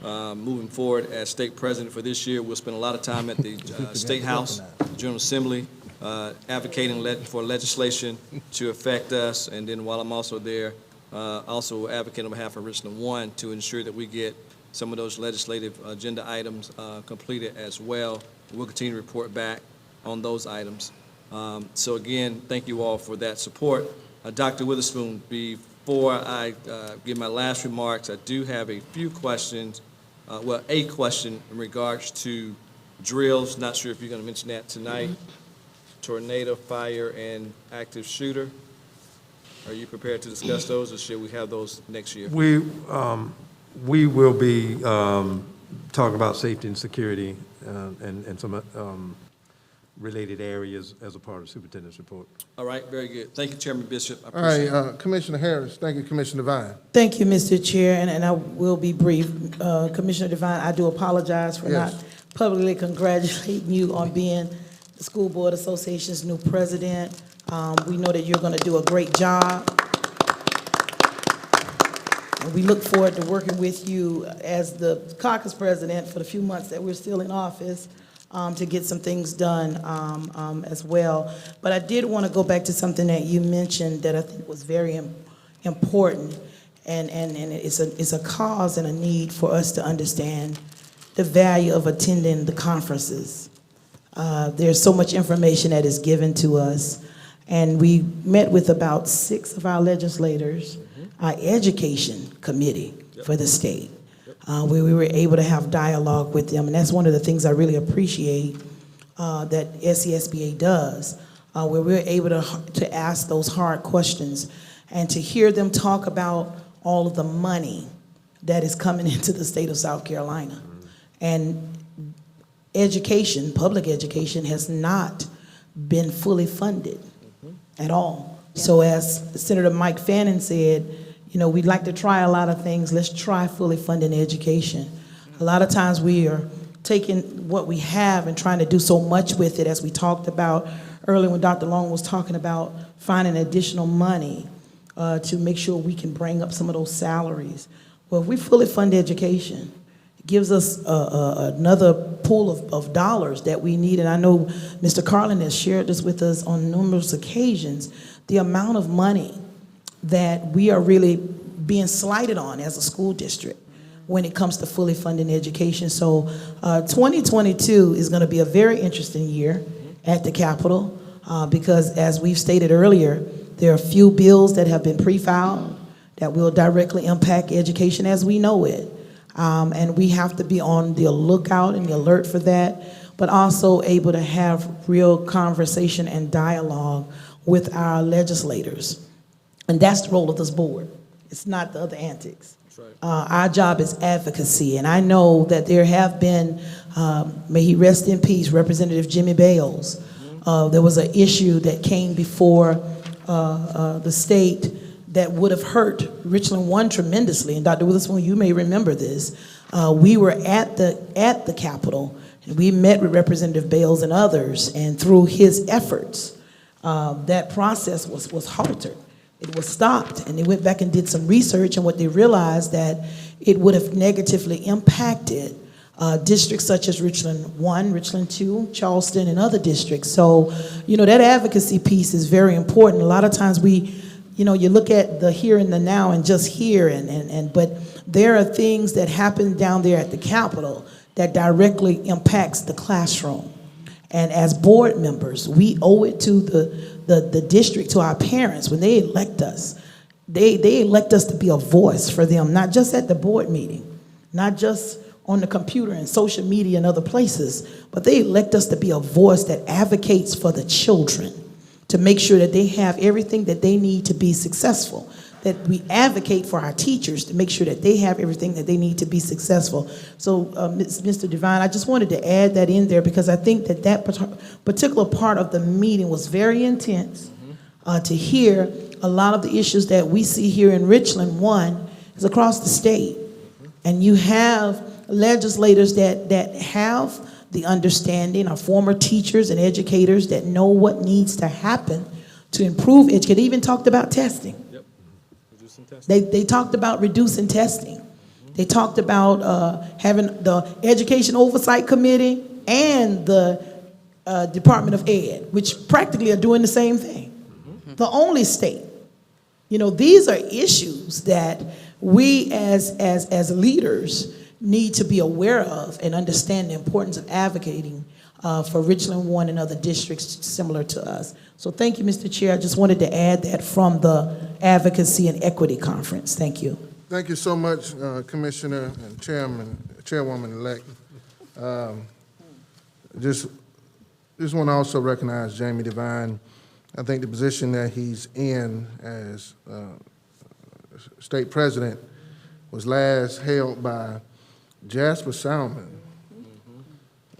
moving forward as state president for this year. We'll spend a lot of time at the State House, General Assembly, advocating for legislation to affect us, and then while I'm also there, also advocating on behalf of Richland 1 to ensure that we get some of those legislative agenda items completed as well. We'll continue to report back on those items. So again, thank you all for that support. Dr. Witherspoon, before I give my last remarks, I do have a few questions, well, a question in regards to drills. Not sure if you're going to mention that tonight. Tornado, fire, and active shooter. Are you prepared to discuss those, or should we have those next year? We will be talking about safety and security and some related areas as a part of the superintendent's report. All right, very good. Thank you, Chairman Bishop. I All appreciate right, Commissioner Harris. Thank you, Commissioner Devine. Thank you, Mr. Chair, and I will be brief. Commissioner Devine, I do apologize for not publicly congratulating you on being the School Board Association's new president. We know that you're going to do a great job. And we look forward to working with you as the caucus president for the few months that we're still in office to get some things done as well. But I did want to go back to something that you mentioned that I think was very important, and it's a cause and a need for us to understand the value of attending the conferences. There's so much information that is given to us, and we met with about 6 of our legislators, our education committee for the state, where we were able to have dialogue with them, and that's one of the things I really appreciate that SCSBA does, where we're able to ask those hard questions and to hear them talk about all of the money that is coming into the state of South Carolina. And education, public education, has not been fully funded at all. So as Senator Mike Fannin said, you know, we'd like to try a lot of things. Let's try fully funding education. A lot of times we are taking what we have and trying to do so much with it, as we talked about earlier when Dr. Long was talking about finding additional money to make sure we can bring up some of those salaries. Well, if we fully fund education, it gives us another pool of dollars that we need. And I know Mr. Carlin has shared this with us on numerous occasions, the amount of money that we are really being slighted on as a school district when it comes to fully funding education. So 2022 is going to be a very interesting year at the Capitol because, as we've stated earlier, there are a few bills that have been pre-filed that will directly impact education as we know it. And we have to be on the lookout and the alert for that, but also able to have real conversation and dialogue with our legislators. And that's the role of this board. It's not the other antics. That's right. Our job is advocacy, and I know that there have been, may he rest in peace, Representative Jimmy Bales. There was an issue that came before the state that would have hurt Richland 1 tremendously. And Dr. Witherspoon, you may remember this. We were at the Capitol, and we met with Representative Bales and others, and through his efforts, that process was halted. It was stopped, and they went back and did some research, and what they realized that it would have negatively impacted districts such as Richland 1, Richland 2, Charleston, and other districts. So, that advocacy piece is very important. A lot of times you look at the here and the now and just here, but there are things that happen down there at the Capitol that directly impacts the classroom. And as board members, we owe it to the district, to our parents, when they elect us. They elect us to be a voice for them, not just at the board meeting, not just on the computer and social media and other places, but they elect us to be a voice that advocates for the children, to make sure that they have everything that they need to be successful, that we advocate for our teachers to make sure that they have everything that they need to be successful. So, Mr. Devine, I just wanted to add that in there because I think that particular part of the meeting was very intense to hear a lot of the issues that we see here in Richland. One is across the state, and you have legislators that have the understanding, are former teachers and educators that know what needs to happen to improve education. They even talked about testing. Yep. Reducing testing. They talked about reducing testing. They talked about having the Education Oversight Committee and the Department of Ed, which practically are doing the same thing. The only state. These are issues that we as leaders need to be aware of and understand the importance of advocating for Richland 1 and other districts similar to us. So thank you, Mr. Chair. I just wanted to add that from the Advocacy and Equity Conference. Thank you. Thank you so much, Commissioner and Chairwoman-elect. Just want to also recognize Jamie Devine. I think the position that he's in as state president was last held by Jasper Salmon.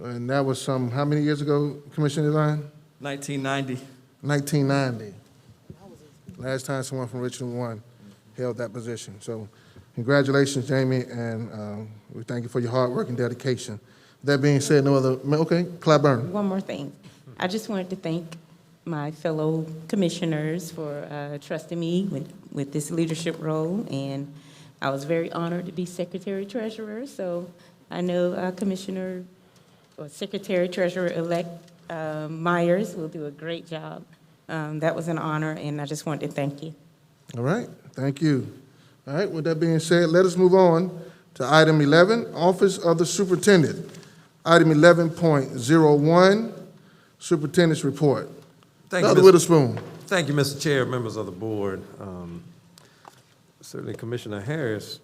And that was how many years ago, Commissioner Devine? 1990. 1990. Last time someone from Richland 1 held that position. So congratulations, Jamie, and we thank you for your hard work and dedication. That being said, no other, okay, Clyburn. One more thing. I just wanted to thank my fellow commissioners for trusting me with this leadership role, and I was very honored to be Secretary-Treasurer, so I know Commissioner or Secretary-Treasurer-elect Myers will do a great job. That was an honor, and I just wanted to thank you. All right, thank you. All right, with that being said, let us move on to item 11, Office of the Superintendent. Item 11.01, Superintendent's Report. Dr. Witherspoon. Thank you, Mr. Chair, members of the board. Certainly Commissioner Harris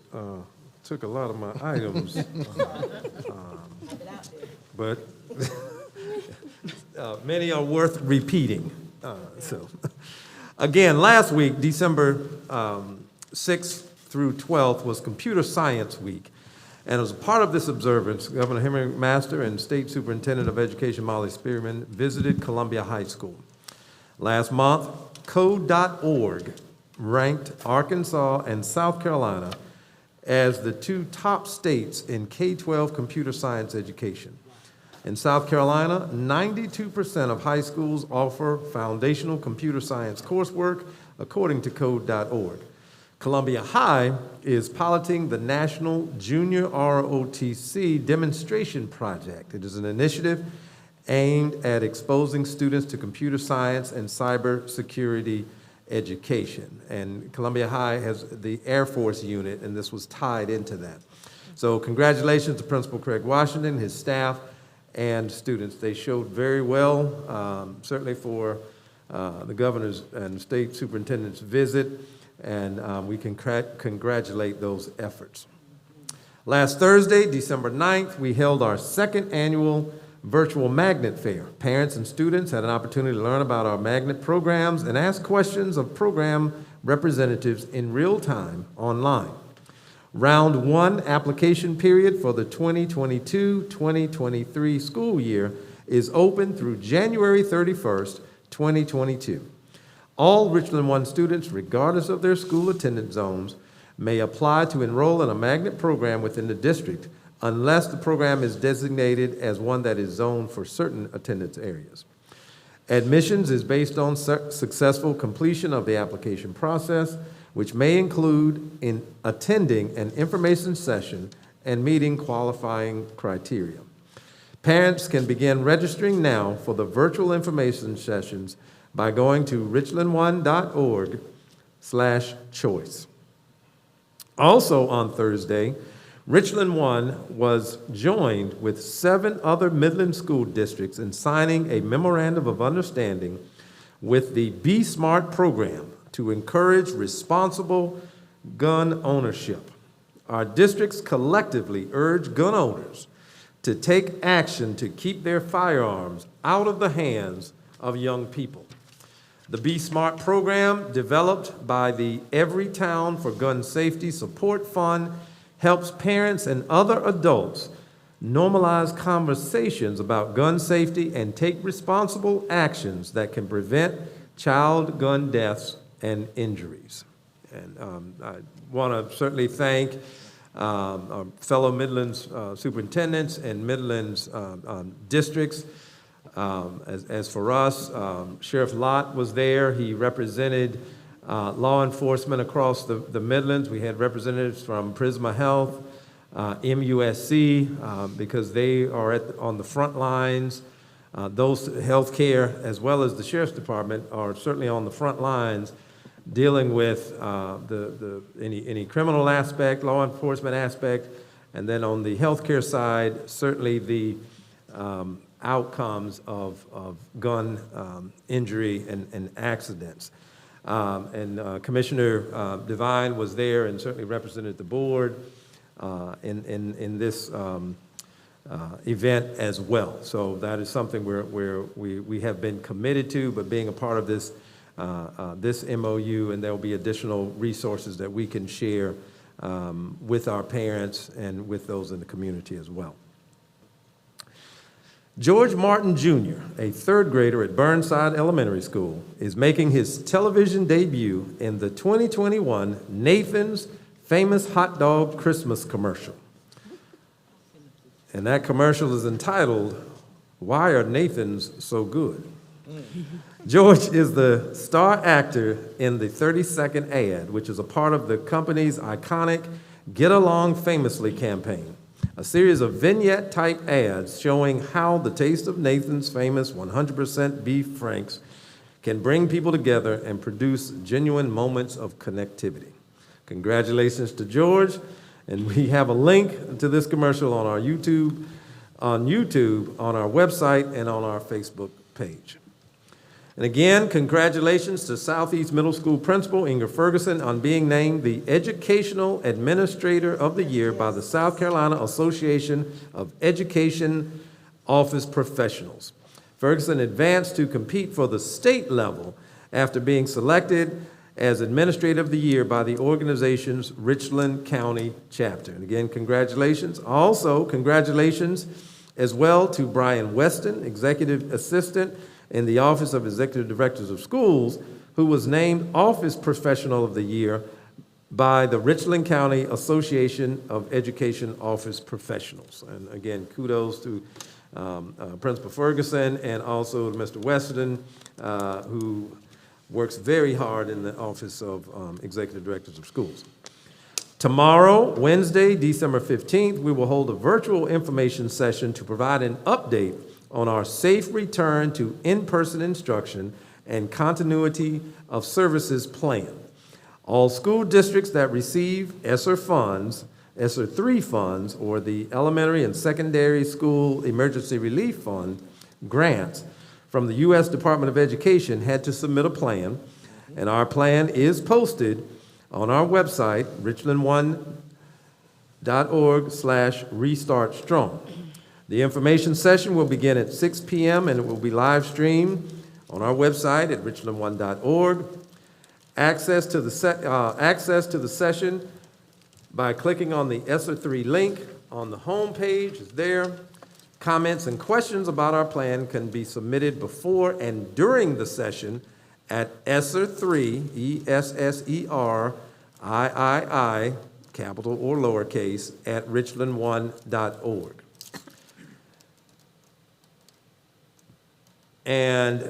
took a lot of my items, but many are worth repeating. Again, last week, December 6th through 12th was Computer Science Week. And as a part of this observance, Governor Henry McMaster and State Superintendent of Education Molly Spearman visited Columbia High School. Last month, Code.org ranked Arkansas and South Carolina as the two top states in K-12 computer science education. In South Carolina, 92% of high schools offer foundational computer science coursework, according to Code.org. Columbia High is piloting the National Junior ROTC Demonstration Project. It is an initiative aimed at exposing students to computer science and cybersecurity education. And Columbia High has the Air Force unit, and this was tied into that. So congratulations to Principal Craig Washington, his staff, and students. They showed very well, certainly for the governor's and state superintendent's visit, and we can congratulate those efforts. Last Thursday, December 9th, we held our second annual virtual magnet fair. Parents and students had an opportunity to learn about our magnet programs and ask questions of program representatives in real time online. Round 1 application period for the 2022-2023 school year is open through January 31st, 2022. All Richland 1 students, regardless of their school attendance zones, may apply to enroll in a magnet program within the district unless the program is designated as one that is zoned for certain attendance areas. Admissions is based on successful completion of the application process, which may include in attending an information session and meeting qualifying criteria. Parents can begin registering now for the virtual information sessions by going to richland1.org/choice. Also on Thursday, Richland One was joined with 7 other Midland school districts in signing a memorandum of understanding with the Be Smart program to encourage responsible gun ownership. Our districts collectively urge gun owners to take action to keep their firearms out of the hands of young people. The Be Smart program, developed by the Every Town for Gun Safety Support Fund, helps parents and other adults normalize conversations about gun safety and take responsible actions that can prevent child gun deaths and injuries. And I want to certainly thank our fellow Midlands superintendents and Midlands districts. As for us, Sheriff Lott was there. He represented law enforcement across the Midlands. We had representatives from Prisma Health, MUSC, because they are on the front lines. Those healthcare, as well as the Sheriff's Department, are certainly on the front lines dealing with any criminal aspect, law enforcement aspect, and then on the healthcare side, certainly the outcomes of gun injury and accidents. Commissioner Devine was there and certainly represented the board in this event as well. So that is something where we have been committed to, but being a part of this this MOU, and there will be additional resources that we can share with our parents and with those in the community as well. George Martin Jr., a 3rd grader at Burnside Elementary School, is making his television debut in the 2021 Nathan's Famous Hot Dog Christmas commercial. And that commercial is entitled, "Why Are Nathans So Good?" George is the star actor in the 30-second ad, which is a part of the company's iconic Get Along Famously campaign, a series of vignette-type ads showing how the taste of Nathan's famous 100% beef franks can bring people together and produce genuine moments of connectivity. Congratulations to George, and we have a link to this commercial on our YouTube, on our website, and on our Facebook page. And again, congratulations to Southeast Middle School Principal Inger Ferguson on being named the Educational Administrator of the Year by the South Carolina Association of Education Office Professionals. Ferguson advanced to compete for the state level after being selected as Administrator of the Year by the organization's Richland County chapter. And again, congratulations. Also, congratulations as well to Brian Weston, Executive Assistant in the Office of Executive Directors of Schools, who was named Office Professional of the Year by the Richland County Association of Education Office Professionals. And again, kudos to Principal Ferguson and also to Mr. Weston, who works very hard in the Office of Executive Directors of Schools. Tomorrow, Wednesday, December 15th, we will hold a virtual information session to provide an update on our safe return to in-person instruction and continuity of services plan. All school districts that receive ESSER funds, ESSER 3 funds, or the Elementary and Secondary School Emergency Relief Fund grants from the U.S. Department of Education had to submit a plan, and our plan is posted on our website, richland1.org/restartstrong. The information session will begin at 6 p.m. and it will be live streamed on our website at richland1.org. Access to the session by clicking on the ESSER 3 link on the home page is there. Comments and questions about our plan can be submitted before and during the session at ESSER3, ESSERIII, capital or lowercase, at richland1.org. And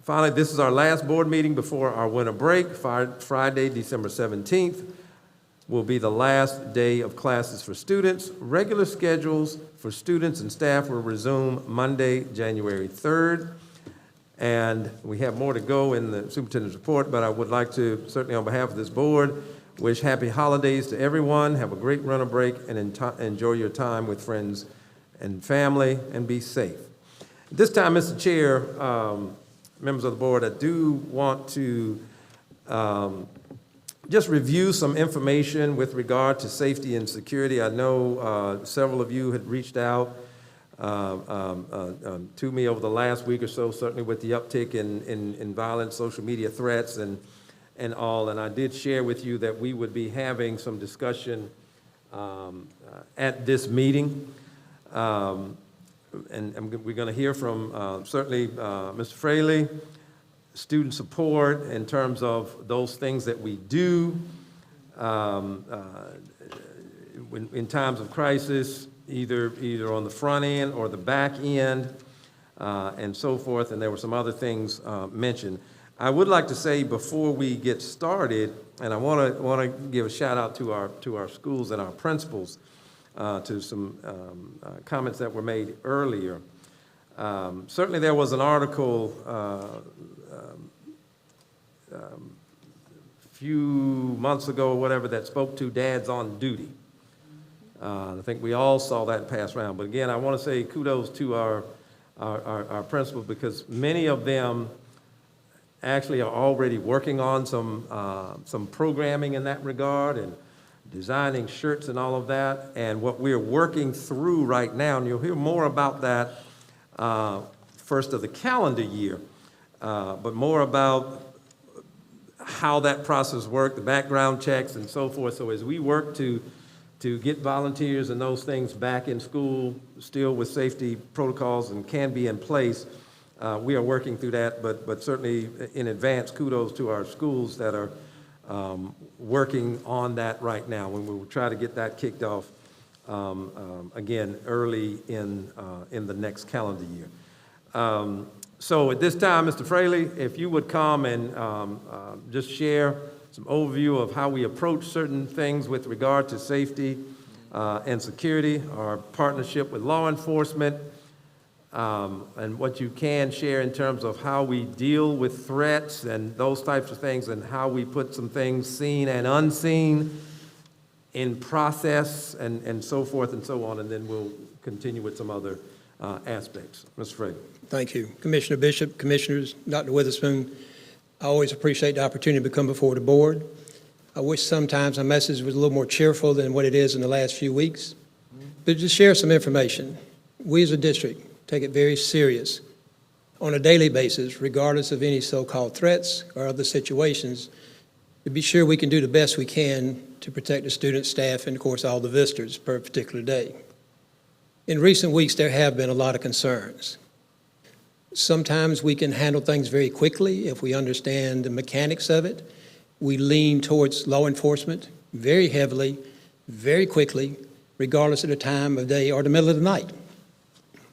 finally, this is our last board meeting before our winter break, Friday, December 17th. will be the last day of classes for students. Regular schedules for students and staff will resume Monday, January 3rd. And we have more to go in the superintendent's report, but I would like to, certainly on behalf of this board, wish happy holidays to everyone. Have a great winter break and enjoy your time with friends and family, and be safe. At this time, Mr. Chair, members of the board, I do want to just review some information with regard to safety and security. I know several of you had reached out to me over the last week or so, certainly with the uptick in violent social media threats and all, and I did share with you that we would be having some discussion at this meeting. And we're going to hear from certainly Mr. Fraley, student support in terms of those things that we do in times of crisis, either on the front end or the back end, and so forth. And there were some other things mentioned. I would like to say before we get started, and I want to give a shout out to our schools and our principals, to some comments that were made earlier. Certainly there was an article a few months ago or whatever that spoke to dads on duty. I think we all saw that pass around. But again, I want to say kudos to our principals, because many of them actually are already working on some programming in that regard and designing shirts and all of that. And what we're working through right now, and you'll hear more about that first of the calendar year, but more about how that process worked, the background checks and so forth. So as we work to get volunteers and those things back in school, still with safety protocols and can be in place, we are working through that, but certainly in advance, kudos to our schools that are working on that right now, when we will try to get that kicked off again early in the next calendar year. So at this time, Mr. Fraley, if you would come and just share some overview of how we approach certain things with regard to safety and security, our partnership with law enforcement, and what you can share in terms of how we deal with threats and those types of things, and how we put some things seen and unseen in process and so forth and so on, and then we'll continue with some other aspects. Mr. Fraley. Thank you. Commissioner Bishop, Commissioners, Dr. Witherspoon, I always appreciate the opportunity to come before the board. I wish sometimes my message was a little more cheerful than what it is in the last few weeks. But to share some information, we as a district take it very serious on a daily basis, regardless of any so-called threats or other situations, to be sure we can do the best we can to protect the students, staff, and of course all the visitors per particular day. In recent weeks, there have been a lot of concerns. Sometimes we can handle things very quickly if we understand the mechanics of it. We lean towards law enforcement very heavily, very quickly, regardless of the time of day or the middle of the night.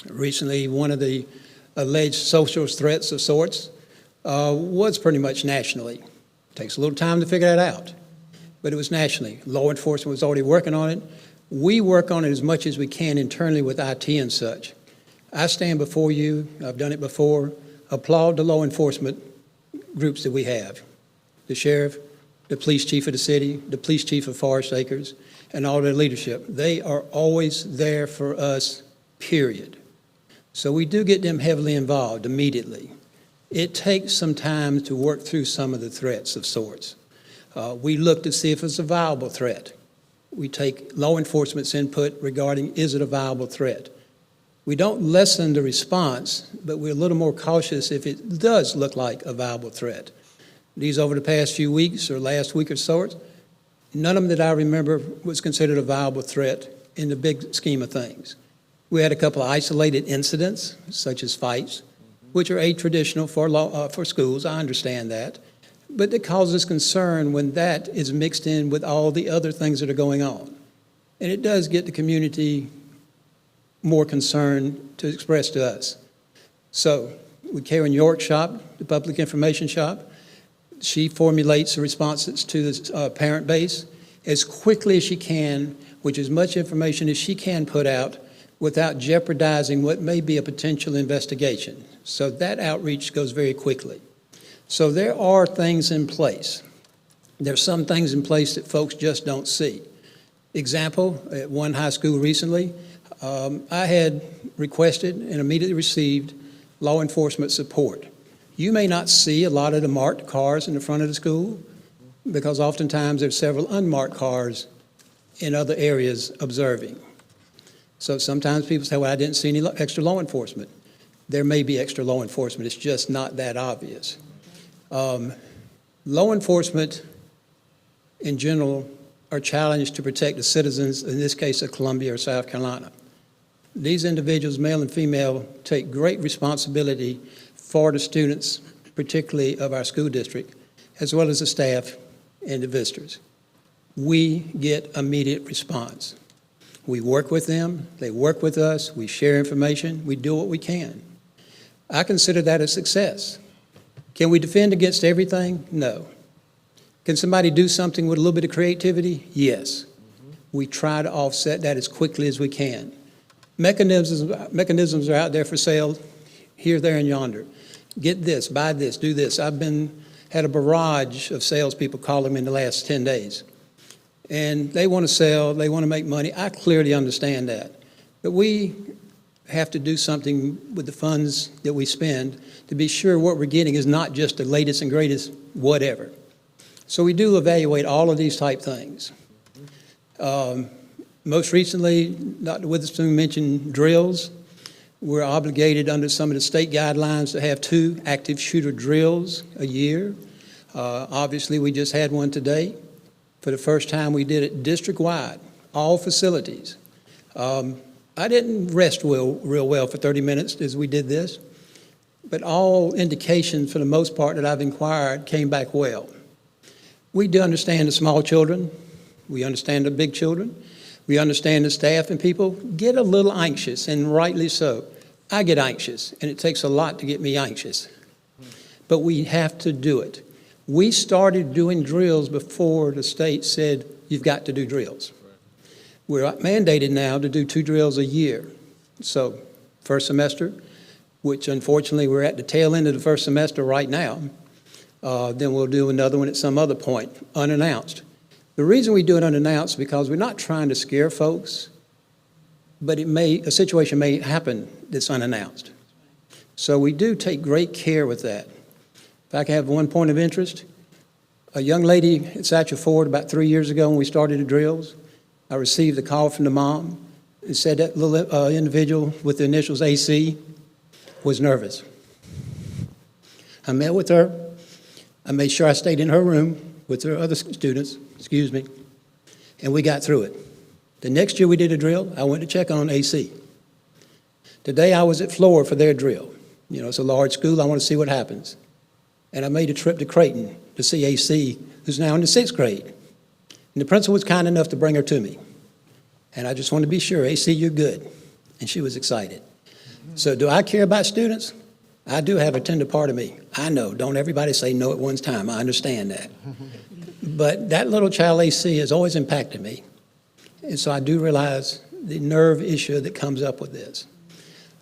Recently, one of the alleged social threats of sorts was pretty much nationally. Takes a little time to figure that out, but it was nationally. Law enforcement was already working on it. We work on it as much as we can internally with IT and such. I stand before you, I've done it before, applaud the law enforcement groups that we have. The sheriff, the police chief of the city, the police chief of Forest Acres, and all their leadership. They are always there for us, period. So we do get them heavily involved immediately. It takes some time to work through some of the threats of sorts. We look to see if it's a viable threat. We take law enforcement's input regarding, is it a viable threat? We don't lessen the response, but we're a little more cautious if it does look like a viable threat. These over the past few weeks or last week or so, none of them that I remember was considered a viable threat in the big scheme of things. We had a couple of isolated incidents, such as fights, which are atraditional for schools, I understand that, but it causes concern when that is mixed in with all the other things that are going on. And it does get the community more concern to express to us. So with Karen York Shop, the public information shop, she formulates the responses to the parent base, as quickly as she can, with as much information as she can put out without jeopardizing what may be a potential investigation. So that outreach goes very quickly. So there are things in place. There's some things in place that folks just don't see. Example, at one high school recently, I had requested and immediately received law enforcement support. You may not see a lot of the marked cars in the front of the school because oftentimes there's several unmarked cars in other areas observing. So sometimes people say, well, I didn't see any extra law enforcement. There may be extra law enforcement. It's just not that obvious. Law enforcement in general are challenged to protect the citizens, in this case of Columbia or South Carolina. These individuals, male and female, take great responsibility for the students, particularly of our school district, as well as the staff and the visitors. We get immediate response. We work with them, they work with us, we share information, we do what we can. I consider that a success. Can we defend against everything? No. Can somebody do something with a little bit of creativity? Yes. We try to offset that as quickly as we can. Mechanisms are out there for sale here, there, and yonder. Get this, buy this, do this. I've had a barrage of salespeople calling me in the last 10 days. And they want to sell, they want to make money. I clearly understand that. But we have to do something with the funds that we spend to be sure what we're getting is not just the latest and greatest whatever. So we do evaluate all of these type things. Most recently, Dr. Witherspoon mentioned drills. We're obligated under some of the state guidelines to have 2 active shooter drills a year. Obviously, we just had one today. For the first time, we did it district-wide, all facilities. I didn't rest real well for 30 minutes as we did this, but all indications, for the most part, that I've inquired came back well. We do understand the small children. We understand the big children. We understand the staff, and people get a little anxious, and rightly so. I get anxious, and it takes a lot to get me anxious. But we have to do it. We started doing drills before the state said, you've got to do drills. We're mandated now to do 2 drills a year. So first semester, which unfortunately we're at the tail end of the first semester right now, then we'll do another one at some other point, unannounced. The reason we do it unannounced is because we're not trying to scare folks, but a situation may happen that's unannounced. So we do take great care with that. If I can have one point of interest, a young lady at Satchel Ford about 3 years ago when we started the drills, I received a call from the mom and said that little individual with the initials AC was nervous. I met with her. I made sure I stayed in her room with her other students, and we got through it. The next year we did a drill, I went to check on AC. Today I was at Flora for their drill. You know, it's a large school, I want to see what happens. And I made a trip to Creighton to see AC, who's now in the 6th grade. And the principal was kind enough to bring her to me. And I just wanted to be sure, AC, you're good. And she was excited. So do I care about students? I do have a tender part of me. I know, don't everybody say no at one time, I understand that. But that little child AC has always impacted me. And so I do realize the nerve issue that comes up with this.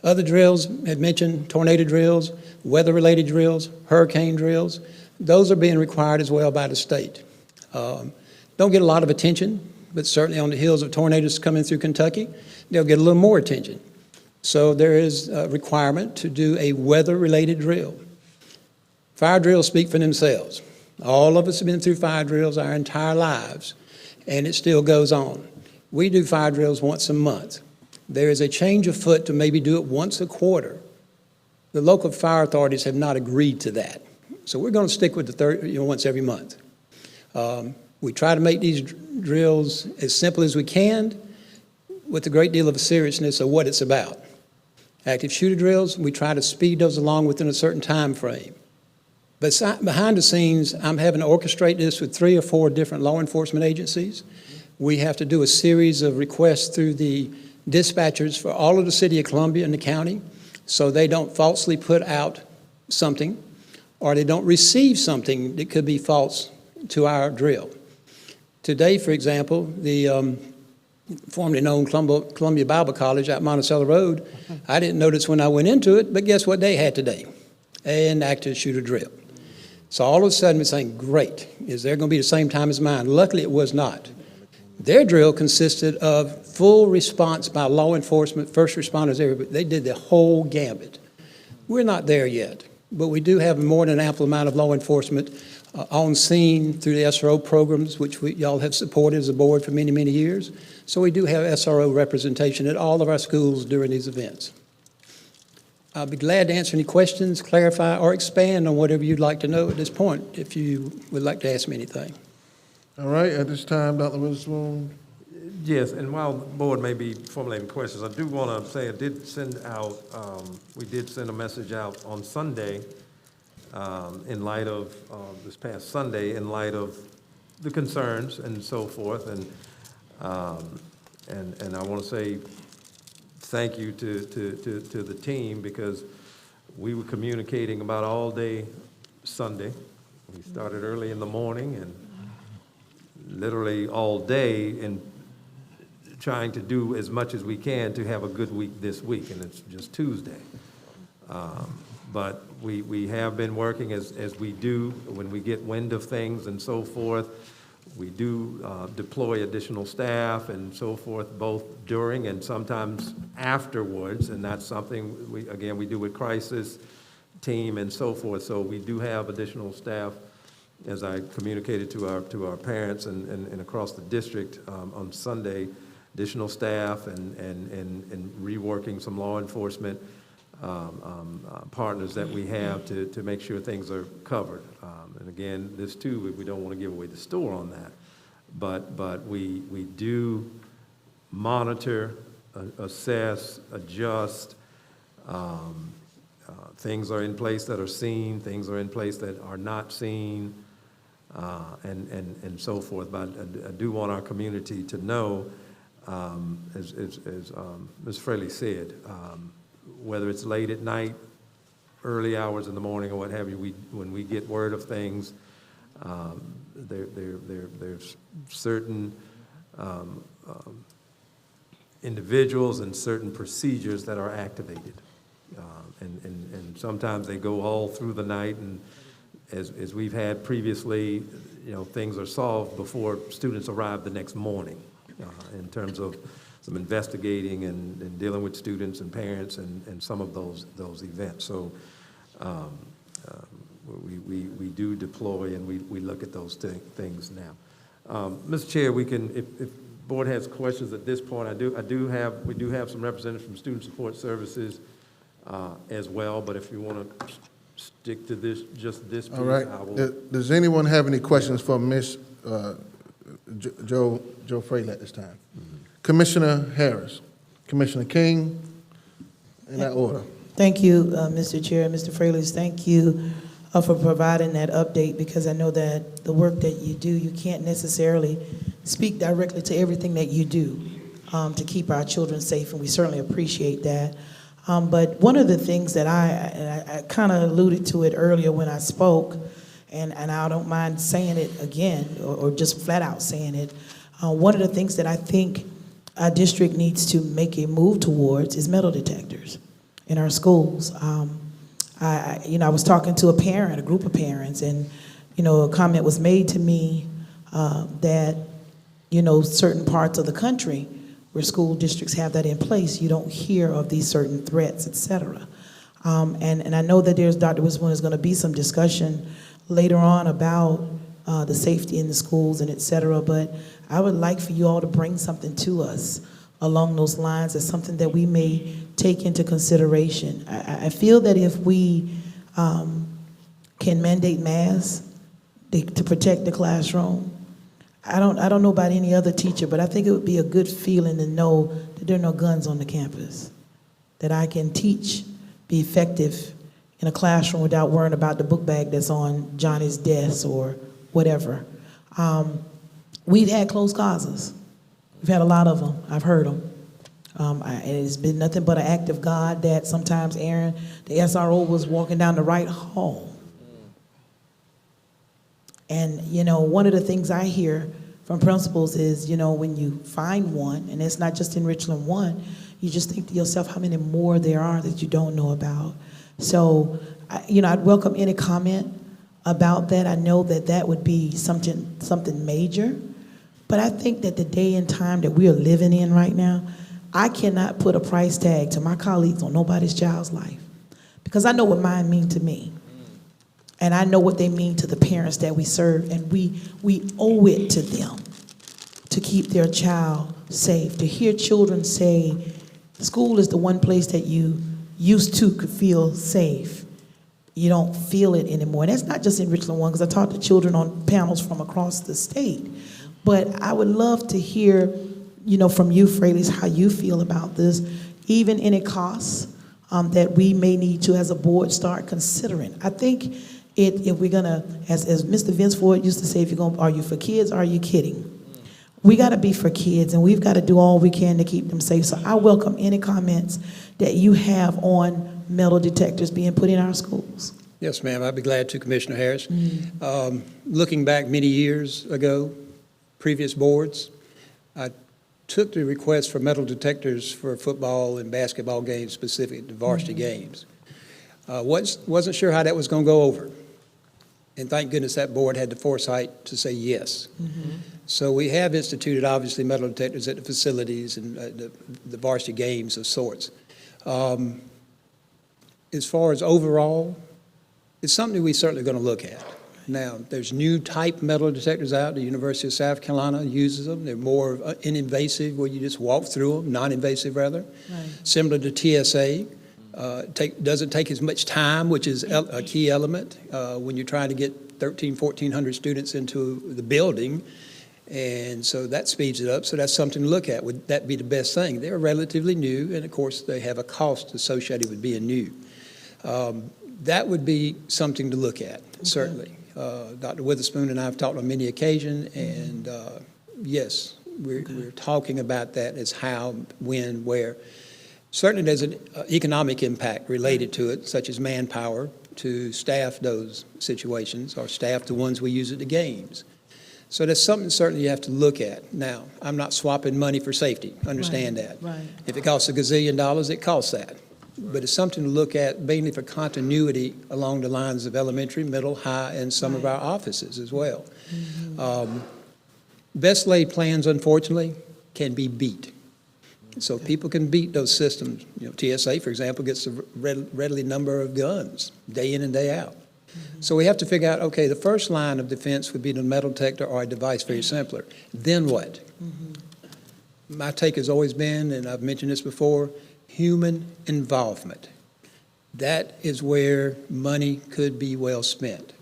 Other drills had mentioned tornado drills, weather-related drills, hurricane drills. Those are being required as well by the state. Don't get a lot of attention, but certainly on the heels of tornadoes coming through Kentucky, they'll get a little more attention. So there is a requirement to do a weather-related drill. Fire drills speak for themselves. All of us have been through fire drills our entire lives, and it still goes on. We do fire drills once a month. There is a change of foot to maybe do it once a quarter. The local fire authorities have not agreed to that. So we're going to stick with the once every month. We try to make these drills as simple as we can with a great deal of seriousness of what it's about. Active shooter drills, we try to speed those along within a certain time frame. But behind the scenes, I'm having to orchestrate this with 3 or 4 different law enforcement agencies. We have to do a series of requests through the dispatchers for all of the city of Columbia and the county so they don't falsely put out something or they don't receive something that could be false to our drill. Today, for example, the formerly known Columbia Bible College at Monticello Road, I didn't notice when I went into it, but guess what they had today? An active shooter drill. So all of a sudden we're saying, great, is there going to be the same time as mine? Luckily, it was not. Their drill consisted of full response by law enforcement, first responders, everybody. They did the whole gambit. We're not there yet, but we do have more than an ample amount of law enforcement on scene through the SRO programs, which y'all have supported as a board for many, many years. So we do have SRO representation at all of our schools during these events. I'll be glad to answer any questions, clarify, or expand on whatever you'd like to know at this point, if you would like to ask me anything. All right, at this time, Dr. Witherspoon. Yes, and while the board may be formulating questions, I do want to say I did send out, we did send a message out on Sunday in light of this past Sunday, in light of the concerns and so forth, and I want to say thank you to the team, because we were communicating about all day Sunday. We started early in the morning and literally all day in trying to do as much as we can to have a good week this week, and it's just Tuesday. But we have been working as we do when we get wind of things and so forth. We do deploy additional staff and so forth, both during and sometimes afterwards, and that's something we do with crisis team and so forth. So we do have additional staff, as I communicated to our parents and across the district on Sunday, additional staff and reworking some law enforcement partners that we have to make sure things are covered. And again, this too, we don't want to give away the store on that, but we do monitor, assess, adjust. Things are in place that are seen, things are in place that are not seen, and so forth. But I do want our community to know, as Ms. Fraley said, whether it's late at night, early hours in the morning, or what have you, when we get word of things, there's certain individuals and certain procedures that are activated. And sometimes they go all through the night, and as we've had previously, things are solved before students arrive the next morning, in terms of some investigating and dealing with students and parents and some of those events. So we do deploy, and we look at those things now. Mr. Chair, we can, if board has questions at this point, we do have some representatives from Student Support Services as well, but if you want to stick to just this piece, All right. I will. Does anyone have any questions for Ms. Joe Fraley at this time? Commissioner Harris, Commissioner King, in that order. Thank you, Mr. Chair, Mr. Fraley. Thank you for providing that update, because I know that the work that you do, you can't necessarily speak directly to everything that you do to keep our children safe, and we certainly appreciate that. But one of the things that I kind of alluded to it earlier when I spoke, and I don't mind saying it again, or just flat out saying it, one of the things that I think our district needs to make a move towards is metal detectors in our schools. I was talking to a group of parents, and, a comment was made to me that, certain parts of the country where school districts have that in place, you don't hear of these certain threats, et cetera. And I know that Dr. Witherspoon, is going to be some discussion later on about the safety in the schools and et cetera, but I would like for you all to bring something to us along those lines as something that we may take into consideration. I feel that if we can mandate masks to protect the classroom, I don't know about any other teacher, but I think it would be a good feeling to know that there are no guns on the campus, that I can teach, be effective in a classroom without worrying about the book bag that's on Johnny's desk or whatever. We've had close causes. We've had a lot of them. I've heard them. It's been nothing but an act of God that sometimes Aaron, the SRO, was walking down the right hall. And, one of the things I hear from principals is, when you find one, and it's not just in Richland 1, you just think to yourself how many more there are that you don't know about. So, I'd welcome any comment about that. I know that would be something major, but I think that the day and time that we are living in right now, I cannot put a price tag to my colleagues on nobody's child's life, because I know what mine mean to me. And I know what they mean to the parents that we serve, and we owe it to them to keep their child safe. To hear children say, school is the one place that you used to could feel safe. You don't feel it anymore. And that's not just in Richland 1, because I talk to children on panels from across the state. But I would love to hear, from you, Fraley's, how you feel about this, even any costs that we may need to, as a board, start considering. I think if we're gonna, as Mr. Vince Ford used to say, are you for kids, or are you kidding? We gotta be for kids, and we've gotta do all we can to keep them safe. So I welcome any comments that you have on metal detectors being put in our schools. Yes, ma'am, I'd be glad to, Commissioner Harris. Looking back many years ago, previous boards, I took the request for metal detectors for football and basketball games, specific to varsity games. Wasn't sure how that was going to go over. And thank goodness that board had the foresight to say yes. So we have instituted, obviously, metal detectors at the facilities and the varsity games of sorts. As far as overall, it's something we certainly going to look at. Now, there's new type metal detectors out. The University of South Carolina uses them. They're more invasive, where you just walk through them, non-invasive rather. Right. Similar to TSA. Doesn't take as much time, which is a key element when you're trying to get 1,400 students into the building. And so that speeds it up. So that's something to look at. Would that be the best thing? They're relatively new, and of course they have a cost associated with being new. That would be something to look at, certainly. Dr. Witherspoon and I have talked on many occasions, and yes, we're talking about that as how, when, where. Certainly there's an economic impact related to it, such as manpower to staff those situations, or staff the ones we use at the games. So that's something certainly you have to look at. Now, I'm not swapping money for safety, understand that. Right. If it costs $1 gazillion, it costs that. But it's something to look at mainly for continuity along the lines of elementary, middle, high, and some of our offices as well. Best laid plans, unfortunately, can be beat. So people can beat those systems. TSA, for example, gets a readily number of guns day in and day out. So we have to figure out, okay, the first line of defense would be the metal detector or a device, very simpler. Then what? My take has always been, and I've mentioned this before, human involvement. That is where money could be well spent.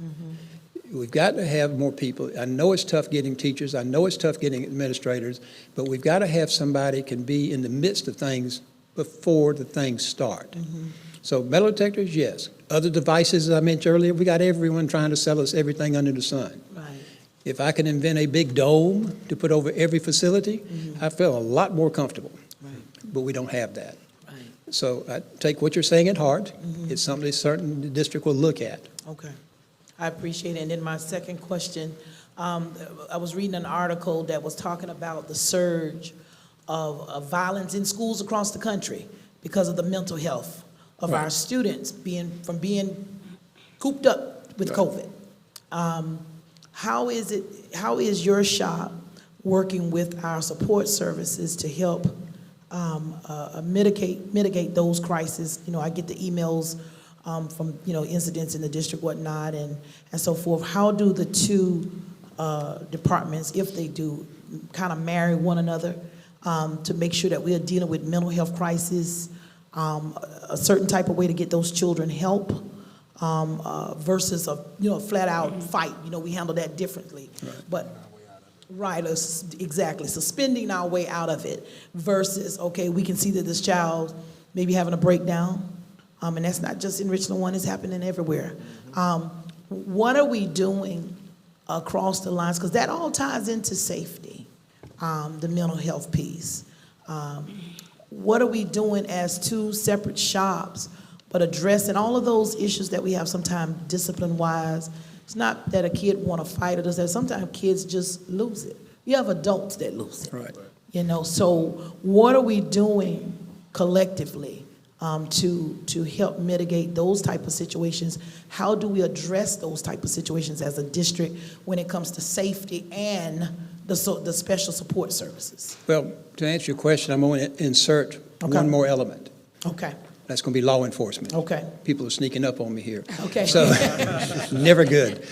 We've got to have more people. I know it's tough getting teachers. I know it's tough getting administrators, but we've got to have somebody can be in the midst of things before the things start. So metal detectors, yes. Other devices, as I mentioned earlier, we got everyone trying to sell us everything under the sun. Right. If I can invent a big dome to put over every facility, I feel a lot more comfortable. Right. But we don't have that. Right. So I take what you're saying at heart. It's something certain the district will look at. Okay. I appreciate it. And then my second question, I was reading an article that was talking about the surge of violence in schools across the country because of the mental health of our students being cooped up with COVID. How is your shop working with our support services to help mitigate those crises? I get the emails from incidents in the district, whatnot, and so forth. How do the two departments, if they do, kind of marry one another to make sure that we are dealing with mental health crisis, a certain type of way to get those children help versus a flat out fight? We handle that differently. But exactly, suspending our way out of it versus, okay, we can see that this child may be having a breakdown. And that's not just in Richland 1, it's happening everywhere. What are we doing across the lines? Because that all ties into safety, the mental health piece. What are we doing as two separate shops, but addressing all of those issues that we have sometimes discipline-wise? It's not that a kid want to fight or does that. Sometimes kids just lose it. You have adults that lose it. Right. You know, so what are we doing collectively to help mitigate those type of situations? How do we address those type of situations as a district when it comes to safety and the special support services? Well, to answer your question, I'm going to insert Okay. one more element. Okay, That's going to be law enforcement. okay, People are sneaking up on me here. okay. So, never good.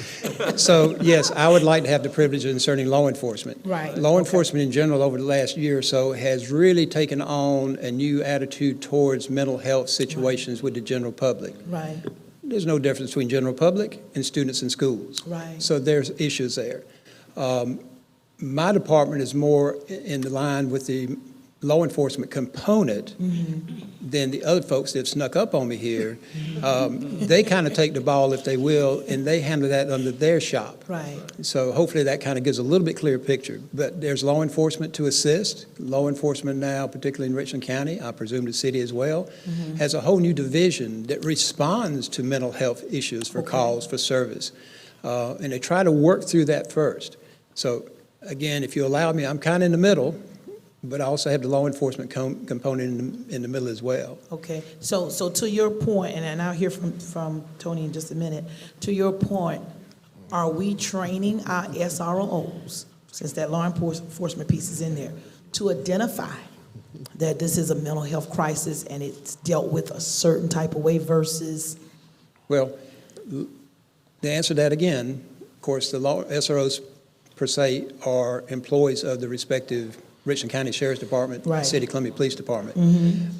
So, yes, I would like to have the privilege of inserting law enforcement. Right, Law okay. enforcement in general over the last year or so has really taken on a new attitude towards mental health situations with the general public. Right, There's no difference between general public and students in schools. right, So there's issues there. My department is more in the line with the law enforcement component than the other folks that have snuck up on me here. They kind of take the ball, if they will, and they handle that under their shop. right. So hopefully that kind of gives a little bit clearer picture. But there's law enforcement to assist. Law enforcement now, particularly in Richland County, I presume the city as well, has a whole new division that responds to mental health issues for calls for service. And they try to work through that first. So again, if you allow me, I'm kind of in the middle, but I also have the law enforcement component in the middle as well. Okay, so to your point, and I'll hear from Tony in just a minute, to your point, are we training our SROs, since that law enforcement piece is in there, to identify that this is a mental health crisis and it's dealt with a certain type of way versus? Well, to answer that again, of course, the law SROs per se are employees of the respective Richland County Sheriff's Department, Right. City of Columbia Police Department.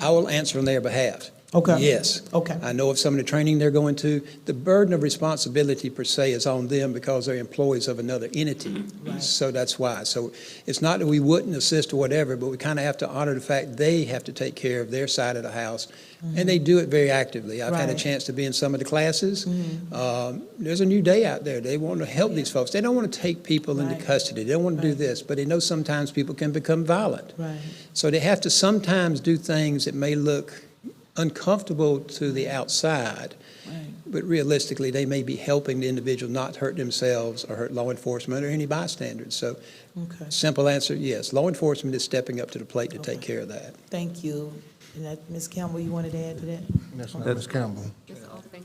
I will answer on their behalf. Okay. Yes. Okay. I know of some of the training they're going to. The burden of responsibility per se is on them because they're employees of another entity. Right. So that's why. So it's not that we wouldn't assist or whatever, but we kind of have to honor the fact they have to take care of their side of the house. And they do it very actively. I've had a Right. chance to be in some of the classes. There's a new day out there. They want to help these folks. They don't want to take people into Right. custody. They don't want to do this, but they know sometimes people can become violent. Right. So they have to sometimes do things that may look uncomfortable to the outside, but realistically, they may be helping the individual not hurt themselves or hurt law enforcement or any bystanders. So, Okay, simple answer, yes. Law enforcement is stepping up to the plate to take care of that. thank you. And that, Ms. Campbell, you wanted to add to that? That's not Ms. Campbell.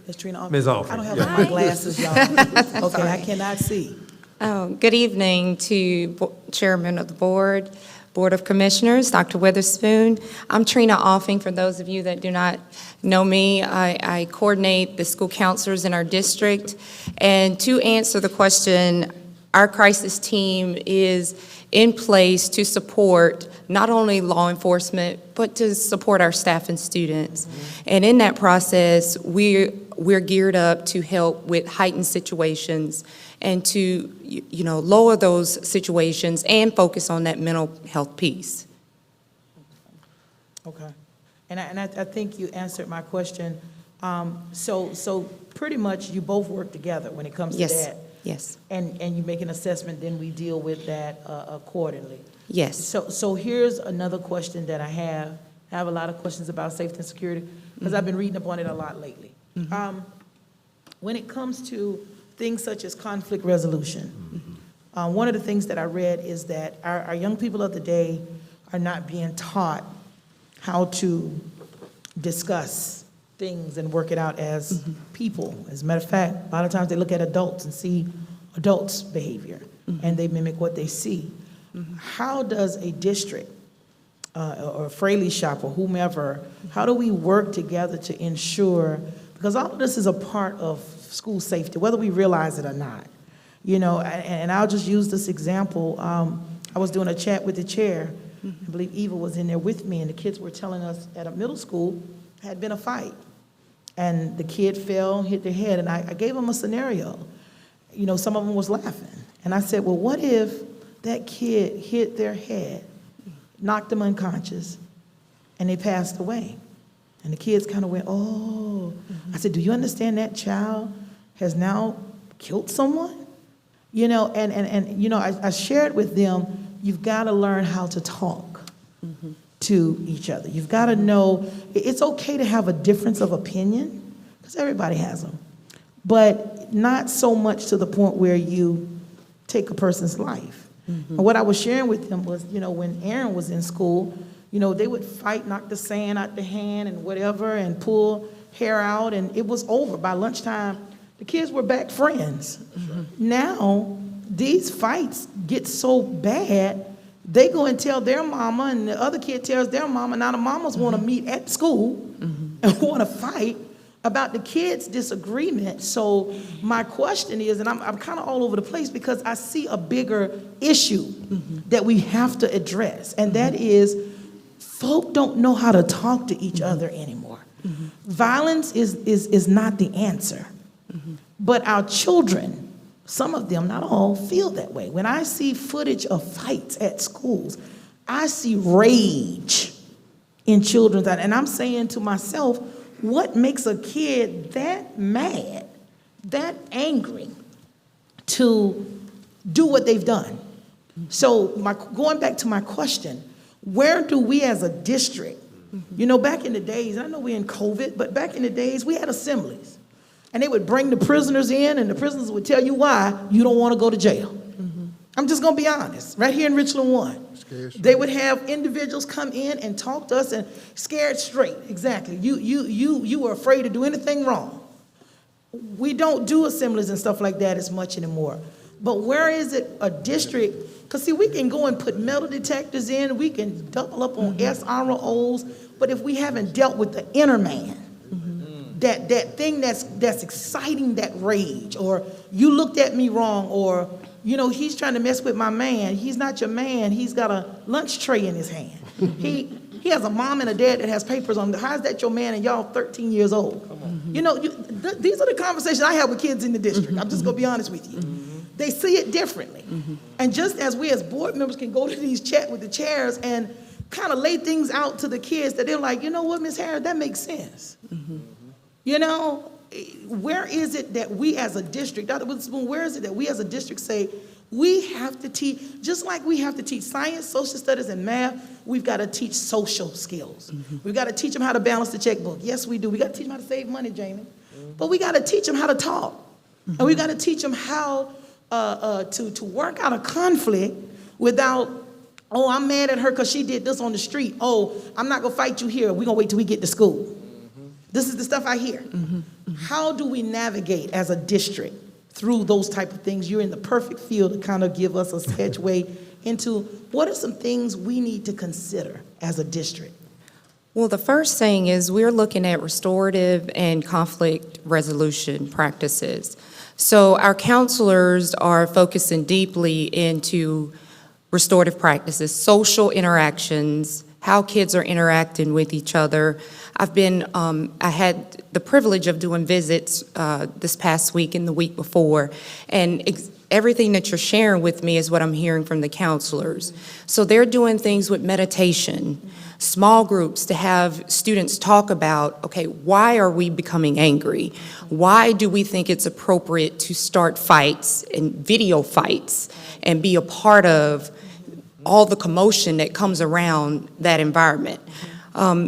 Ms. Trina? Ms. Alford, I don't have yeah. my glasses, y'all. Okay, I cannot see. Good evening to Chairman of the Board, Board of Commissioners, Dr. Witherspoon. I'm Trina Offing. For those of you that do not know me, I coordinate the school counselors in our district. And to answer the question, our crisis team is in place to support not only law enforcement, but to support our staff and students. And in that process, we're geared up to help with heightened situations and to, lower those situations and focus on that mental health piece. Okay. And I think you answered my question. So pretty much you both work together when it comes to Yes, that? yes, And you make an assessment, then we deal with that accordingly? yes. So here's another question that I have. I have a lot of questions about safety and security, because I've been reading up on it a lot lately. When it comes to things such as conflict resolution, one of the things that I read is that our young people of the day are not being taught how to discuss things and work it out as people. As a matter of fact, a lot of times they look at adults and see adults' behavior, and they mimic what they see. How does a district or a Fraley shop or whomever, how do we work together to ensure, because all of this is a part of school safety, whether we realize it or not. And I'll just use this example. I was doing a chat with the chair. I believe Eva was in there with me, and the kids were telling us at a middle school had been a fight. And the kid fell, hit their head, and I gave them a scenario. Some of them was laughing. And I said, well, what if that kid hit their head, knocked them unconscious, and they passed away? And the kids kind of went, oh. I said, do you understand that child has now killed someone? I shared with them, you've got to learn how to talk to each other. You've got to know, it's okay to have a difference of opinion, because everybody has them, but not so much to the point where you take a person's life. And what I was sharing with them was, when Aaron was in school, they would fight, knock the sand out the hand and whatever, and pull hair out, and it was over. By lunchtime, the kids were back friends. Now, these fights get so bad, they go and tell their mama, and the other kid tells their mama. Now the mamas want to meet at school and want to fight about the kids' disagreement. So my question is, and I'm kind of all over the place because I see a bigger issue that we have to address, and that is folk don't know how to talk to each other anymore. Violence is not the answer, but our children, some of them, not all, feel that way. When I see footage of fights at schools, I see rage in children's eyes, and I'm saying to myself, what makes a kid that mad, that angry to do what they've done? So going back to my question, where do we as a district, back in the days, and I know we're in COVID, but back in the days, we had assemblies. And they would bring the prisoners in, and the prisoners would tell you why you don't want to go to jail. I'm just going to be honest. Right here in Richland 1, they would have individuals come in and talk to us and scared straight. Exactly. You were afraid to do anything wrong. We don't do assemblies and stuff like that as much anymore. But where is it a district? Because, see, we can go and put metal detectors in. We can double up on SROs. But if we haven't dealt with the inner man, that thing that's exciting that rage, or you looked at me wrong, or he's trying to mess with my man. He's not your man. He's got a lunch tray in his hand. He has a mom and a dad that has papers on him. How's that your man and y'all 13 years old? These are the conversations I have with kids in the district. I'm just going to be honest with you. They see it differently. And just as we as board members can go to these chat with the chairs and kind of lay things out to the kids that they're like, you know what, Ms. Harris, that makes sense. Where is it that we as a district, Dr. Witherspoon, where is it that we as a district say we have to teach, just like we have to teach science, social studies, and math, we've got to teach social skills. We've got to teach them how to balance the checkbook. Yes, we do. We got to teach them how to save money, Jamie. But we got to teach them how to talk. And we got to teach them how to work out a conflict without, oh, I'm mad at her because she did this on the street. Oh, I'm not going to fight you here. We're going to wait till we get to school. This is the stuff I hear. How do we navigate as a district through those type of things? You're in the perfect field to kind of give us a segue into what are some things we need to consider as a district? Well, the first thing is we're looking at restorative and conflict resolution practices. So our counselors are focusing deeply into restorative practices, social interactions, how kids are interacting with each other. I had the privilege of doing visits this past week and the week before, and everything that you're sharing with me is what I'm hearing from the counselors. So they're doing things with meditation, small groups to have students talk about, okay, why are we becoming angry? Why do we think it's appropriate to start fights and video fights and be a part of all the commotion that comes around that environment?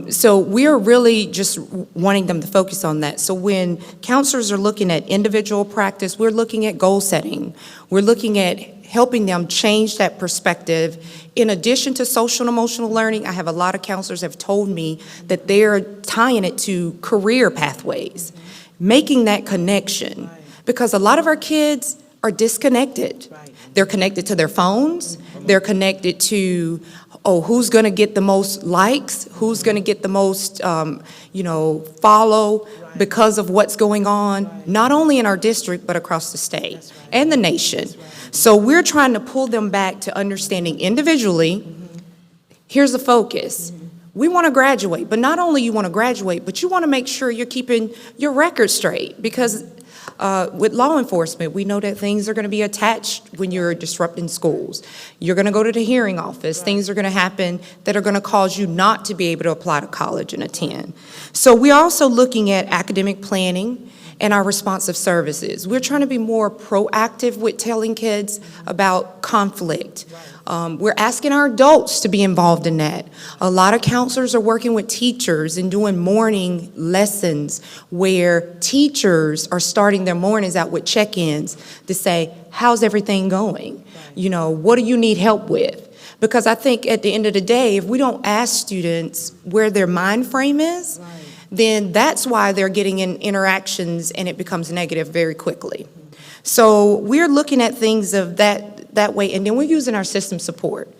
So we're really just wanting them to focus on that. So when counselors are looking at individual practice, we're looking at goal setting. We're looking at helping them change that perspective. In addition to social and emotional learning, I have a lot of counselors have told me that they're tying it to career pathways, making that connection. Because a lot of our kids are disconnected. They're connected to their phones. They're connected to, who's going to get the most likes, who's going to get the most, follow because of what's going on, not only in our district, but across the state and the nation. So we're trying to pull them back to understanding individually, here's the focus. We want to graduate, but not only you want to graduate, but you want to make sure you're keeping your record straight, because with law enforcement, we know that things are going to be attached when you're disrupting schools. You're going to go to the hearing office. Things are going to happen that are going to cause you not to be able to apply to college and attend. So we're also looking at academic planning and our responsive services. We're trying to be more proactive with telling kids about conflict, We're asking our adults to be involved in that. A lot of counselors are working with teachers and doing morning lessons where teachers are starting their mornings out with check-ins to say, how's everything going? You know, what do you need help with? Because I think at the end of the day, if we don't ask students where their mind frame is, then that's why they're getting in interactions and it becomes negative very quickly. So we're looking at things of that way, and then we're using our system support.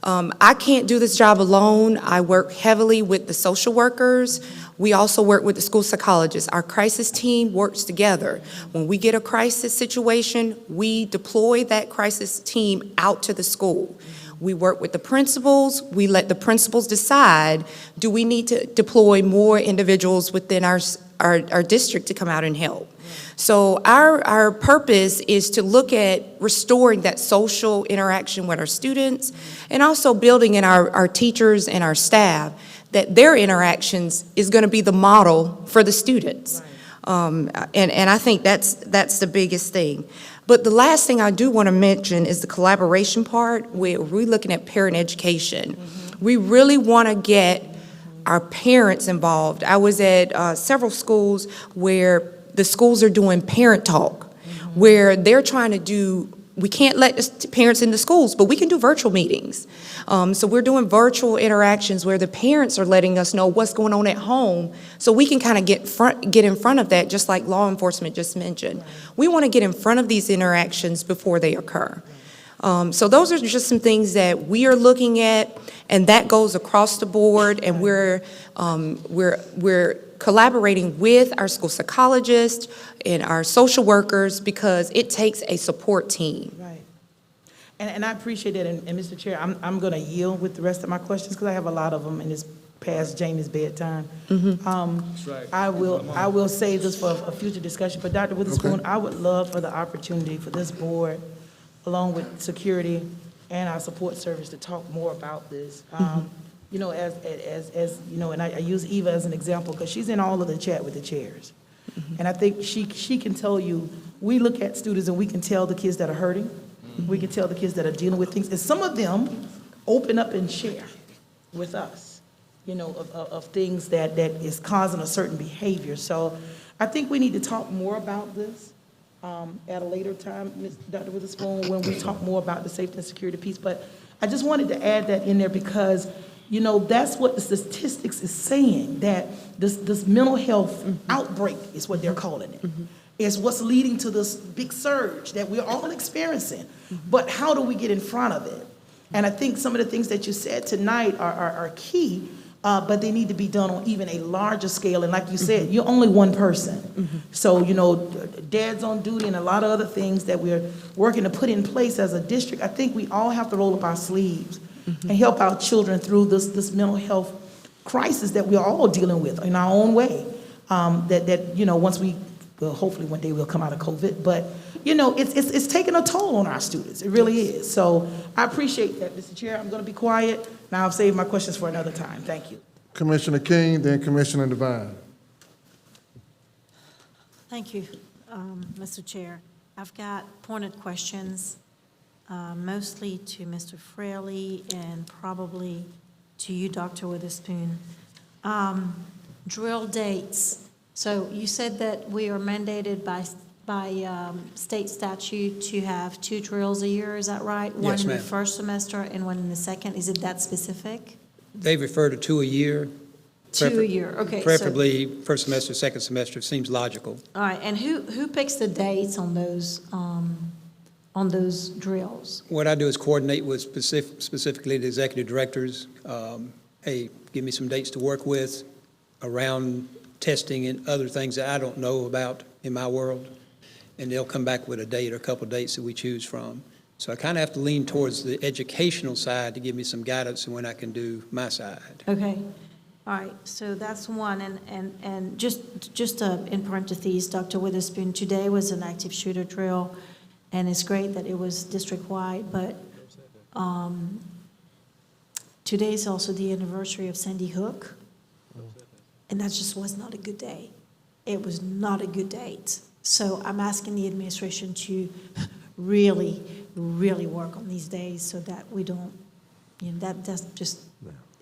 I can't do this job alone. I work heavily with the social workers. We also work with the school psychologists. Our crisis team works together. When we get a crisis situation, we deploy that crisis team out to the school. We work with the principals. We let the principals decide, do we need to deploy more individuals within our district to come out and help? So our purpose is to look at restoring that social interaction with our students and also building in our teachers and our staff that their interactions is going to be the model for the students. And I think that's the biggest thing. But the last thing I do want to mention is the collaboration part where we're looking at parent education. We really want to get our parents involved. I was at several schools where the schools are doing parent talk, where they're trying to do, we can't let the parents in the schools, but we can do virtual meetings. So we're doing virtual interactions where the parents are letting us know what's going on at home, so we can kind of get in front of that, just like law enforcement just mentioned. We want to get in front of these interactions before they occur. So those are just some things that we are looking at, and that goes across the board, and we're collaborating with our school psychologists and our social workers because it takes a support team. Right. And I appreciate that, and Mr. Chair, I'm going to yield with the rest of my questions because I have a lot of them, and it's past Jamie's bedtime. That's right. I will save this for a future discussion, but Dr. Witherspoon, I would love for the opportunity for this board, along with security and our support service, to talk more about this. You know, as you know, and I use Eva as an example because she's in all of the chat with the chairs. And I think she can tell you, we look at students and we can tell the kids that are hurting. We can tell the kids that are dealing with things. And some of them open up and share with us, you know, of things that is causing a certain behavior. So I think we need to talk more about this at a later time, Dr. Witherspoon, when we talk more about the safety and security piece. But I just wanted to add that in there because, you know, that's what the statistics is saying, that this mental health outbreak is what they're calling it. Is what's leading to this big surge that we're all experiencing. But how do we get in front of it? And I think some of the things that you said tonight are key, but they need to be done on even a larger scale. And like you said, you're only one person. So, you know, dad's on duty and a lot of other things that we're working to put in place as a district. I think we all have to roll up our sleeves and help our children through this mental health crisis that we're all dealing with in our own way. That you know, once we, well, hopefully one day we'll come out of COVID, but you know, it's taking a toll on our students. It really is. So I appreciate that, Mr. Chair. I'm going to be quiet. Now I'll save my questions for another time. Thank you. Commissioner King, then Commissioner Devine. Thank you, Mr. Chair. I've got pointed questions, mostly to Mr. Fraley and probably to you, Dr. Witherspoon. Drill dates. So you said that we are mandated by state statute to have 2 drills a year, is that right? One in the first semester and one in the second. Is it that specific? They refer to 2 a year. 2 a year, okay. Preferably first semester, second semester, seems logical. All right, and who picks the dates on those drills? What I do is coordinate with specifically the executive directors. Hey, give me some dates to work with around testing and other things that I don't know about in my world. And they'll come back with a date or a couple of dates that we choose from. So I kind of have to lean towards the educational side to give me some guidance on when I can do my side. Okay, all right, so that's one, and just in parentheses, Dr. Witherspoon, today was an active shooter drill, and it's great that it was district-wide, but today is also the anniversary of Sandy Hook, and that just was not a good day. It was not a good date. So I'm asking the administration to really, really work on these days so that we don't, that's just,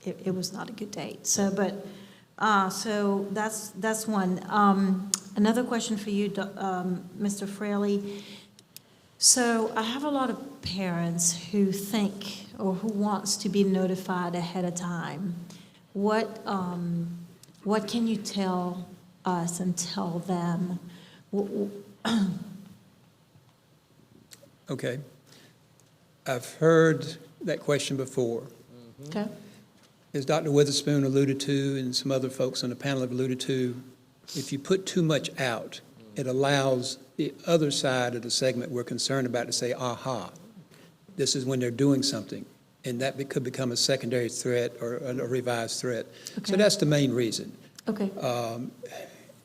it was not a good date. So, but, so that's one. Another question for you, Mr. Fraley. So I have a lot of parents who think or who wants to be notified ahead of time. What can you tell us and tell them? Okay. I've heard that question before. Okay. As Dr. Witherspoon alluded to, and some other folks on the panel have alluded to, if you put too much out, it allows the other side of the segment we're concerned about to say, aha, this is when they're doing something. And that could become a secondary threat or a revised threat. Okay. So that's the main reason. Okay.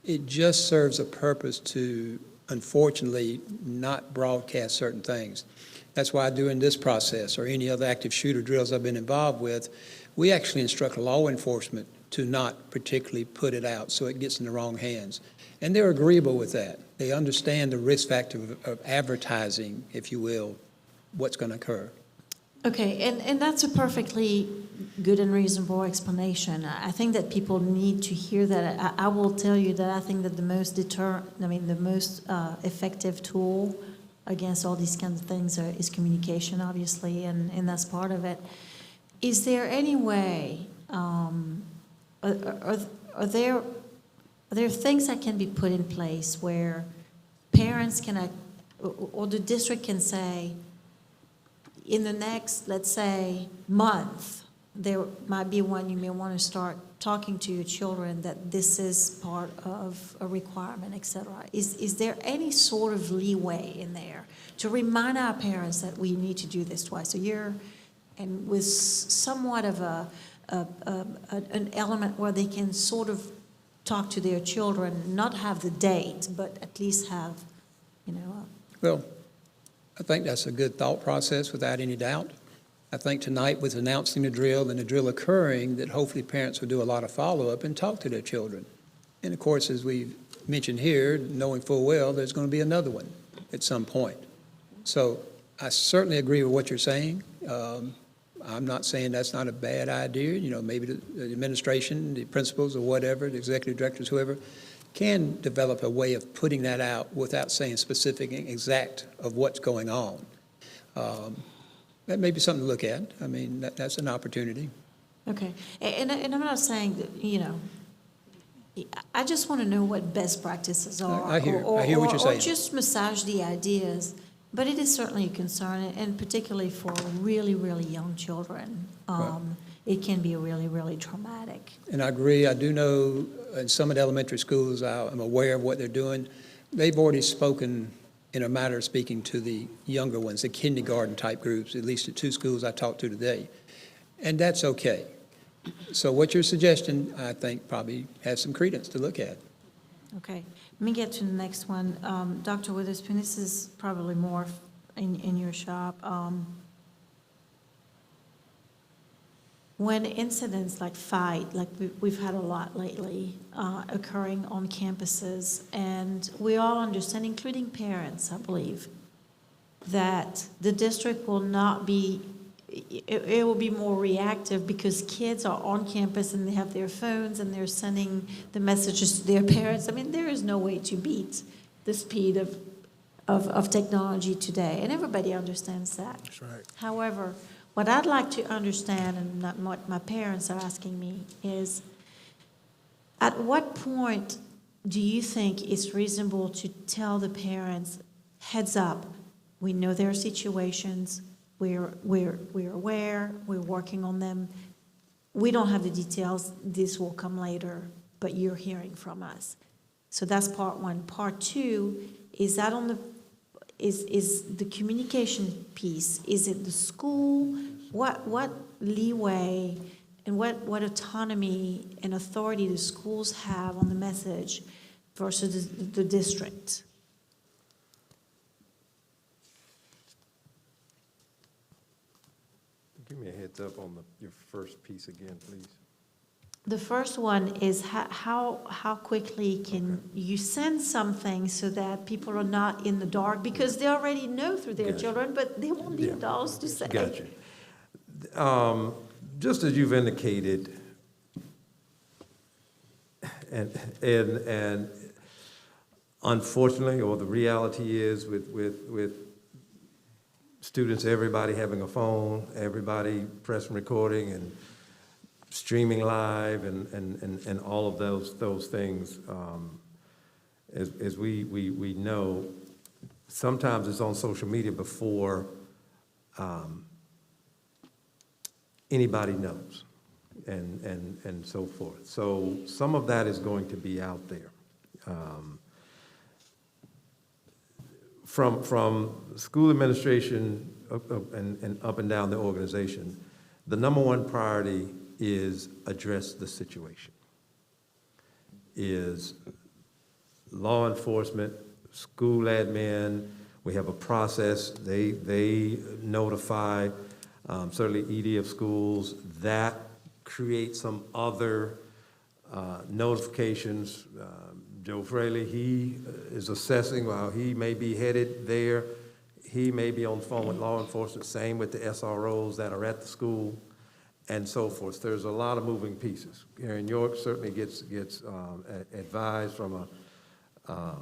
It just serves a purpose to, unfortunately, not broadcast certain things. That's why during this process or any other active shooter drills I've been involved with, we actually instruct law enforcement to not particularly put it out so it gets in the wrong hands. And they're agreeable with that. They understand the risk factor of advertising, if you will, what's going to occur. Okay, and that's a perfectly good and reasonable explanation. I think that people need to hear that. I will tell you that I think that the most effective tool against all these kinds of things is communication, obviously, and that's part of it. Is there any way, are there things that can be put in place where parents can, or the district can say, in the next, let's say, month, there might be one you may want to start talking to your children that this is part of a requirement, et cetera. Is there any sort of leeway in there to remind our parents that we need to do this twice a year, and with somewhat of an element where they can sort of talk to their children, not have the date, but at least have, Well, I think that's a good thought process without any doubt. I think tonight with announcing the drill and the drill occurring, that hopefully parents will do a lot of follow-up and talk to their children. And of course, as we've mentioned here, knowing full well, there's going to be another one at some point. So I certainly agree with what you're saying. I'm not saying that's not a bad idea. Maybe the administration, the principals or whatever, the executive directors, whoever, can develop a way of putting that out without saying specific and exact of what's going on. That may be something to look at. I mean, that's an opportunity. Okay, and I'm not saying that, I just want to know what best practices are. I hear what you're saying. Or just massage the ideas, but it is certainly a concern, and particularly for really, really young children. Right. It can be really, really traumatic. And I agree. I do know in some of the elementary schools, I'm aware of what they're doing. They've already spoken, in a matter of speaking, to the younger ones, the kindergarten type groups, at least at 2 schools I talked to today. And that's okay. So what you're suggesting, I think, probably has some credence to look at. Okay, let me get to the next one. Dr. Witherspoon, this is probably more in your shop. When incidents like fight, like we've had a lot lately, occurring on campuses, and we all understand, including parents, I believe, that the district will not be, it will be more reactive because kids are on campus and they have their phones and they're sending the messages to their parents. I mean, there is no way to beat the speed of technology today, and everybody understands that. That's right. However, what I'd like to understand, and not what my parents are asking me, is at what point do you think it's reasonable to tell the parents, heads up, we know there are situations, we're aware, we're working on them, we don't have the details, this will come later, but you're hearing from us. So that's part one. Part two, is that on the is the communication piece, is it the school? What leeway and what autonomy and authority do schools have on the message versus the district? Give me a heads up on your first piece again, please. The first one is how quickly can you send something so that people are not in the dark? Because they already know through their Gotcha. children, but they want the Yeah. adults to say. Gotcha. Just as you've indicated, and unfortunately, or the reality is with students, everybody having a phone, everybody pressing recording and streaming live and all of those things, as we know, sometimes it's on social media before anybody knows, and so forth. So some of that is going to be out there. From school administration and up and down the organization, the number one priority is address the situation. Is law enforcement, school admin, we have a process, they notify certainly ED of schools, that creates some other notifications. Joe Fraley, he is assessing while he may be headed there. He may be on the phone with law enforcement, same with the SROs that are at the school, and so forth. There's a lot of moving pieces. Here in York certainly gets advised from a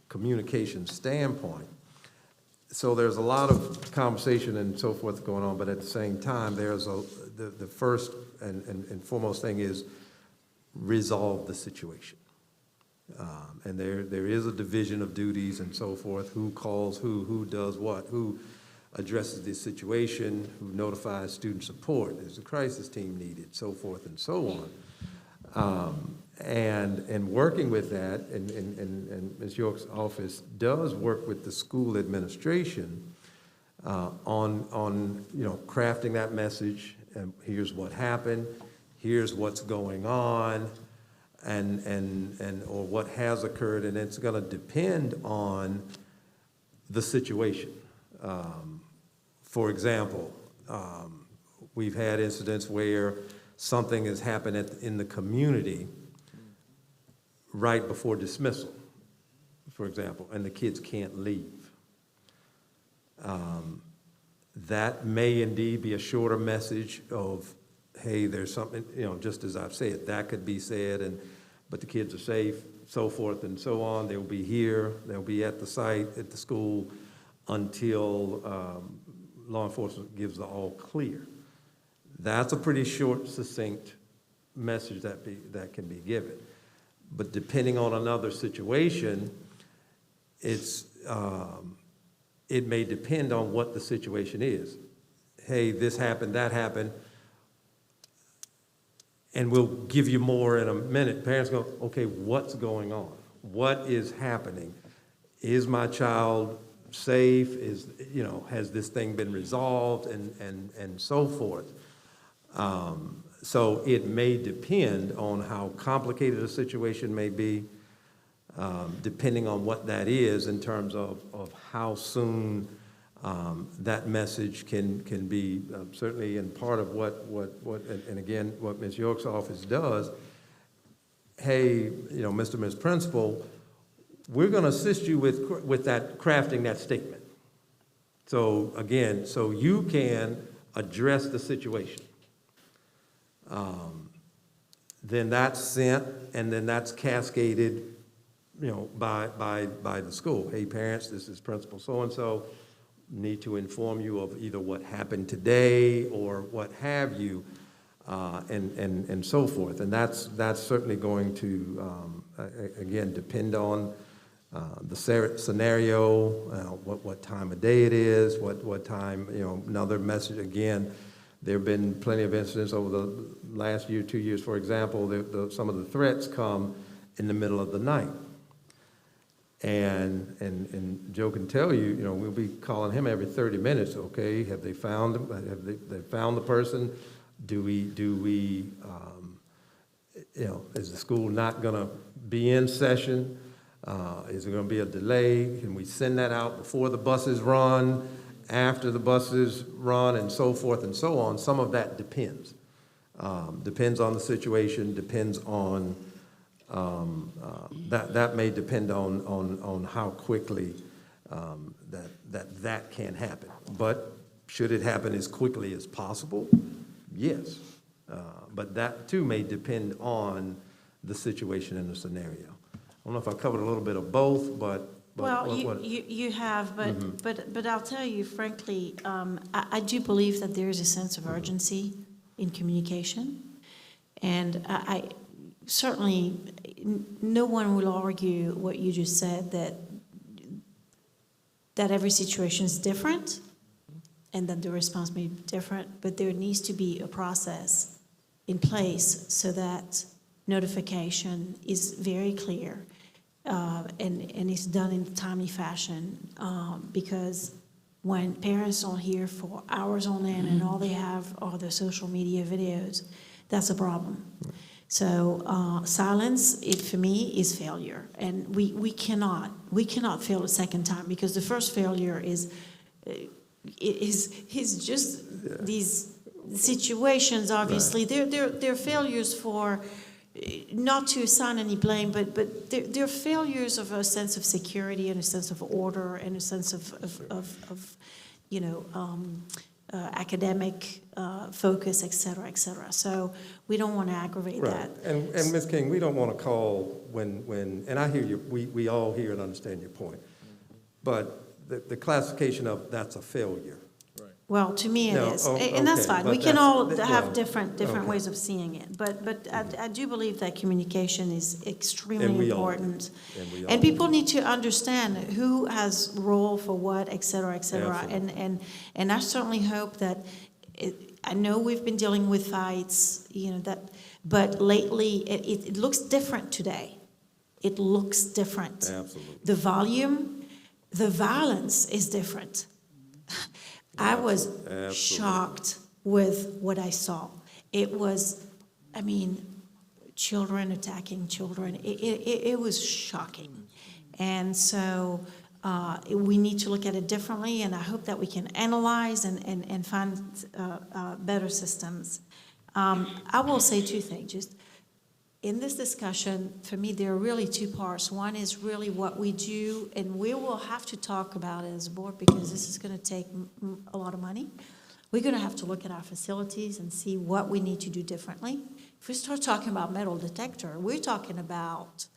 communication standpoint. So there's a lot of conversation and so forth going on, but at the same time, there's the first and foremost thing is resolve the situation. And there is a division of duties and so forth, who calls who does what, who addresses the situation, who notifies student support, is a crisis team needed, so forth and so on. And working with that, and Ms. York's office does work with the school administration on crafting that message, and here's what happened, here's what's going on, and or what has occurred, and it's going to depend on the situation. For example, we've had incidents where something has happened in the community right before dismissal, for example, and the kids can't leave. That may indeed be a shorter message of, hey, there's something, just as I've said, that could be said, but the kids are safe, so forth and so on. They'll be here, they'll be at the site, at the school, until law enforcement gives the all clear. That's a pretty short, succinct message that can be given. But depending on another situation, it may depend on what the situation is. Hey, this happened, that happened, and we'll give you more in a minute. Parents go, okay, what's going on? What is happening? Is my child safe? Has this thing been resolved? And so forth. So it may depend on how complicated a situation may be, depending on what that is in terms of how soon that message can be, certainly in part of what and again, what Ms. York's office does. Hey, Mr. and Ms. Principal, we're going to assist you with that, crafting that statement. So again, so you can address the situation. Then that's sent, and then that's cascaded, by the school. Hey, parents, this is Principal so-and-so, need to inform you of either what happened today or what have you, and so forth. And that's certainly going to, again, depend on the scenario, what time of day it is, what time, another message. Again, there have been plenty of incidents over the last year, 2 years, for example, some of the threats come in the middle of the night. And Joe can tell you, we'll be calling him every 30 minutes, okay, have they found him? Have they found the person? Do we is the school not gonna be in session? Is there gonna be a delay? Can we send that out before the buses run, after the buses run, and so forth and so on? Some of that depends. Depends on the situation, depends on, that may depend on how quickly that can happen. But should it happen as quickly as possible? Yes. But that too may depend on the situation and the scenario. I don't know if I covered a little bit of both, but. Well, you have, but I'll tell you frankly, I do believe that there is a sense of urgency in communication. And I certainly, no one will argue what you just said, that every situation is different and that the response may be different, but there needs to be a process in place so that notification is very clear. And it's done in a timely fashion, because when parents are here for hours on end and all they have are the social media videos, that's a problem. So silence, for me, is failure, and we cannot fail a second time, because the first failure is just these situations. Obviously, they're failures for. Not to assign any blame, but they're failures of a sense of security and a sense of order and a sense of academic focus, et cetera, et cetera. So we don't want to aggravate that. And Ms. King, we don't want to call when, and I hear you, we all hear and understand your point, but the classification of that's a failure. Well, to me it is, and that's fine. We can all have different ways of seeing it, but I do believe that communication is extremely important. And people need to understand who has role for what, et cetera, et cetera. And I certainly hope that, I know we've been dealing with fights, but lately it looks different today. It looks different. Absolutely. The volume, the violence is different. I was shocked with what I saw. It was, children attacking children. It was shocking. And so we need to look at it differently, and I hope that we can analyze and find better systems. I will say two things. Just in this discussion, for me, there are really two parts. One is really what we do, and we will have to talk about it as a board, because this is going to take a lot of money. We're going to have to look at our facilities and see what we need to do differently. If we start talking about metal detector, we're talking about,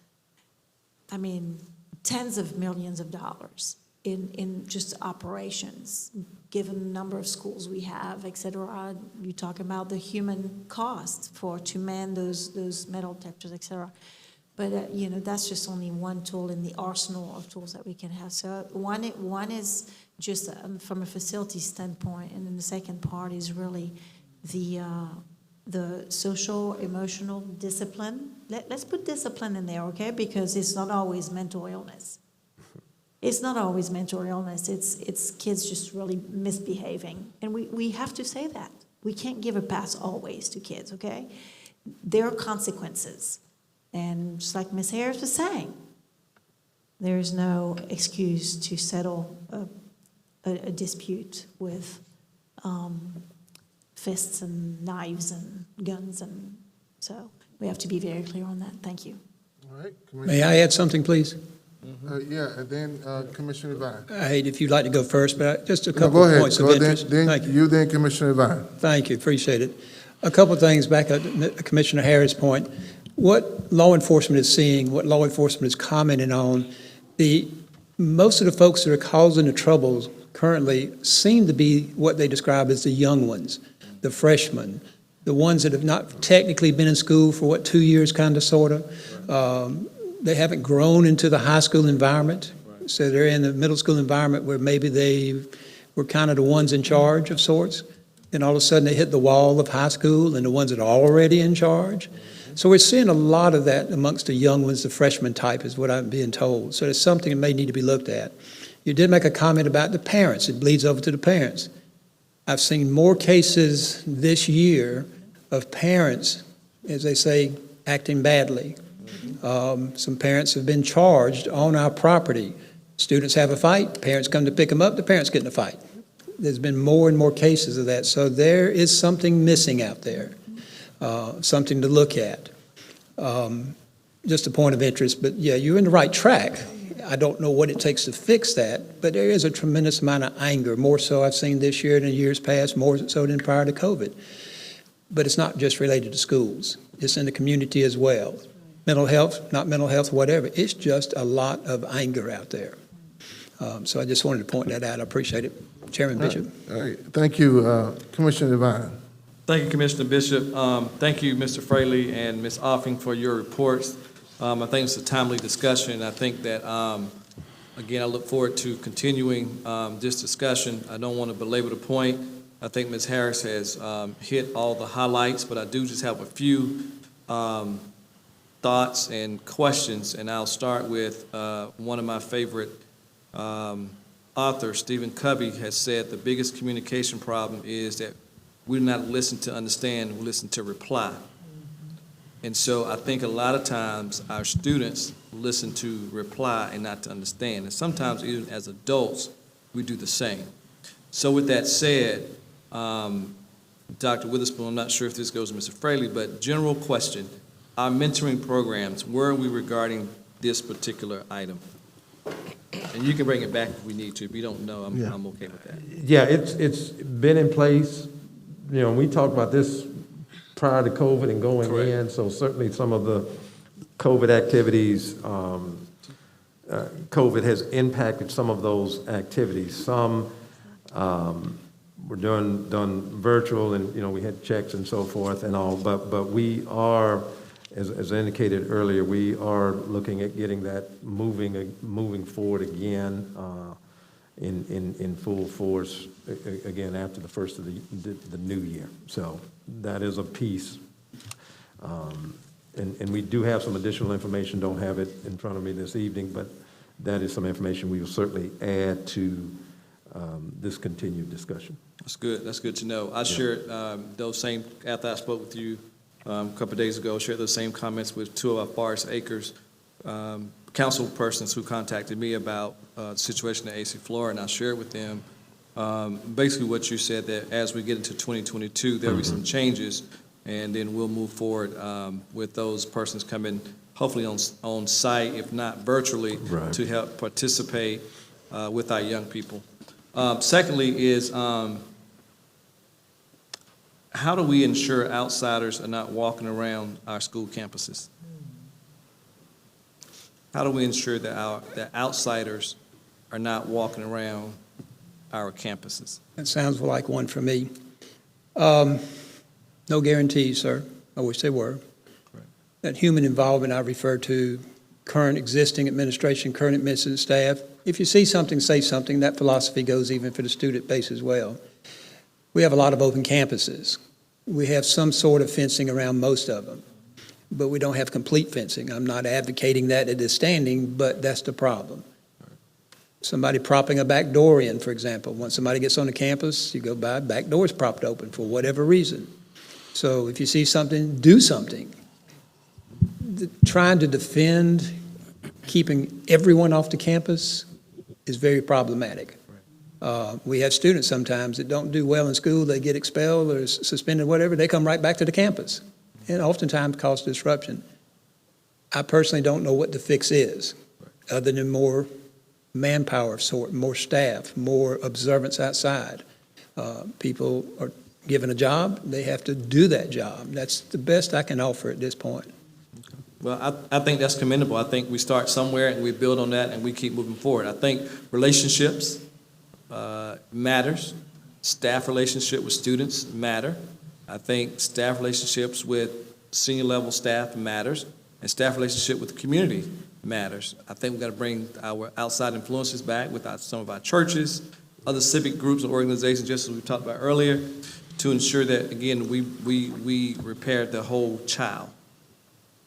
tens of millions of dollars in just operations, given the number of schools we have, et cetera. You talk about the human cost to man those metal detectors, et cetera. But, that's just only one tool in the arsenal of tools that we can have. So one is just from a facility standpoint, and then the second part is really the social, emotional discipline. Let's put discipline in there, okay? Because it's not always mental illness. It's not always mental illness. It's kids just really misbehaving. And we have to say that. We can't give a pass always to kids, okay? There are consequences. And just like Ms. Harris was saying, there's no excuse to settle a dispute with fists and knives and guns. And so we have to be very clear on that. Thank you. All right. May I add something, please? Yeah, and then Commissioner Vine. I hate if you'd like to go first, but just a couple of points of interest. Thank you. You then Commissioner Vine. Thank you, appreciate it. A couple of things back at Commissioner Harris' point. What law enforcement is seeing, what law enforcement is commenting on, most of the folks that are causing the troubles currently seem to be what they describe as the young ones, the freshmen, the ones that have not technically been in school for, 2 years, kind of, sort of. They haven't grown into the high school environment, so they're in the middle school environment where maybe they were kind of the ones in charge of sorts, and all of a sudden they hit the wall of high school and the ones that are already in charge. So we're seeing a lot of that amongst the young ones, the freshman type is what I'm being told. So it's something that may need to be looked at. You did make a comment about the parents. It bleeds over to the parents. I've seen more cases this year of parents, as they say, acting badly. Some parents have been charged on our property. Students have a fight, parents come to pick them up, the parents get in a fight. There's been more and more cases of that, so there is something missing out there. something to look at. Just a point of interest, but yeah, you're in the right track. I don't know what it takes to fix that, but there is a tremendous amount of anger, more so I've seen this year than years past, more so than prior to COVID. But it's not just related to schools. It's in the community as well. Mental health, not mental health, whatever. It's just a lot of anger out there. So I just wanted to point that out. I appreciate it. Chairman Bishop. All right. Thank you, Commissioner Devine. Thank you, Commissioner Bishop. Thank you, Mr. Fraley and Ms. Offing, for your reports. I think it's a timely discussion. I think that, again, I look forward to continuing this discussion. I don't want to belabor the point. I think Ms. Harris has hit all the highlights, but I do just have a few thoughts and questions, and I'll start with one of my favorite authors, Stephen Covey, has said the biggest communication problem is that we do not listen to understand, we listen to reply. And so I think a lot of times our students listen to reply and not to understand. And sometimes even as adults, we do the same. So with that said, Dr. Witherspoon, I'm not sure if this goes to Mr. Fraley, but general question, our mentoring programs, where are we regarding this particular item? And you can bring it back if we need to. If you don't know, I'm okay with that. Yeah, it's been in place. You know, we talked about this prior to COVID and going Correct. in, so certainly some of the COVID activities, COVID has impacted some of those activities. Some were done virtual, and, you know, we had checks and so forth and all, but we are, as I indicated earlier, we are looking at getting that moving forward again in full force again after the first of the new year. So that is a piece, and we do have some additional information. Don't have it in front of me this evening, but that is some information we will certainly add to this continued discussion. That's good. That's good to know. I shared those same, after I spoke with you a couple of days ago, shared those same comments with two of our Forest Acres council persons who contacted me about the situation at AC Flora, and I shared with them basically what you said, that as we get into 2022, there'll be some changes, and then we'll move forward with those persons coming, hopefully on site, if not virtually, Right. to help participate with our young people. Secondly is, how do we ensure outsiders are not walking around our school campuses? How do we ensure that outsiders are not walking around our campuses? That sounds like one for me. No guarantees, sir. I wish they were. Right. That human involvement I refer to, current existing administration, current administrative staff. If you see something, say something. That philosophy goes even for the student base as well. We have a lot of open campuses. We have some sort of fencing around most of them, but we don't have complete fencing. I'm not advocating that it is standing, but that's the problem. Somebody propping a back door in, for example. Once somebody gets on the campus, you go by, back door's propped open for whatever reason. So if you see something, do something. Trying to defend keeping everyone off the campus is very problematic. We have students sometimes that don't do well in school, they get expelled or suspended, whatever, they come right back to the campus, and oftentimes cause disruption. I personally don't know what the fix is, other than more manpower of sort, more staff, more observance outside. People are given a job, they have to do that job. That's the best I can offer at this point. Well, I think that's commendable. I think we start somewhere and we build on that and we keep moving forward. I think relationships matters. Staff relationship with students matter. I think staff relationships with senior level staff matters, and staff relationship with the community matters. I think we've got to bring our outside influences back with some of our churches, other civic groups and organizations, just as we talked about earlier, to ensure that, again, we repair the whole child.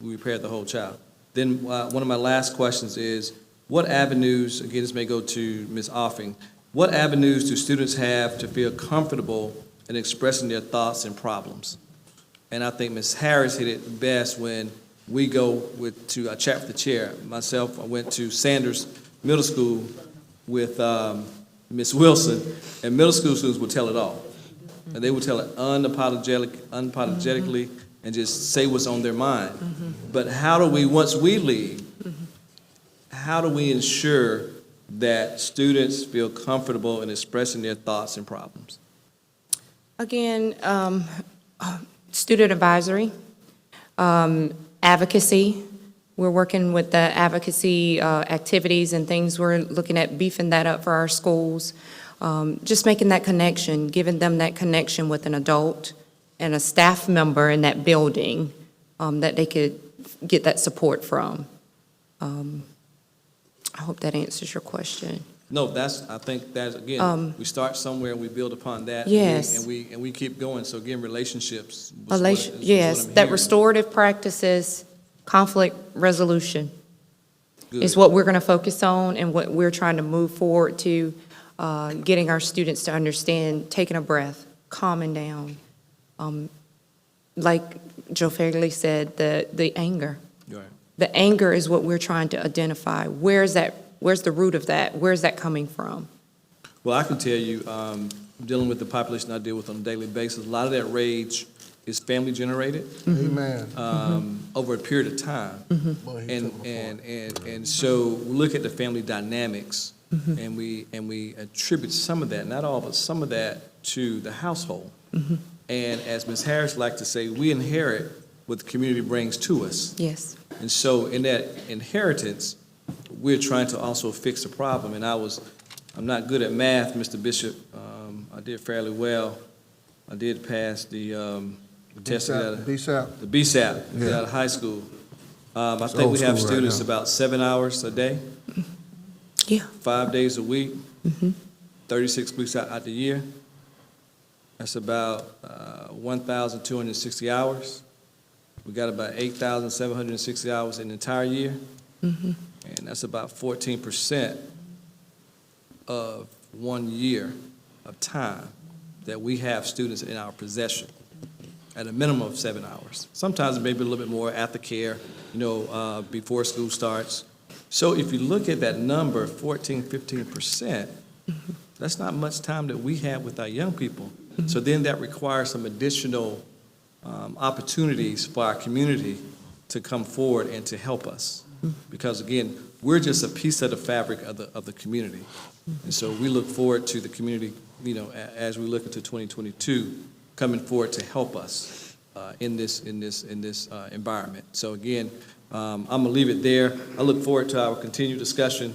We repair the whole child. Then one of my last questions is, what avenues, again, this may go to Ms. Offing, what avenues do students have to feel comfortable in expressing their thoughts and problems? And I think Ms. Harris hit it best when we go to a chat with the chair. Myself, I went to Sanders Middle School with Ms. Wilson, and middle school students would tell it all. And they would tell it unapologetically, and just say what's on their mind. But how do we, once we leave, how do we ensure that students feel comfortable in expressing their thoughts and problems? Again, student advisory, advocacy. We're working with the advocacy activities and things. We're looking at beefing that up for our schools. Just making that connection, giving them that connection with an adult and a staff member in that building that they could get that support from. I hope that answers your question. No, I think that's, again, we start somewhere and we build upon that. Yes. And we keep going. So again, relationships. Yes, that restorative practices, conflict resolution is what we're going to focus on and what we're trying to move forward to, getting our students to understand, taking a breath, calming down. Like Joe Fairley said, the anger. Right. The anger is what we're trying to identify. Where's the root of that? Where's that coming from? Well, I can tell you, dealing with the population I deal with on a daily basis, a lot of that rage is family generated. Amen. Over a period of time. And so we look at the family dynamics and we attribute some of that, not all, but some of that to the household. And as Ms. Harris likes to say, we inherit what the community brings to us. Yes. And so in that inheritance, we're trying to also fix the problem. And I'm not good at math, Mr. Bishop. I did fairly well. I did pass the test BSAP. the BSAP out of high school. I think we have students about 7 hours a day. Yeah. 5 days a week, 36 weeks out the year. That's about 1,260 hours. We got about 8,760 hours in the entire year. And that's about 14% of 1 year of time that we have students in our possession at a minimum of 7 hours. Sometimes maybe a little bit more aftercare, before school starts. So if you look at that number, 14, 15%, that's not much time that we have with our young people. So then that requires some additional opportunities for our community to come forward and to help us. Because again, we're just a piece of the fabric of the community. And so we look forward to the community, as we look into 2022, coming forward to help us in this environment. So again, I'm gonna leave it there. I look forward to our continued discussion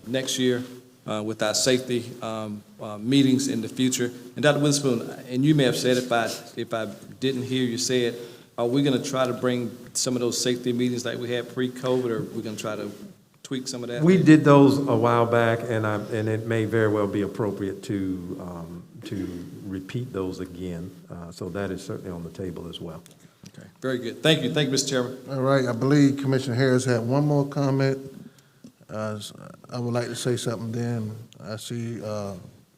next year with our safety meetings in the future. And Dr. Witherspoon, and you may have said if I didn't hear you say it, are we gonna try to bring some of those safety meetings like we had pre-COVID, or are we gonna try to tweak some of that? We did those a while back, and it may very well be appropriate to repeat those again. So that is certainly on the table as well. Okay, very good. Thank you, Mr. Chairman. All right, I believe Commissioner Harris had one more comment. I would like to say something then. I see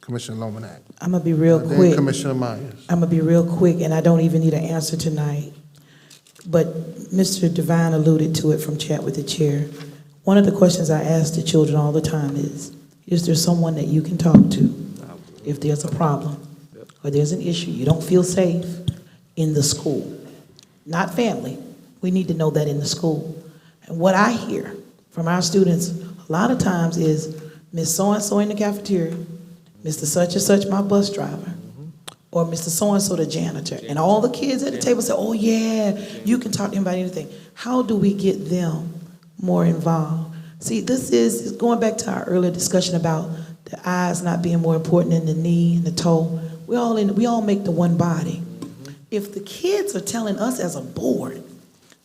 Commissioner Lomanak. I'm gonna be real Then quick. Commissioner Myers. I'm gonna be real quick, and I don't even need an answer tonight. But Mr. Devine alluded to it from chat with the chair. One of the questions I ask the children all the time is there someone that you can talk to if there's a problem or there's an issue, you don't feel safe in the school? Not family. We need to know that in the school. And what I hear from our students a lot of times is Miss So-and-so in the cafeteria, Mr. Such and Such, my bus driver, or Mr. So-and-so, the janitor. And all the kids at the table say, oh yeah, you can talk to him about anything. How do we get them more involved? See, this is going back to our earlier discussion about the eyes not being more important than the knee and the toe. We all make the one body. If the kids are telling us as a board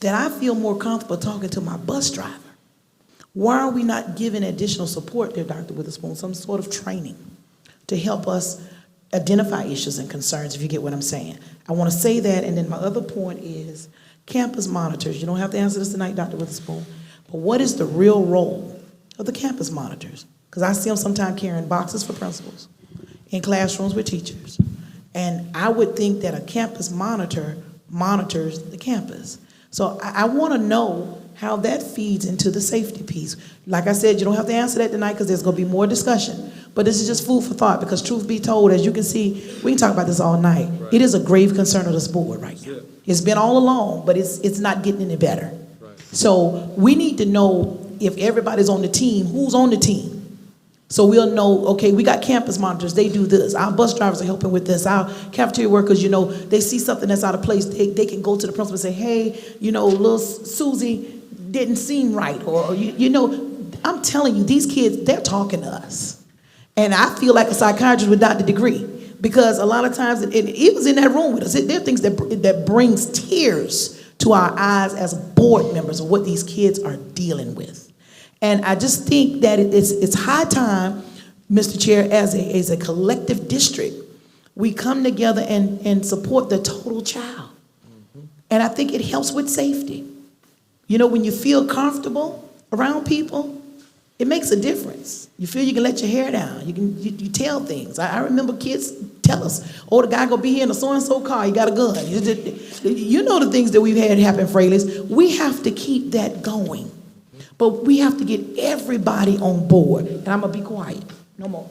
that I feel more comfortable talking to my bus driver, why are we not giving additional support there, Dr. Witherspoon, some sort of training to help us identify issues and concerns, if you get what I'm saying? I want to say that, and then my other point is campus monitors. You don't have to answer this tonight, Dr. Witherspoon, but what is the real role of the campus monitors? Because I see them sometimes carrying boxes for principals in classrooms with teachers. And I would think that a campus monitor monitors the campus. So I want to know how that feeds into the safety piece. Like I said, you don't have to answer that tonight because there's going to be more discussion. But this is just food for thought, because truth be told, as you can see, we can talk about this all night. It is a grave concern of this board right now. It's been all along, but it's not getting any better. So we need to know, if everybody's on the team, who's on the team. So we'll know, okay, we got campus monitors, they do this. Our bus drivers are helping with this. Our cafeteria workers, they see something that's out of place, they can go to the principal and say, hey, little Susie didn't seem right. Or, I'm telling you, these kids, they're talking to us. And I feel like a psychiatrist without the degree, because a lot of times, and it was in that room with us, there are things that brings tears to our eyes as board members of what these kids are dealing with. And I just think that it's high time, Mr. Chair, as a collective district, we come together and support the total child. And I think it helps with safety. When you feel comfortable around people, it makes a difference. You feel you can let your hair down. You tell things. I remember kids tell us, the guy gonna be here in a so-and-so car, he got a gun. The things that we've had happen, Fraley's. We have to keep that going. But we have to get everybody on board. And I'm gonna be quiet. No more.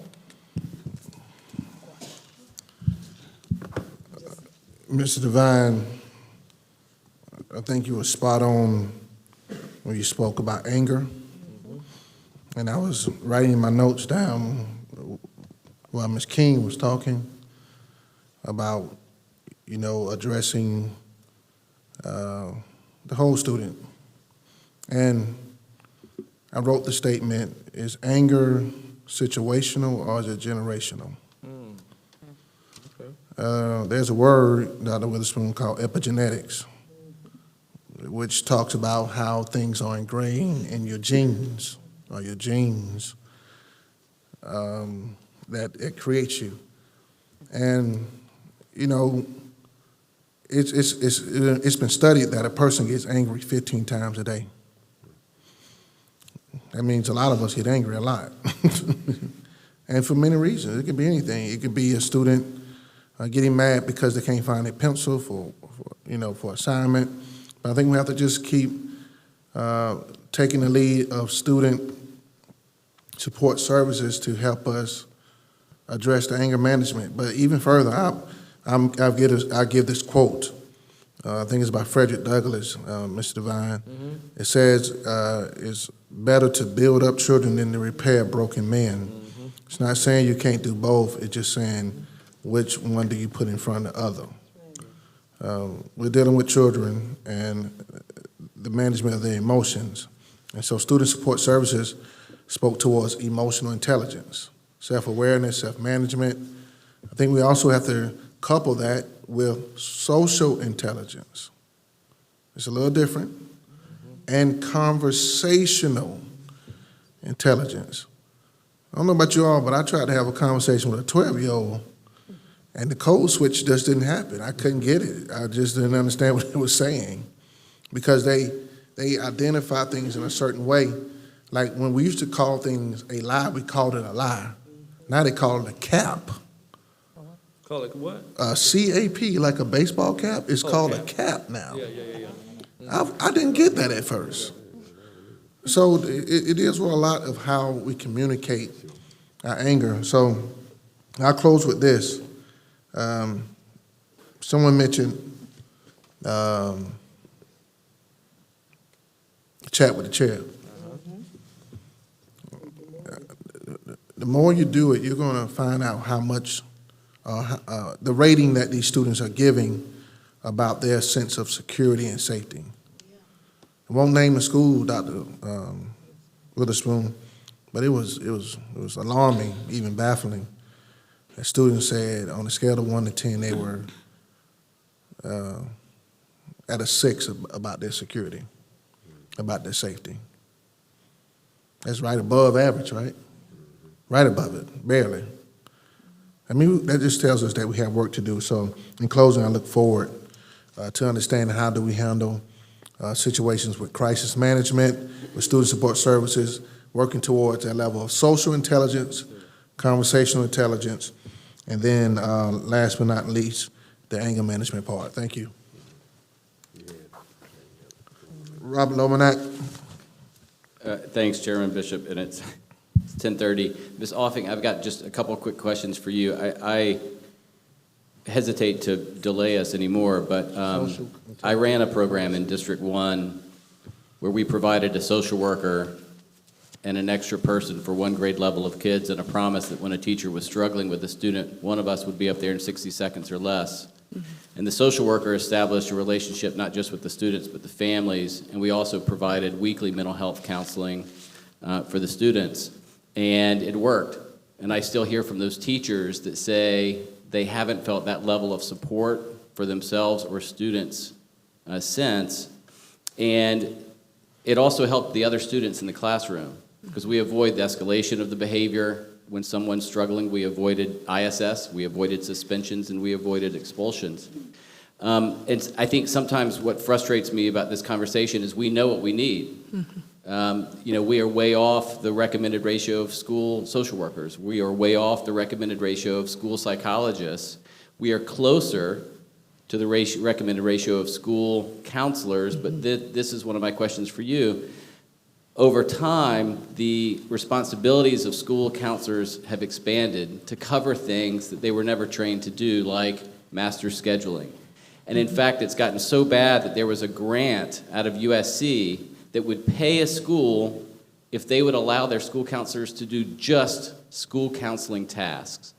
Mr. Devine, I think you were spot on when you spoke about anger. And I was writing my notes down while Ms. King was talking about, addressing the whole student. And I wrote the statement, is anger situational or is it generational? There's a word, Dr. Witherspoon, called epigenetics, which talks about how things are ingrained in your genes, or your genes, that it creates you. And, it's been studied that a person gets angry 15 times a day. That means a lot of us get angry a lot. And for many reasons. It could be anything. It could be a student getting mad because they can't find a pencil for assignment. But I think we have to just keep taking the lead of student support services to help us address the anger management. But even further, I'll give this quote. I think it's by Frederick Douglass, Mr. Devine. Mm-hmm. It says, it's better to build up children than to repair broken men. Mm-hmm. It's not saying you can't do both. It's just saying which one do you put in front of the other. We're dealing with children and the management of their emotions. And so student support services spoke towards emotional intelligence, self-awareness, self-management. I think we also have to couple that with social intelligence. It's a little different. And conversational intelligence. I don't know about you all, but I tried to have a conversation with a 12-year-old, and the code switch just didn't happen. I couldn't get it. I just didn't understand what it was saying, because they identify things in a certain way. Like when we used to call things a lie, we called it a lie. Now they call it a cap. Call it what? CAP, like a baseball cap. It's called a cap now. Yeah. I didn't get that at first. So it is a lot of how we communicate our anger. So I'll close with this. Someone mentioned chat with the chair. The more you do it, you're going to find out how much, the rating that these students are giving about their sense of security and safety. I won't name the school, Dr. Witherspoon, but it was alarming, even baffling. The students said on a scale of 1 to 10, they were at a 6 about their security, about their safety. That's right above average, right? Right above it, barely. I mean, that just tells us that we have work to do. So in closing, I look forward to understanding how do we handle situations with crisis management, with student support services, working towards that level of social intelligence, conversational intelligence, and then last but not least, the anger management part. Thank you. Robert Lomanak. Thanks, Chairman Bishop, and it's It's 10:30. Ms. Offing, I've got just a couple of quick questions for you. I hesitate to delay us anymore, but I ran a program in District 1 where we provided a social worker and an extra person for one grade level of kids, and a promise that when a teacher was struggling with a student, one of us would be up there in 60 seconds or less. And the social worker established a relationship not just with the students, but the families, and we also provided weekly mental health counseling for the students. And it worked. And I still hear from those teachers that say they haven't felt that level of support for themselves or students since. And it also helped the other students in the classroom, because we avoid the escalation of the behavior. When someone's struggling, we avoided ISS, we avoided suspensions, and we avoided expulsions. And I think sometimes what frustrates me about this conversation is we know what we need. We are way off the recommended ratio of school social workers. We are way off the recommended ratio of school psychologists. We are closer to the recommended ratio of school counselors, but this is one of my questions for you. Over time, the responsibilities of school counselors have expanded to cover things that they were never trained to do, like master scheduling. And in fact, it's gotten so bad that there was a grant out of USC that would pay a school if they would allow their school counselors to do just school counseling tasks.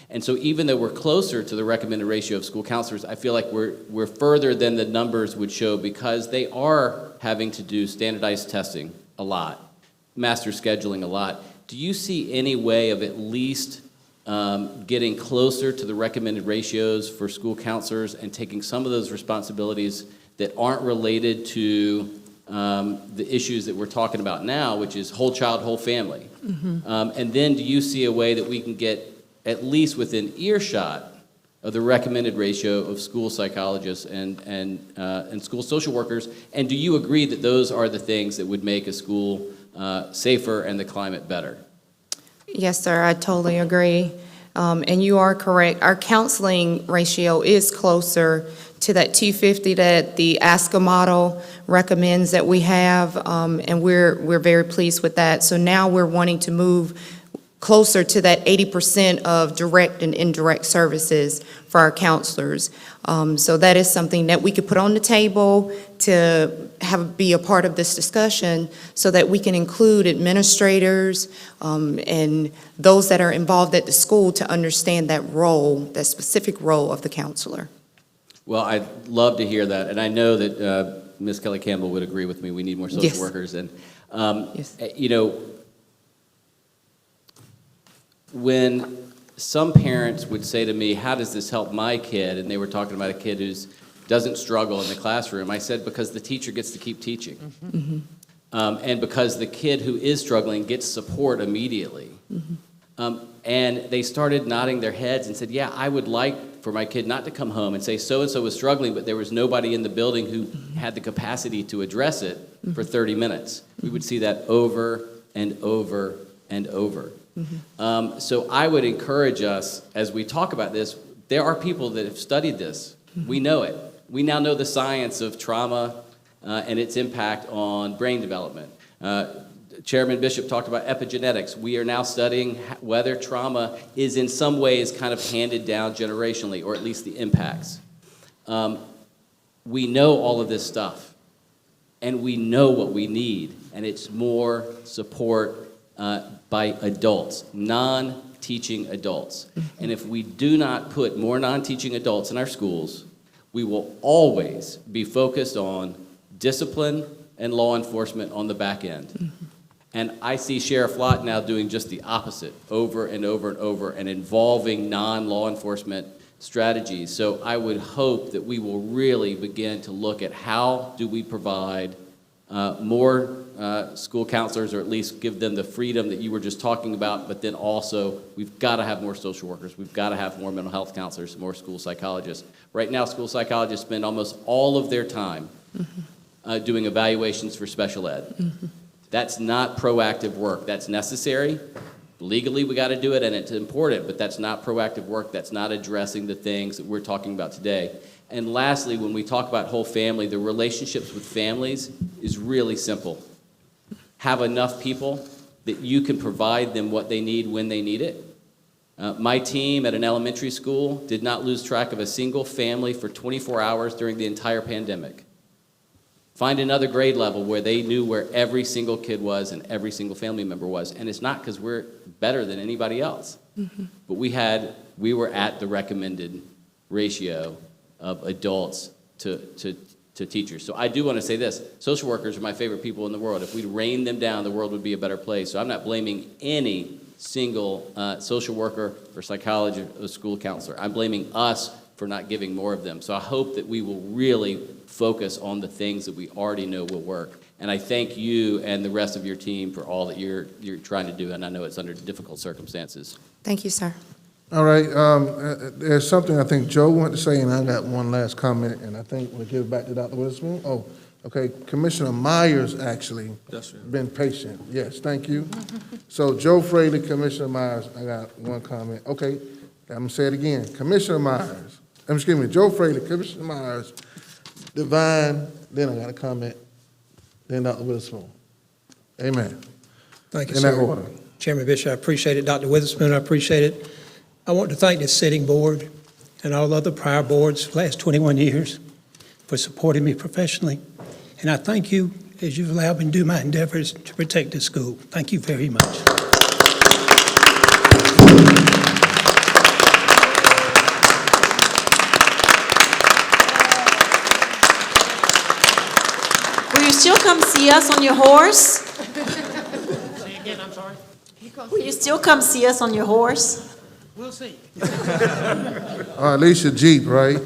And so even though we're closer to the recommended ratio of school counselors, I feel like we're further than the numbers would show, because they are having to do standardized testing a lot, master scheduling a lot. Do you see any way of at least getting closer to the recommended ratios for school counselors and taking some of those responsibilities that aren't related to the issues that we're talking about now, which is whole child, whole family? And then do you see a way that we can get at least within earshot of the recommended ratio of school psychologists and school social workers? And do you agree that those are the things that would make a school safer and the climate better? Yes, sir, I totally agree. And you are correct. Our counseling ratio is closer to that 250 that the ASCA model recommends that we have, and we're very pleased with that. So now we're wanting to move closer to that 80% of direct and indirect services for our counselors. So that is something that we could put on the table to be a part of this discussion, so that we can include administrators and those that are involved at the school to understand that role, that specific role of the counselor. Well, I'd love to hear that, and I know that Ms. Kelly Campbell would agree with me. We need more social workers, and when some parents would say to me, "How does this help my kid?" and they were talking about a kid who doesn't struggle in the classroom, I said, because the teacher gets to keep teaching, and because the kid who is struggling gets support immediately. And they started nodding their heads and said, "Yeah, I would like for my kid not to come home and say so-and-so was struggling, but there was nobody in the building who had the capacity to address it for 30 minutes. We would see that over and over and over. So I would encourage us, as we talk about this, there are people that have studied this. We know it. We now know the science of trauma and its impact on brain development. Chairman Bishop talked about epigenetics. We are now studying whether trauma is in some ways kind of handed down generationally, or at least the impacts. We know all of this stuff, and we know what we need, and it's more support by adults, non-teaching adults. And if we do not put more non-teaching adults in our schools, we will always be focused on discipline and law enforcement on the back end. And I see Sheriff Lott now doing just the opposite over and over and over, and involving non-law enforcement strategies. So I would hope that we will really begin to look at how do we provide more school counselors, or at least give them the freedom that you were just talking about, but then also we've got to have more social workers, we've got to have more mental health counselors, more school psychologists. Right now, school psychologists spend almost all of their time doing evaluations for special ed. That's not proactive work. That's necessary. Legally, we got to do it, and it's important, but that's not proactive work. That's not addressing the things that we're talking about today. And lastly, when we talk about whole family, the relationships with families is really simple. Have enough people that you can provide them what they need when they need it. My team at an elementary school did not lose track of a single family for 24 hours during the entire pandemic. Find another grade level where they knew where every single kid was and every single family member was. And it's not because we're better than anybody else. But we were at the recommended ratio of adults to teachers. So I do want to say this. Social workers are my favorite people in the world. If we'd rein them down, the world would be a better place. So I'm not blaming any single social worker or psychologist or school counselor. I'm blaming us for not giving more of them. So I hope that we will really focus on the things that we already know will work. And I thank you and the rest of your team for all that you're trying to do, and I know it's under difficult circumstances. Thank you, sir. All right, there's something I think Joe wanted to say, and I got one last comment, and I think we'll give it back to Dr. Witherspoon. Oh, okay, Commissioner Myers actually been patient. Yes, thank you. So Joe Fraley, Commissioner Myers, I got one comment. Okay, I'm gonna say it again. Commissioner Myers, excuse me, Joe Fraley, Commissioner Myers, Divine, then I got a comment, then Dr. Witherspoon. Amen. Thank you, In sir. that order. Chairman Bishop, I appreciate it. Dr. Witherspoon, I appreciate it. I want to thank this sitting board and all other prior boards for the last 21 years for supporting me professionally. And I thank you as you've allowed me to do my endeavors to protect this school. Thank you very much. Will you still come see us on your horse? Say again, I'm sorry. Will you still come see us on your horse? We'll see. At least your Jeep, right?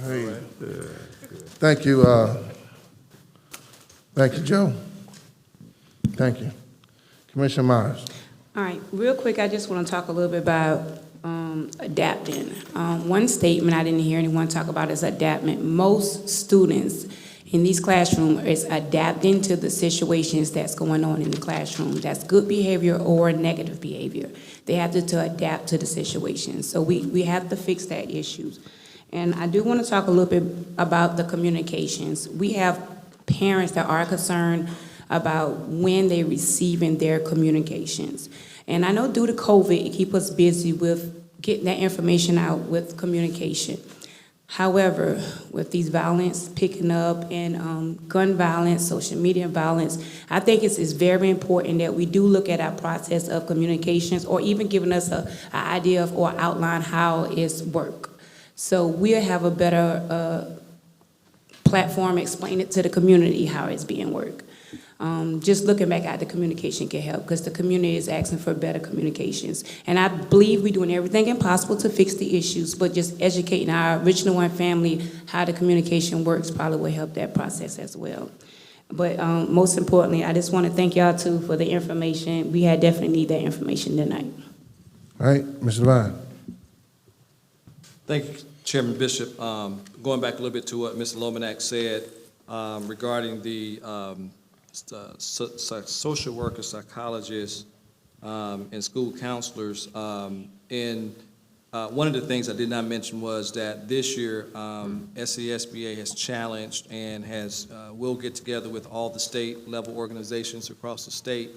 Hey. Thank you, Joe. Thank you. Commissioner Myers. All right, real quick, I just want to talk a little bit about adapting. One statement I didn't hear anyone talk about is adapting. Most students in these classrooms is adapting to the situations that's going on in the classroom. That's good behavior or negative behavior. They have to adapt to the situation. So we have to fix that issues. And I do want to talk a little bit about the communications. We have parents that are concerned about when they're receiving their communications. And I know due to COVID, it keeps us busy with getting that information out with communication. However, with these violence picking up and gun violence, social media violence, I think it's very important that we do look at our process of communications or even giving us an idea of or outline how it's work. So we'll have a better platform, explain it to the community how it's being worked. Just looking back at the communication can help because the community is asking for better communications. And I believe we're doing everything impossible to fix the issues, but just educating our Richland One family how the communication works probably will help that process as well. But most importantly, I just want to thank y'all too for the information. We had definitely need that information tonight. All right, Mr. Devine. Thank you, Chairman Bishop. Going back a little bit to what Mr. Lomanak said regarding the social workers, psychologists, and school counselors. And one of the things I did not mention was that this year, SCSBA has challenged and will get together with all the state-level organizations across the state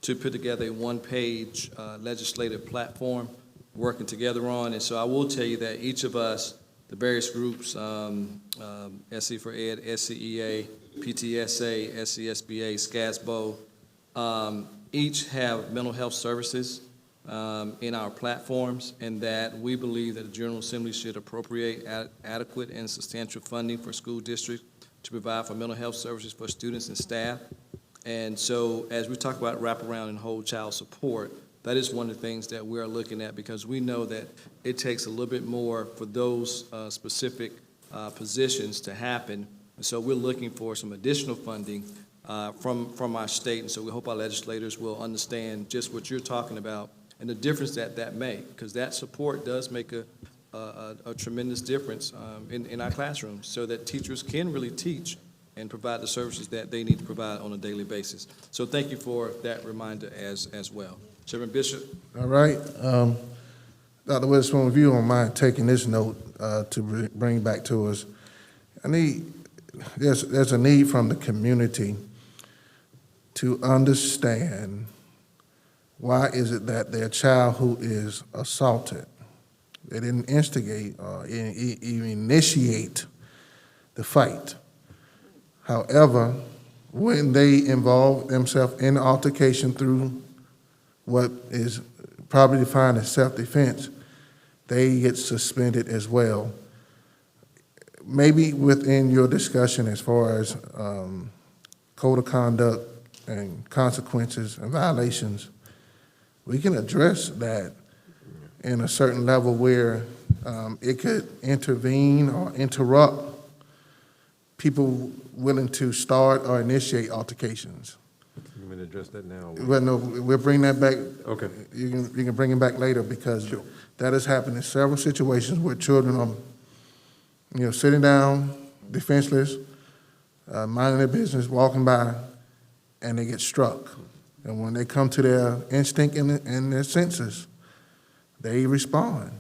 to put together a one-page legislative platform working together on. And so I will tell you that each of us, the various groups, SC for Ed, SCEA, PTSA, SCSBA, SCASBO, each have mental health services in our platforms, and that we believe that the General Assembly should appropriate adequate and substantial funding for school districts to provide for mental health services for students and staff. And so as we talk about wraparound and whole child support, that is one of the things that we're looking at, because we know that it takes a little bit more for those specific positions to happen. And so we're looking for some additional funding from our state. And so we hope our legislators will understand just what you're talking about and the difference that make, because that support does make a tremendous difference in our classrooms, so that teachers can really teach and provide the services that they need to provide on a daily basis. So thank you for that reminder as well. Chairman Bishop. All right. Dr. Witherspoon, if you don't mind taking this note to bring back to us. There's a need from the community to understand why is it that their child who is assaulted, they didn't instigate or even initiate the fight. However, when they involve themselves in altercation through what is probably defined as self-defense, they get suspended as well. Maybe within your discussion as far as code of conduct and consequences and violations, we can address that in a certain level where it could intervene or interrupt people willing to start or initiate altercations. You want to address that now? Well, no, we'll bring that back. Okay. You can bring it back later because that has happened in several situations where children are, sitting down, defenseless, minding their business, walking by, and they get struck. And when they come to their instinct and their senses, they respond.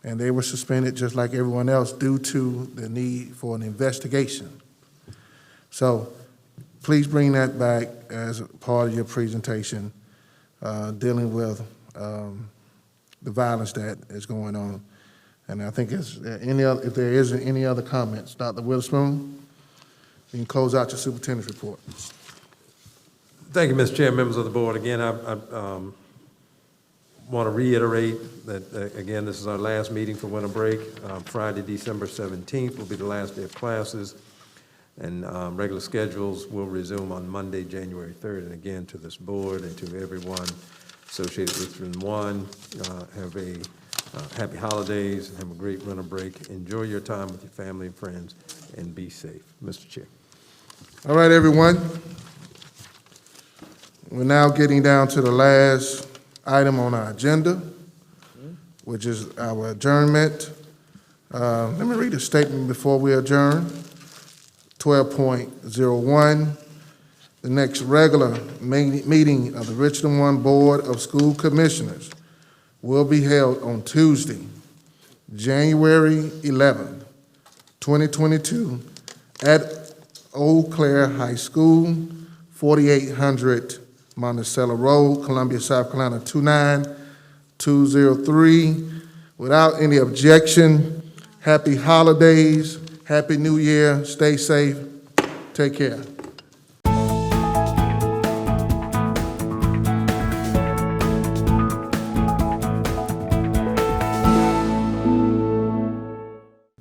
And they were suspended just like everyone else due to the need for an investigation. So please bring that back as a part of your presentation, dealing with the violence that is going on. And I think if there isn't any other comments, Dr. Witherspoon, you can close out your superintendent's report. Thank you, Mr. Chair, members of the board. Again, I want to reiterate that, again, this is our last meeting for winter break. Friday, December 17th will be the last day of classes, and regular schedules will resume on Monday, January 3rd. And again, to this board and to everyone associated with Richland 1, have a happy holidays, and have a great winter break. Enjoy your time with your family and friends, and be safe. Mr. Chair. All right, everyone. We're now getting down to the last item on our agenda, which is our adjournment. Let me read a statement before we adjourn. 12.01, the next regular meeting of the Richland 1 Board of School Commissioners will be held on Tuesday, January 11th, 2022, at Eau Claire High School, 4800 Monticello Road, Columbia, South Carolina, 29203. Without any objection, happy holidays, happy New Year, stay safe, take care.